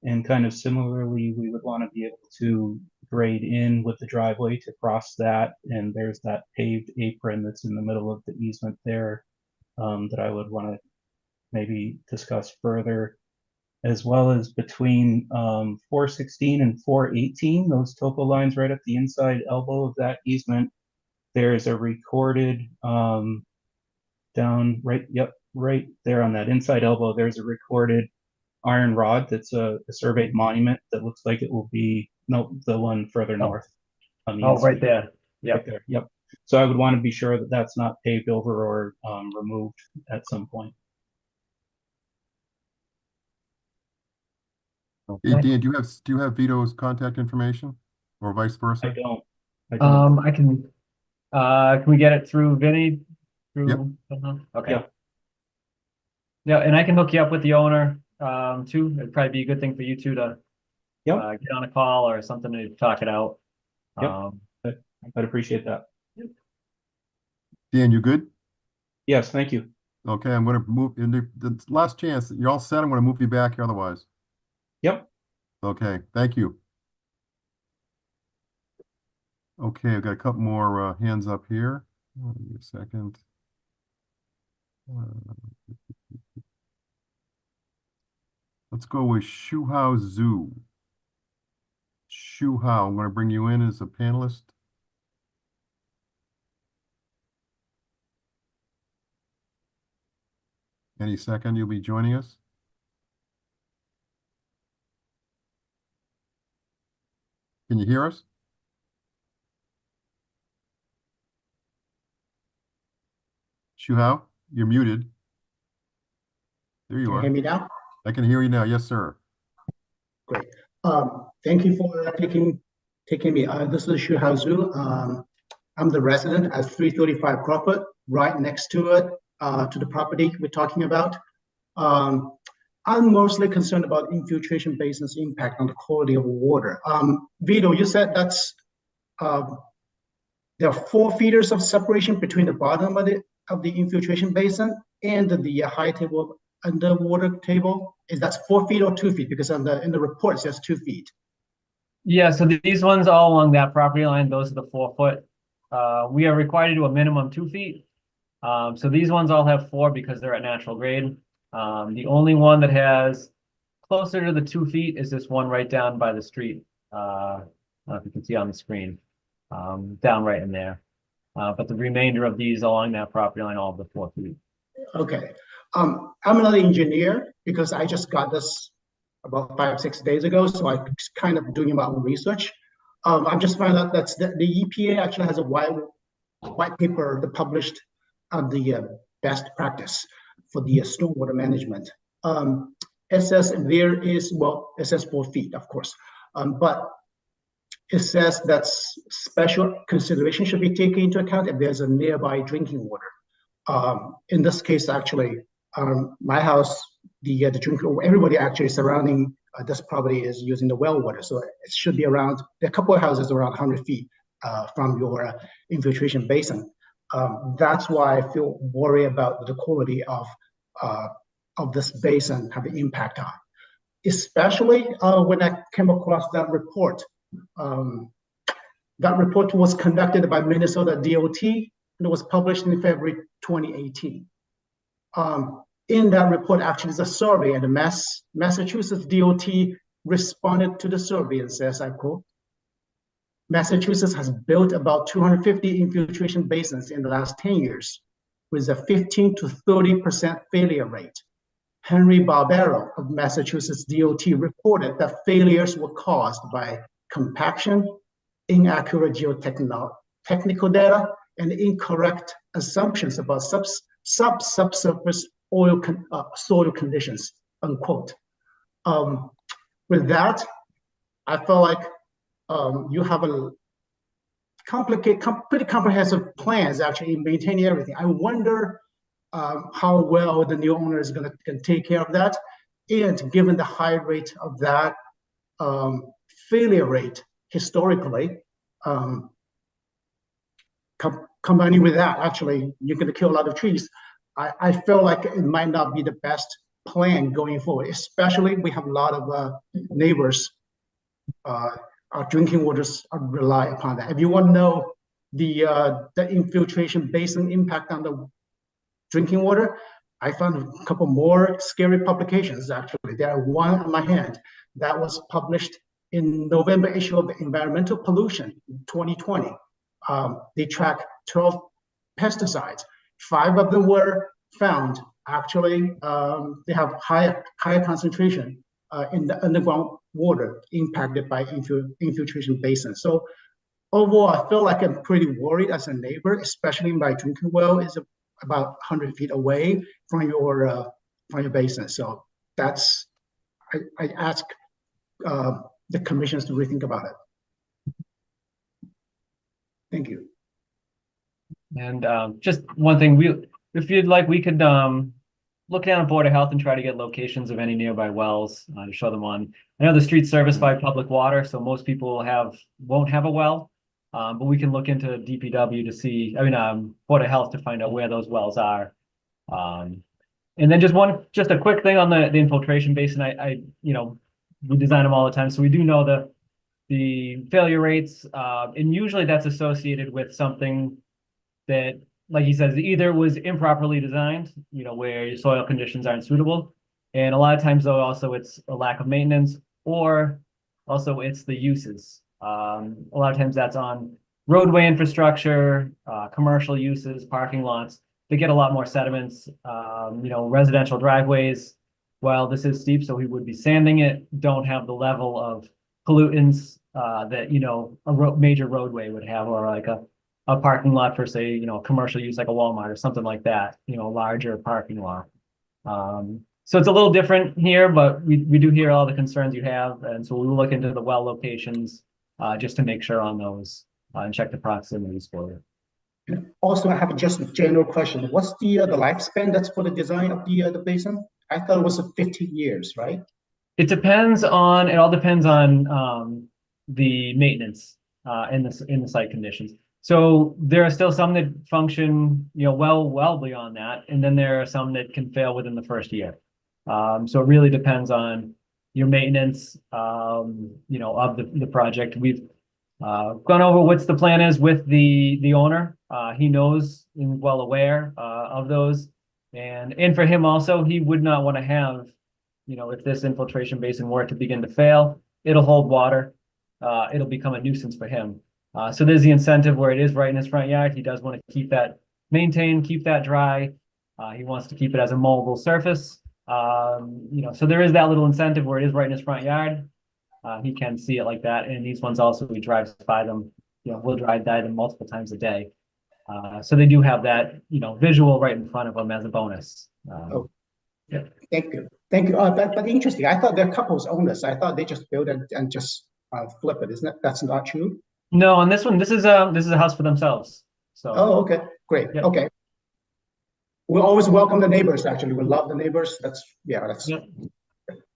And kind of similarly, we would want to be able to grade in with the driveway to cross that. And there's that paved apron that's in the middle of the easement there that I would want to maybe discuss further, as well as between 416 and 418, those topo lines right up the inside elbow of that easement. There's a recorded down right, yep, right there on that inside elbow, there's a recorded iron rod that's a surveyed monument that looks like it will be, no, the one further north. On the Oh, inside. right there. Yeah. Right there, yep. So I would want to be sure that that's not paved over or removed at some point. Hey, Dan, do you have Vito's contact information or vice I versa? don't. I don't. I can we get it through Vinny? Yep. Okay. Yeah. Yeah, and I can hook you up with the owner, too. It'd probably be a good thing for you two to Yep. get on a call or something to talk it out. Yep. I'd appreciate that. Dan, you good? Yes, thank you. Okay, I'm gonna move in the last chance. You're all set. I'm gonna move you back here otherwise. Yep. Okay, thank you. Okay, I've got a couple more hands up here. Give me a second. Let's go with Shuhao Zhu. Shuhao, I'm going to bring you in as a panelist. Any second, you'll be joining us. Can you hear us? Shuhao, you're muted. There you Can you are. hear me now? I can hear you now. Yes, sir. Great. Thank you for taking me. This is Shuhao Zhu. I'm the resident at 335 Crawford, right next to it, to the property we're talking about. I'm mostly concerned about infiltration basin's impact on the quality of water. Vito, you said that's there are 4 feet of separation between the bottom of the infiltration basin and the high table underwater table. Is that 4 feet or 2 feet? Because in the report it says 2 feet. Yeah, so these ones all along that property line, those are the 4 foot. We are required to do a minimum 2 feet. So these ones all have 4 because they're at natural grade. The only one that has closer to the 2 feet is this one right down by the street. I don't know if you can see on the screen, down right in there. But the remainder of these along that property line, all of the 4 feet. Okay. I'm not an engineer because I just got this about 5-6 days ago, so I'm kind of doing my own research. I'm just finding out that the EPA actually has a white paper that published on the best practice for the stormwater management. It says there is, well, it says 4 feet, of course, but it says that special consideration should be taken into account if there's a nearby drinking water. In this case, actually, my house, the drinking, everybody actually surrounding this property is using the well water, so it should be around, there are a couple of houses around 100 feet from your infiltration basin. That's why I feel worried about the quality of this basin having impact on, especially when I came across that report. That report was conducted by Minnesota DOT and it was published in February 2018. In that report, actually, is a survey, and the Massachusetts DOT responded to the survey and says, I quote, Massachusetts has built about 250 infiltration basins in the last 10 years with a 15 to 30% failure rate. Henry Barbero of Massachusetts DOT reported that failures were caused by compaction, inaccurate geotechnical data, and incorrect assumptions about subsurface soil conditions, unquote. With that, I feel like you have a pretty comprehensive plans actually in maintaining everything. I wonder how well the new owner is going to take care of that, and given the high rate of that failure rate historically, combining with that, actually, you're going to kill a lot of trees. I feel like it might not be the best plan going forward, especially we have a lot of neighbors, our drinking waters rely upon that. If you want to know the infiltration basin impact on the drinking water, I found a couple more scary publications, actually. There are one on my hand that was published in November issue of Environmental Pollution 2020. They track 12 pesticides. 5 of them were found actually, they have higher concentration in the underground water impacted by infiltration basins. So overall, I feel like I'm pretty worried as a neighbor, especially my drinking well is about 100 feet away from your basin. So that's, I ask the commissions to rethink about it. Thank you. And just one thing, if you'd like, we could look down at Board of Health and try to get locations of any nearby wells to show them on. I know the street's serviced by public water, so most people won't have a well. But we can look into DPW to see, Board of Health to find out where those wells are. And then just a quick thing on the infiltration basin. We design them all the time, so we do know the failure rates, and usually that's associated with something that, like he says, either was improperly designed, where your soil conditions aren't suitable. And a lot of times though, also it's a lack of maintenance, or also it's the uses. A lot of times that's on roadway infrastructure, commercial uses, parking lots. They get a lot more sediments, residential driveways. While this is steep, so we would be sanding it, don't have the level of pollutants that, a major roadway would have, or like a parking lot for, say, commercial use like a Walmart or something like that, a larger parking lot. So it's a little different here, but we do hear all the concerns you have. And so we'll look into the well locations just to make sure on those and check the proximities for it. Also, I have just a general question. What's the lifespan that's for the design of the basin? I thought it was 15 years, right? It all depends on the maintenance in the site conditions. So there are still some that function, well beyond that, and then there are some that can fail within the first year. So it really depends on your maintenance, of the project. We've gone over what the plan is with the owner. He knows and well aware of those, and for him also, he would not want to have, if this infiltration basin were to begin to fail, it'll hold water. It'll become a nuisance for him. So there's the incentive where it is right in his front yard. He does want to keep that maintained, keep that dry. He wants to keep it as a mowable surface. So there is that little incentive where it is right in his front yard. He can see it like that. And these ones also, he drives by them, we'll drive by them multiple times a day. So they do have that, visual right in front of them as a bonus. Yeah. Thank you. Thank you. But interesting. I thought they're couples owners. I thought they just build it and just flip it. Isn't it? That's not true. No, on this one, this is a house for themselves. So. Oh, okay, great. Yep. Okay. We always welcome the neighbors. Actually, we love the neighbors. That's. There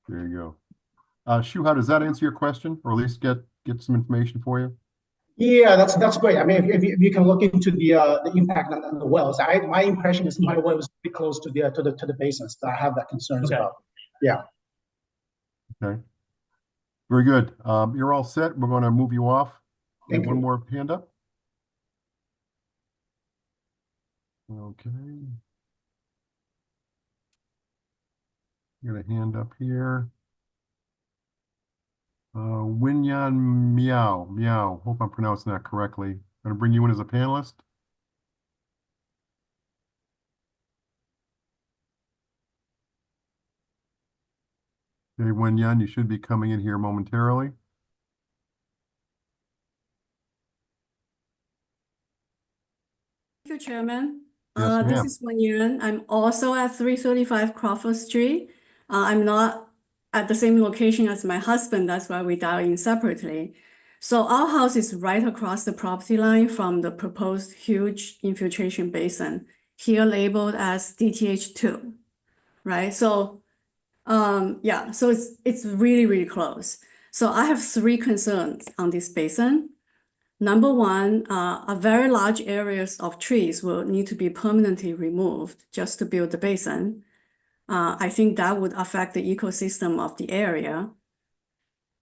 you go. Shuha, does that answer your question, or at least get some information for you? Yeah, that's great. I mean, if you can look into the impact on the wells, my impression is my well was pretty close to the basins. I have that concerns about. Yeah. Okay. Very good. You're all set. We're going to move you off. Thank you. One more hand up. Okay. Got a hand up here. Winyan Meow. Hope I'm pronouncing that correctly. I'm going to bring you in as a panelist. Okay, Winyan, you should be coming in here momentarily. Thank you, Chairman. Yes, This ma'am. is Wen Yuan. I'm also at 335 Crawford Street. I'm not at the same location as my husband. That's why we dial in separately. So our house is right across the property line from the proposed huge infiltration basin, here labeled as DTH2, right? So, so it's really, really close. So I have 3 concerns on this basin. Number one, a very large areas of trees will need to be permanently removed just to build the basin. I think that would affect the ecosystem of the area.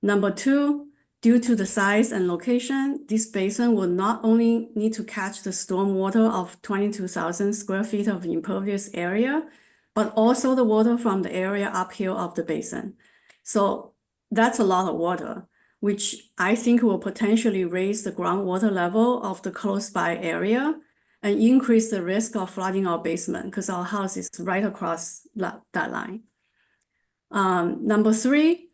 Number 2, due to the size and location, this basin will not only need to catch the stormwater of 22,000 square feet of impervious area, but also the water from the area uphill of the basin. So that's a lot of water, which I think will potentially raise the groundwater level of the close by area. and increase the risk of flooding our basement because our house is right across that line. Number 3,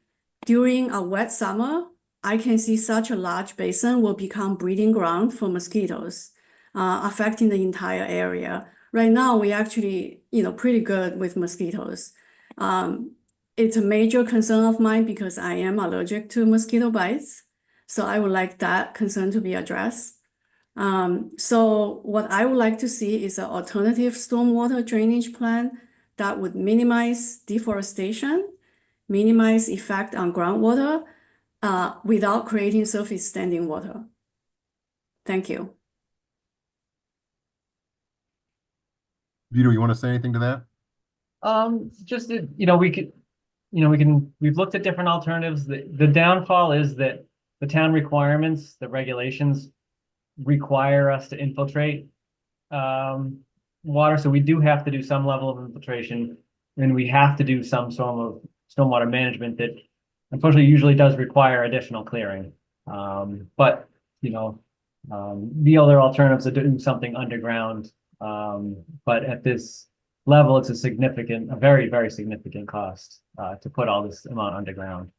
during a wet summer, I can see such a large basin will become breeding ground for mosquitoes, affecting the entire area. Right now, we actually, pretty good with mosquitoes. It's a major concern of mine because I am allergic to mosquito bites. So I would like that concern to be addressed. So what I would like to see is an alternative stormwater drainage plan that would minimize deforestation, minimize effect on groundwater, without creating surface standing water. Thank you. Vito, you want to say anything to that? Just that, we've looked at different alternatives. The downfall is that the town requirements, the regulations require us to infiltrate water. So we do have to do some level of infiltration, and we have to do some sort of stormwater management that unfortunately usually does require additional clearing. But the other alternatives are doing something underground. But at this level, it's a very, very significant cost to put all this amount underground.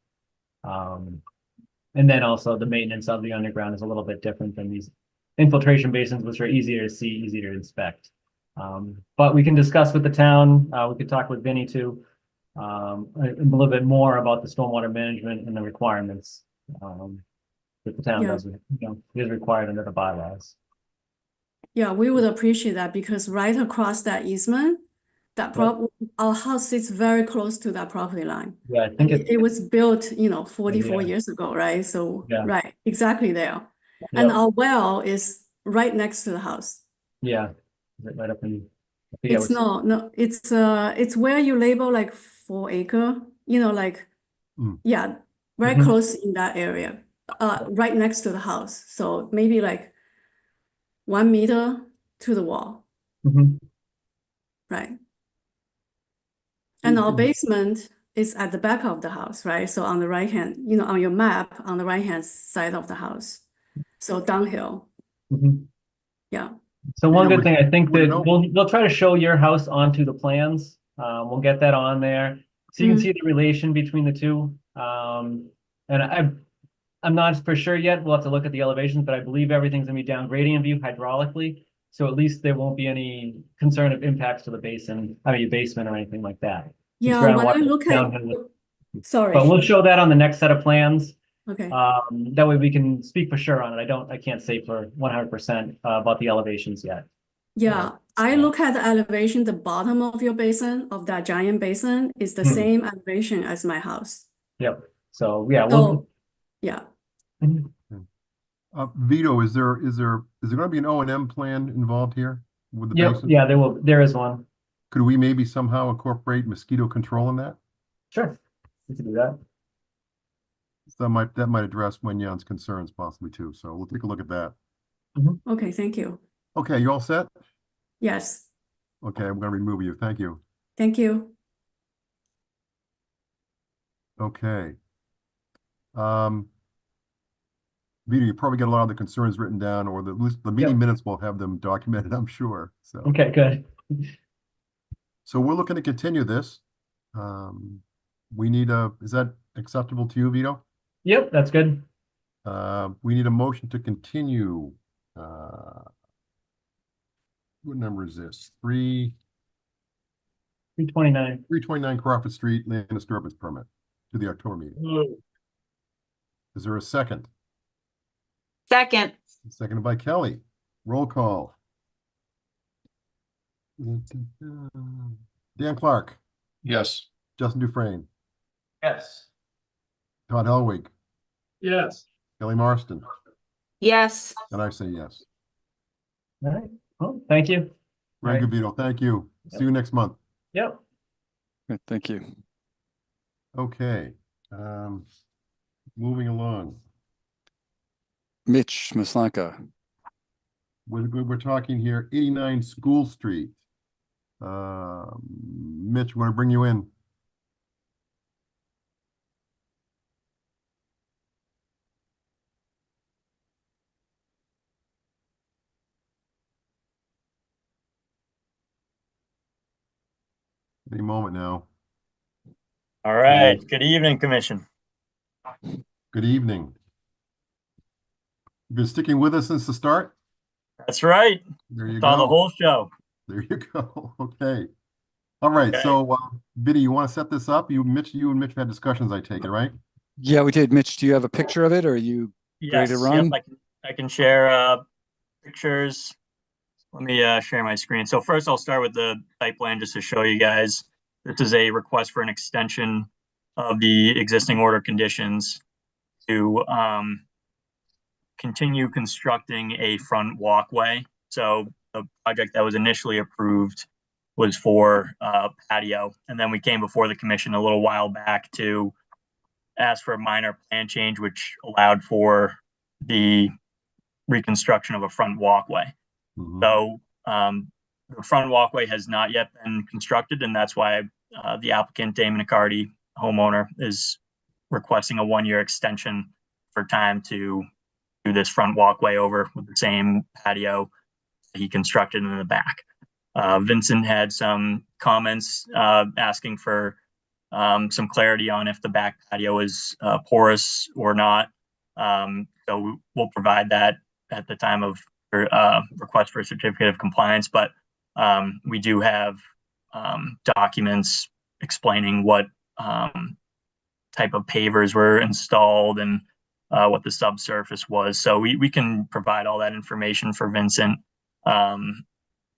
And then also the maintenance of the underground is a little bit different than these infiltration basins, which are easier to see, easier to inspect. But we can discuss with the town. We could talk with Vinny too, a little bit more about the stormwater management and the requirements that the town does, is required under the bylaws. Yeah, we would appreciate that because right across that easement, our house sits very close to that property line. Yeah, I think it was built, 44 years ago, right? So, right, exactly there. And our well is right next to the house. Yeah, right up in. It's no, it's where you label like 4 acre, very close in that area, right next to the house. So maybe like 1 meter to the wall. Right. And our basement is at the back of the house, right? So on the right hand, on your map, on the right hand side of the house. So downhill. Yeah. So one good thing, I think that we'll try to show your house onto the plans. We'll get that on there so you can see the relation between the two. And I'm not for sure yet. We'll have to look at the elevations, but I believe everything's gonna be down gradient view hydraulically. So at least there won't be any concern of impacts to the basin, your basement or anything like that. Yeah, when I look at, sorry. But we'll show that on the next set of plans. Okay. That way we can speak for sure on it. I can't say for 100% about the elevations yet. Yeah, I look at the elevation, the bottom of your basin, of that giant basin, is the same elevation as my house. Yep. So yeah, yeah. Vito, is there going to be an O&M plan involved here with the basin? Yeah, there is one. Could we maybe somehow incorporate mosquito control in that? Sure, we can do that. So that might address Wenyan's concerns possibly too. So we'll take a look at that. Okay, thank you. Okay, you all set? Yes. Okay, I'm going to remove you. Thank you. Thank you. Okay. Vito, you probably get a lot of the concerns written down, or at least the meeting minutes will have them documented, I'm sure. So okay, good. So we're looking to continue this. We need is that acceptable to you, Vito? Yep, that's good. We need a motion to continue. What number is this? 329. 329 Crawford Street, land disturbance permit to the October meeting. Is there a second? Second. Seconded by Kelly. Roll call. Dan Clark. Yes. Justin Dufresne. Yes. Todd Helwig. Yes. Kelly Marston. Yes. And I say yes. All right. Well, thank you. Very good, Vito. Thank you. See you next month. Yep. Good, thank you. Okay. Moving along. Mitch Maslanka. We're talking here 89 School Street. Mitch, want to bring you in? Any moment now. All right. Good evening, Commission. Good evening. You've been sticking with us since the start? That's right. There you Saw the go. whole show. There you go. Okay. All right. Okay. So, Vinny, you want to set this up? You and Mitch have had discussions, I take it, right? Yeah, we did. Mitch, do you have a picture of it or are you ready to Yes, run? yep, I can share pictures. Let me share my screen. So first I'll start with the site plan just to show you guys. This is a request for an extension of the existing order conditions to continue constructing a front walkway. So the project that was initially approved was for patio. And then we came before the commission a little while back to ask for a minor plan change, which allowed for the reconstruction of a front walkway. So the front walkway has not yet been constructed, and that's why the applicant, Damon Accardi, homeowner, is requesting a 1-year extension for time to do this front walkway over with the same patio he constructed in the back. Vincent had some comments asking for some clarity on if the back patio is porous or not. So we'll provide that at the time of request for a certificate of compliance, but we do have documents explaining what type of pavers were installed and what the subsurface was. So we can provide all that information for Vincent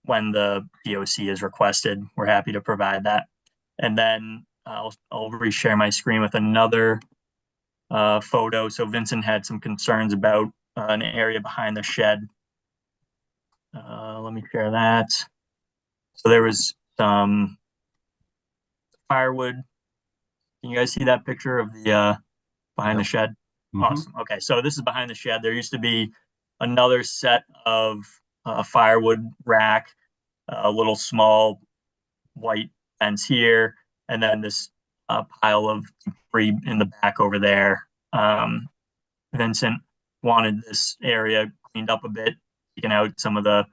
when the POC is requested. We're happy to provide that. And then I'll reshare my screen with another photo. So Vincent had some concerns about an area behind the shed. Let me share that. So there was some firewood. Can you guys see that picture of the behind the shed? Awesome. Okay, so this is behind the shed. There used to be another set of firewood rack, a little small white fence here, and then this pile of debris in the back over there. Vincent wanted this area cleaned up a bit, taking out some of the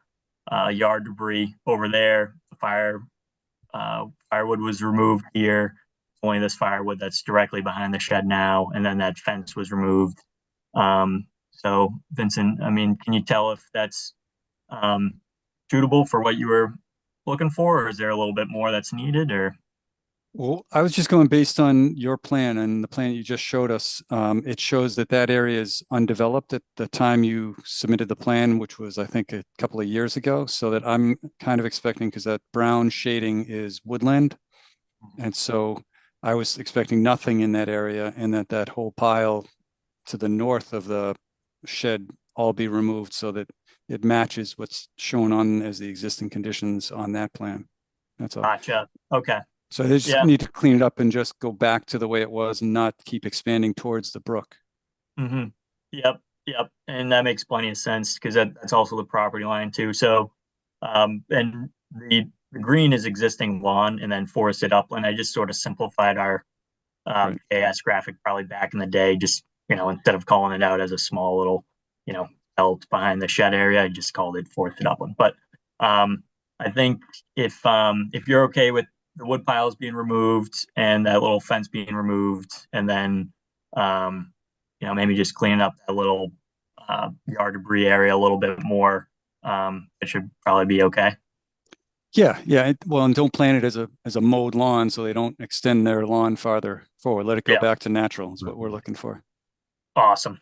yard debris over there. The firewood was removed here. Only this firewood that's directly behind the shed now, and then that fence was removed. So Vincent, I mean, can you tell if that's suitable for what you were looking for, or is there a little bit more that's needed, or? Well, I was just going based on your plan and the plan you just showed us. It shows that that area is undeveloped at the time you submitted the plan, which was, I think, a couple of years ago. So that I'm kind of expecting, because that brown shading is woodland. And so I was expecting nothing in that area, and that whole pile to the north of the shed all be removed so that it matches what's shown on as the existing conditions on that plan. That's all. Gotcha. Okay. So they just need to clean it up and just go back to the way it was and not keep expanding towards the brook. Mm-hmm. Yep. And that makes plenty of sense, because that's also the property line too. So, and the green is existing lawn and then forested upland. I just sort of simplified our AS graphic probably back in the day, just, instead of calling it out as a small little, belt behind the shed area, I just called it forested upland. But I think if you're okay with the wood piles being removed and that little fence being removed, and then maybe just cleaning up that little yard debris area a little bit more, it should probably be okay. Yeah. Well, and don't plant it as a mowed lawn, so they don't extend their lawn farther forward. Let it go back to natural is what we're looking for. Awesome.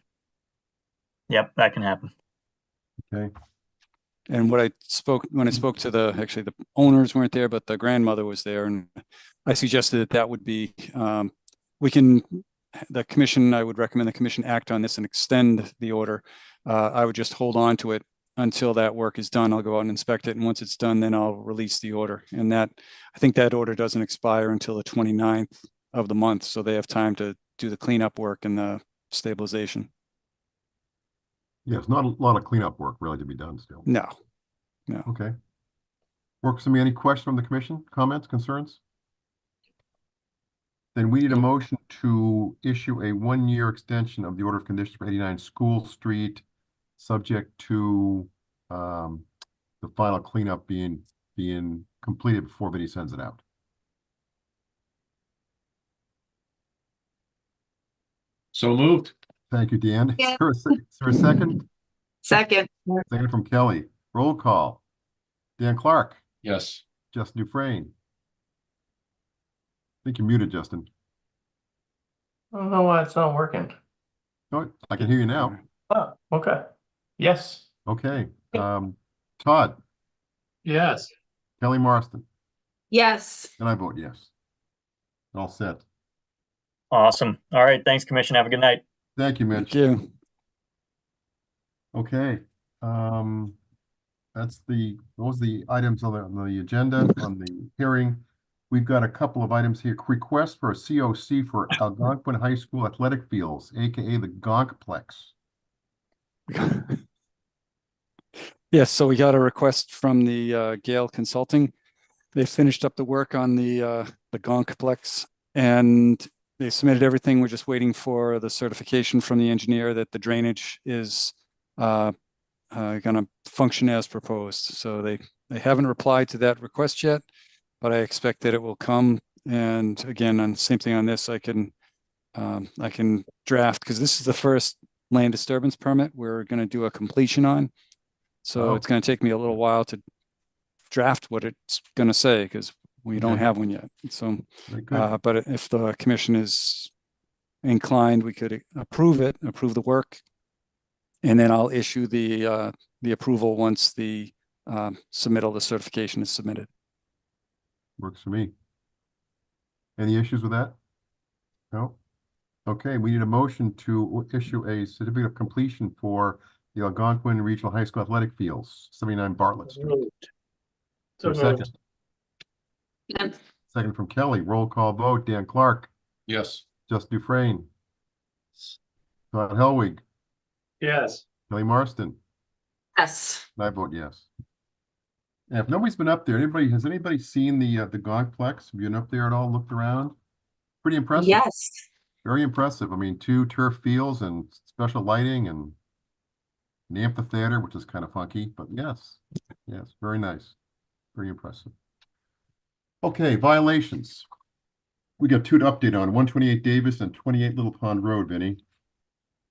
Yep, that can happen. Okay. And when I spoke to the owners weren't there, but the grandmother was there, and I suggested that would be, I would recommend the commission act on this and extend the order. I would just hold on to it until that work is done. I'll go out and inspect it, and once it's done, then I'll release the order. And I think that order doesn't expire until the 29th of the month, so they have time to do the cleanup work and the stabilization. Yeah, it's not a lot of cleanup work really to be done still. No. Okay. Works for me. Any questions from the commission? Comments, concerns? Then we need a motion to issue a 1-year extension of the order of conditions for 89 School Street, subject to the final cleanup being completed before Vinny sends it out. So moved. Thank you, Dan. Yeah. Is there a second? Second. Second from Kelly. Roll call. Dan Clark, Yes. Justin Dufresne. I think you're muted, Justin. I don't know why it's not working. Oh, I can hear you now. Oh, okay. Yes. Okay. Todd, Yes. Kelly Marston, Yes. and I vote yes. All set. Awesome. All right. Thanks, Commission. Have a good night. Thank you, Mitch. Thank you. Okay. Those the items on the agenda on the hearing. We've got a couple of items here. Request for a COC for Algonquin High School athletic fields, aka the Gonkplex. Yes, so we got a request from the Gale Consulting. They finished up the work on the Gonkplex and they submitted everything. We're just waiting for the certification from the engineer that the drainage is going to function as proposed. So they haven't replied to that request yet, but I expect that it will come. And again, on same thing on this, I can draft, because this is the first land disturbance permit we're going to do a completion on. So it's going to take me a little while to draft what it's going to say, because we don't have one yet. So, but if the commission is inclined, we could approve the work, and then I'll issue the approval once the submittal, the certification is submitted. Works for me. Any issues with that? No? Okay, we need a motion to issue a certificate of completion for the Algonquin Regional High School athletic fields, 79 Bartlett Street. So Is there a moved. second? Second from Kelly. Roll call vote. Dan Clark, Yes. Justin Dufresne, Todd Helwig, Yes. Kelly Marston. Yes. I vote yes. And if nobody's been up there, has anybody seen the Gonkplex? Have you been up there at all? Looked around? Pretty impressive. Yes. Very impressive. I mean, 2 turf fields and special lighting and an amphitheater, which is kind of funky, but yes, very nice. Very impressive. Okay, violations. We got 2 to update on, 128 Davis and 28 Little Pond Road, Vinny.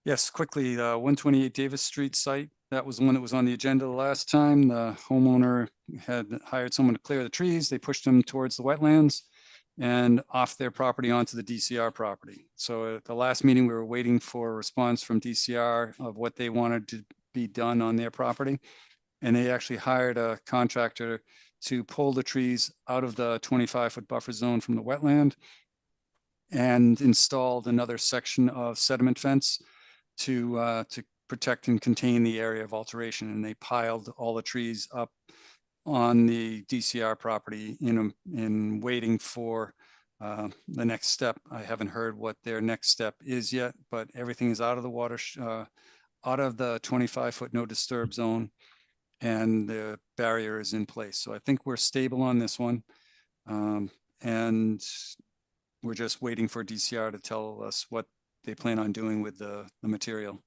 Yes, quickly, 128 Davis Street site. That was the one that was on the agenda the last time. The homeowner had hired someone to clear the trees. They pushed them towards the wetlands and off their property onto the DCR property. So at the last meeting, we were waiting for a response from DCR of what they wanted to be done on their property. And they actually hired a contractor to pull the trees out of the 25-foot buffer zone from the wetland and installed another section of sediment fence to protect and contain the area of alteration. And they piled all the trees up on the DCR property in waiting for the next step. I haven't heard what their next step is yet, but everything is out of the water, out of the 25-foot no disturb zone, and the barrier is in place. So I think we're stable on this one. And we're just waiting for DCR to tell us what they plan on doing with the material.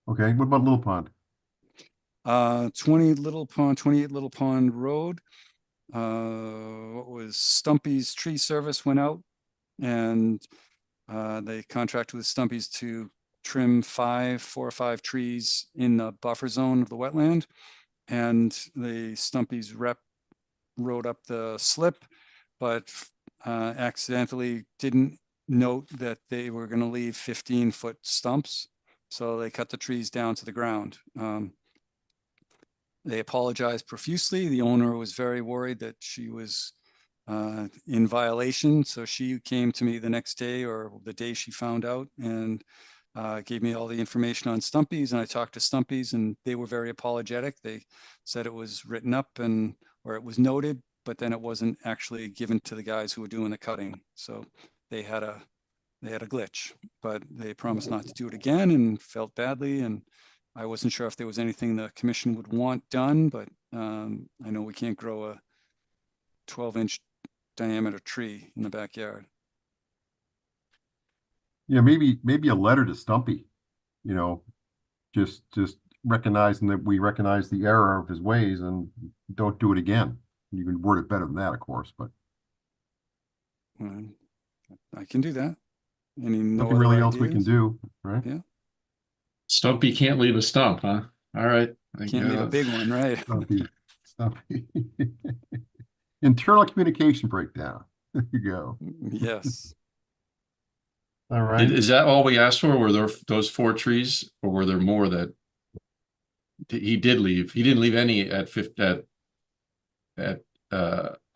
Okay, what about Little Pond? 28 Little Pond Road. What was Stumpy's Tree Service went out and they contracted with Stumpy's to trim 4 or 5 trees in the buffer zone of the wetland. And the Stumpy's rep rode up the slip, but accidentally didn't note that they were going to leave 15-foot stumps. So they cut the trees down to the ground. They apologized profusely. The owner was very worried that she was in violation. So she came to me the next day or the day she found out and gave me all the information on Stumpy's, and I talked to Stumpy's and they were very apologetic. They said it was written up or it was noted, but then it wasn't actually given to the guys who were doing the cutting. So they had a glitch, but they promised not to do it again and felt badly. And I wasn't sure if there was anything the commission would want done, but I know we can't grow a 12-inch diameter tree in the backyard. Yeah, maybe a letter to Stumpy, just recognizing that we recognize the error of his ways and don't do it again. You can word it better than that, of course, but. I can do that. Any no Nothing really other else we can ideas? do, right? Yeah. Stumpy can't leave a stump, huh? All right. I Can't leave a guess. big one, right? Stumpy. Internal communication breakdown. There you go. Yes. All right. Is that all we asked for? Were there those 4 trees, or were there more that he did leave? He didn't leave any at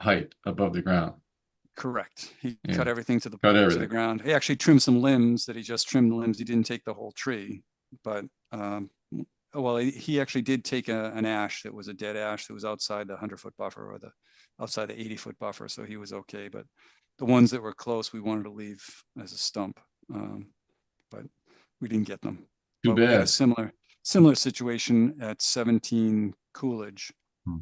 height above the ground. Correct. He Yeah. cut everything to the Cut to the everything. ground. He actually trimmed some limbs that he just trimmed the limbs. He didn't take the whole tree, but well, he actually did take an ash that was a dead ash that was outside the 100-foot buffer, or outside the 80-foot buffer, so he was okay. But the ones that were close, we wanted to leave as a stump, but we didn't get them. Too But we had a bad. similar situation at 17 Coolidge. Hmm.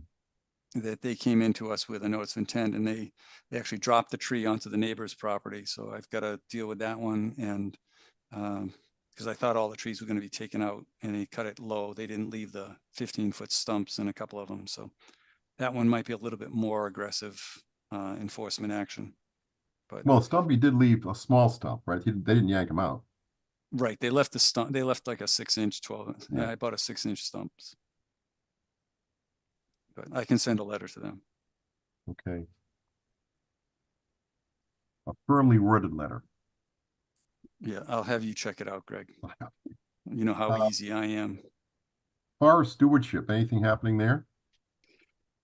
That they came into us with a notice of intent, and they actually dropped the tree onto the neighbor's property. So I've got to deal with that one. And because I thought all the trees were going to be taken out, and they cut it low. They didn't leave the 15-foot stumps in a couple of them. So that one might be a little bit more aggressive enforcement action. But Well, Stumpy did leave a small stump, right? They didn't yank him out. right, they left the stump. They left like a 6-inch, 12. Yeah. Yeah, I bought a 6-inch stumps. But I can send a letter to them. Okay. A firmly worded letter. Yeah, I'll have you check it out, Greg. You know how easy I am. Forest stewardship, anything happening there?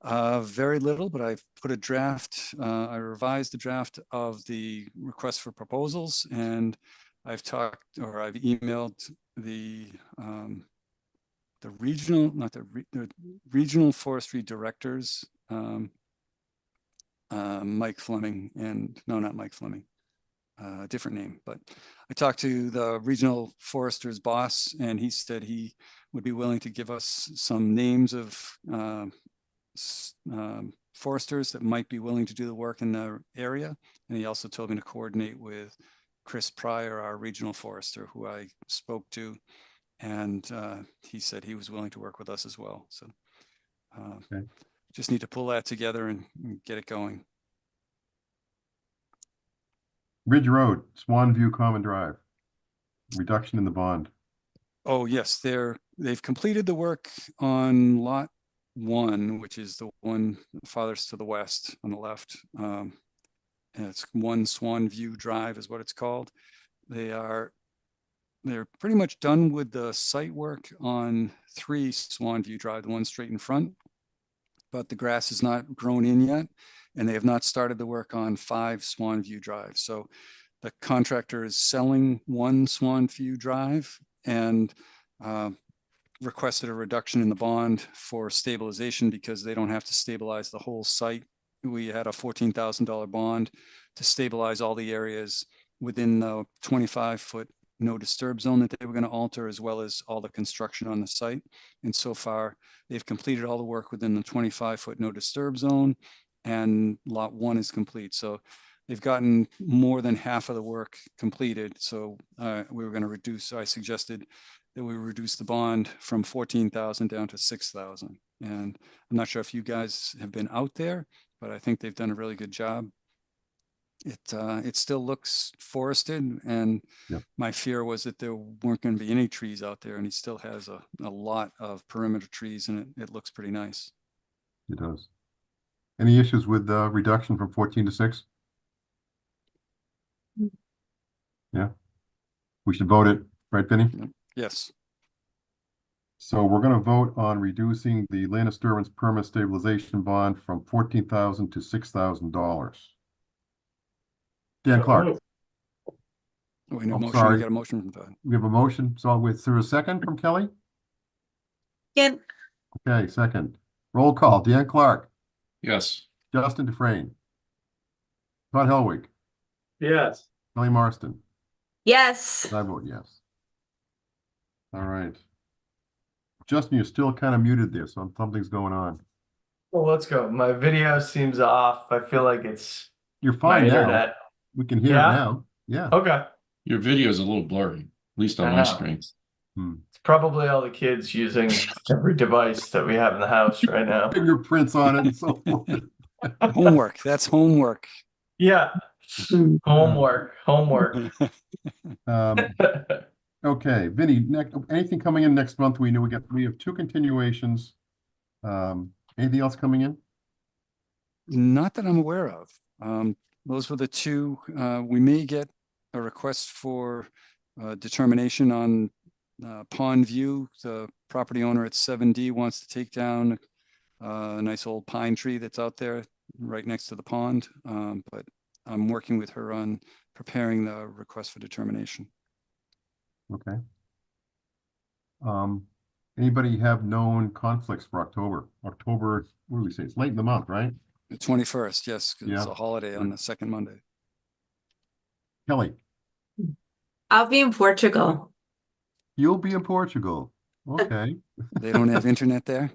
Very little, but I've put a draft, I revised the draft of the request for proposals, and I've emailed the regional, the regional forestry directors, Mike Fleming, and no, not Mike Fleming, different name, but I talked to the regional forester's boss, and he said he would be willing to give us some names of foresters that might be willing to do the work in the area. And he also told me to coordinate with Chris Pryor, our regional forester, who I spoke to, and he said he was willing to work with us as well. So Okay. just need to pull that together and get it going. Ridge Road, Swan View Common Drive. Reduction in the bond. Oh, yes, they've completed the work on lot 1, which is the one farthest to the west on the left. And it's 1 Swan View Drive is what it's called. They're pretty much done with the site work on 3 Swan View Drive, the one straight in front, but the grass is not grown in yet, and they have not started the work on 5 Swan View Drive. So the contractor is selling 1 Swan View Drive and requested a reduction in the bond for stabilization because they don't have to stabilize the whole site. We had a $14,000 bond to stabilize all the areas within the 25-foot no disturb zone that they were going to alter, as well as all the construction on the site. And so far, they've completed all the work within the 25-foot no disturb zone, and lot 1 is complete. So they've gotten more than half of the work completed. So we were going to reduce, I suggested that we reduce the bond from 14,000 down to 6,000. And I'm not sure if you guys have been out there, but I think they've done a really good job. It still looks forested, and Yep. my fear was that there weren't going to be any trees out there, and he still has a lot of perimeter trees, and it looks pretty nice. It does. Any issues with the reduction from 14 to 6? Yeah. We should vote it, right, Vinny? Yes. So we're going to vote on reducing the land disturbance permit stabilization bond from $14,000 to $6,000. Dan Clark. We need a I'm motion. sorry. We got a motion from Todd. We have a motion. So with through a second from Kelly? Again, Okay, second. Roll call. Dan Clark, Yes. Justin Dufresne, Todd Helwig, Yes. Kelly Marston. yes. I vote yes. All right. Justin, you're still kind of muted there, so something's going on. Well, let's go. My video seems off. I feel like it's You're my fine now. internet. We can hear it Yeah? now. Yeah. Okay. Your video is a little blurry, at least on I my know. screen. It's probably all the kids using every device that we have in the house right now. Fingerprints on it and so forth. Homework. That's homework. Yeah. Homework. Um, okay, Vinny, anything coming in next month? We have 2 continuations. Anything else coming in? Not that I'm aware of. Those were the 2. We may get a request for determination on Pond View. The property owner at 7D wants to take down a nice old pine tree that's out there right next to the pond. But I'm working with her on preparing the request for determination. Okay. Anybody have known conflicts for October? October, what do we say? It's late in the month, right? The 21st, yes, 'cause it's Yeah. a holiday on the second Monday. Kelly, I'll be in Portugal. you'll be in Portugal. Okay. They don't have internet there?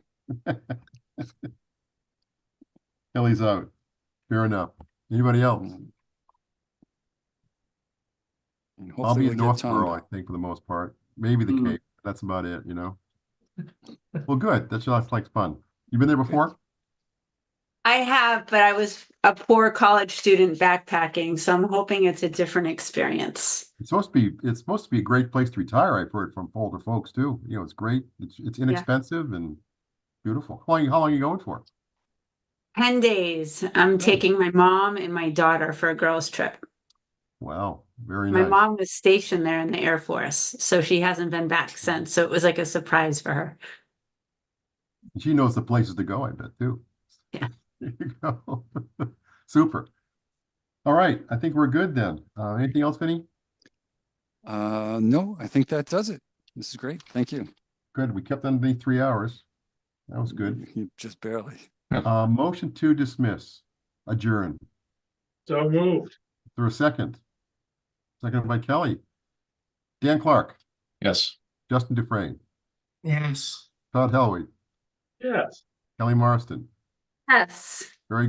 Kelly's out. Fair enough. Anybody else? And I'll hopefully be in we'll get Northborough, I Tom. think, for the most part. Maybe the Cape. That's about it, you know? Well, good. That's like fun. You been there before? I have, but I was a poor college student backpacking, so I'm hoping it's a different experience. It's supposed to be a great place to retire. I've heard from older folks too. You know, it's great. It's inexpensive and beautiful. How long are you going for? 10 days. I'm taking my mom and my daughter for a girls' trip. Wow, very My nice. mom was stationed there in the Air Force, so she hasn't been back since. So it was like a surprise for her. She knows the places to go, I bet too. Yeah. There you go. Super. All right, I think we're good then. Anything else, Vinny? No, I think that does it. This is great. Thank you. Good. We kept under 3 hours. That was good. You just barely. Motion to dismiss, adjourn. So moved. Is there a second? Seconded by Kelly. Dan Clark, Yes. Justin Dufresne, Yes. Todd Helwig, Yes. Kelly Marston. Yes. Very good.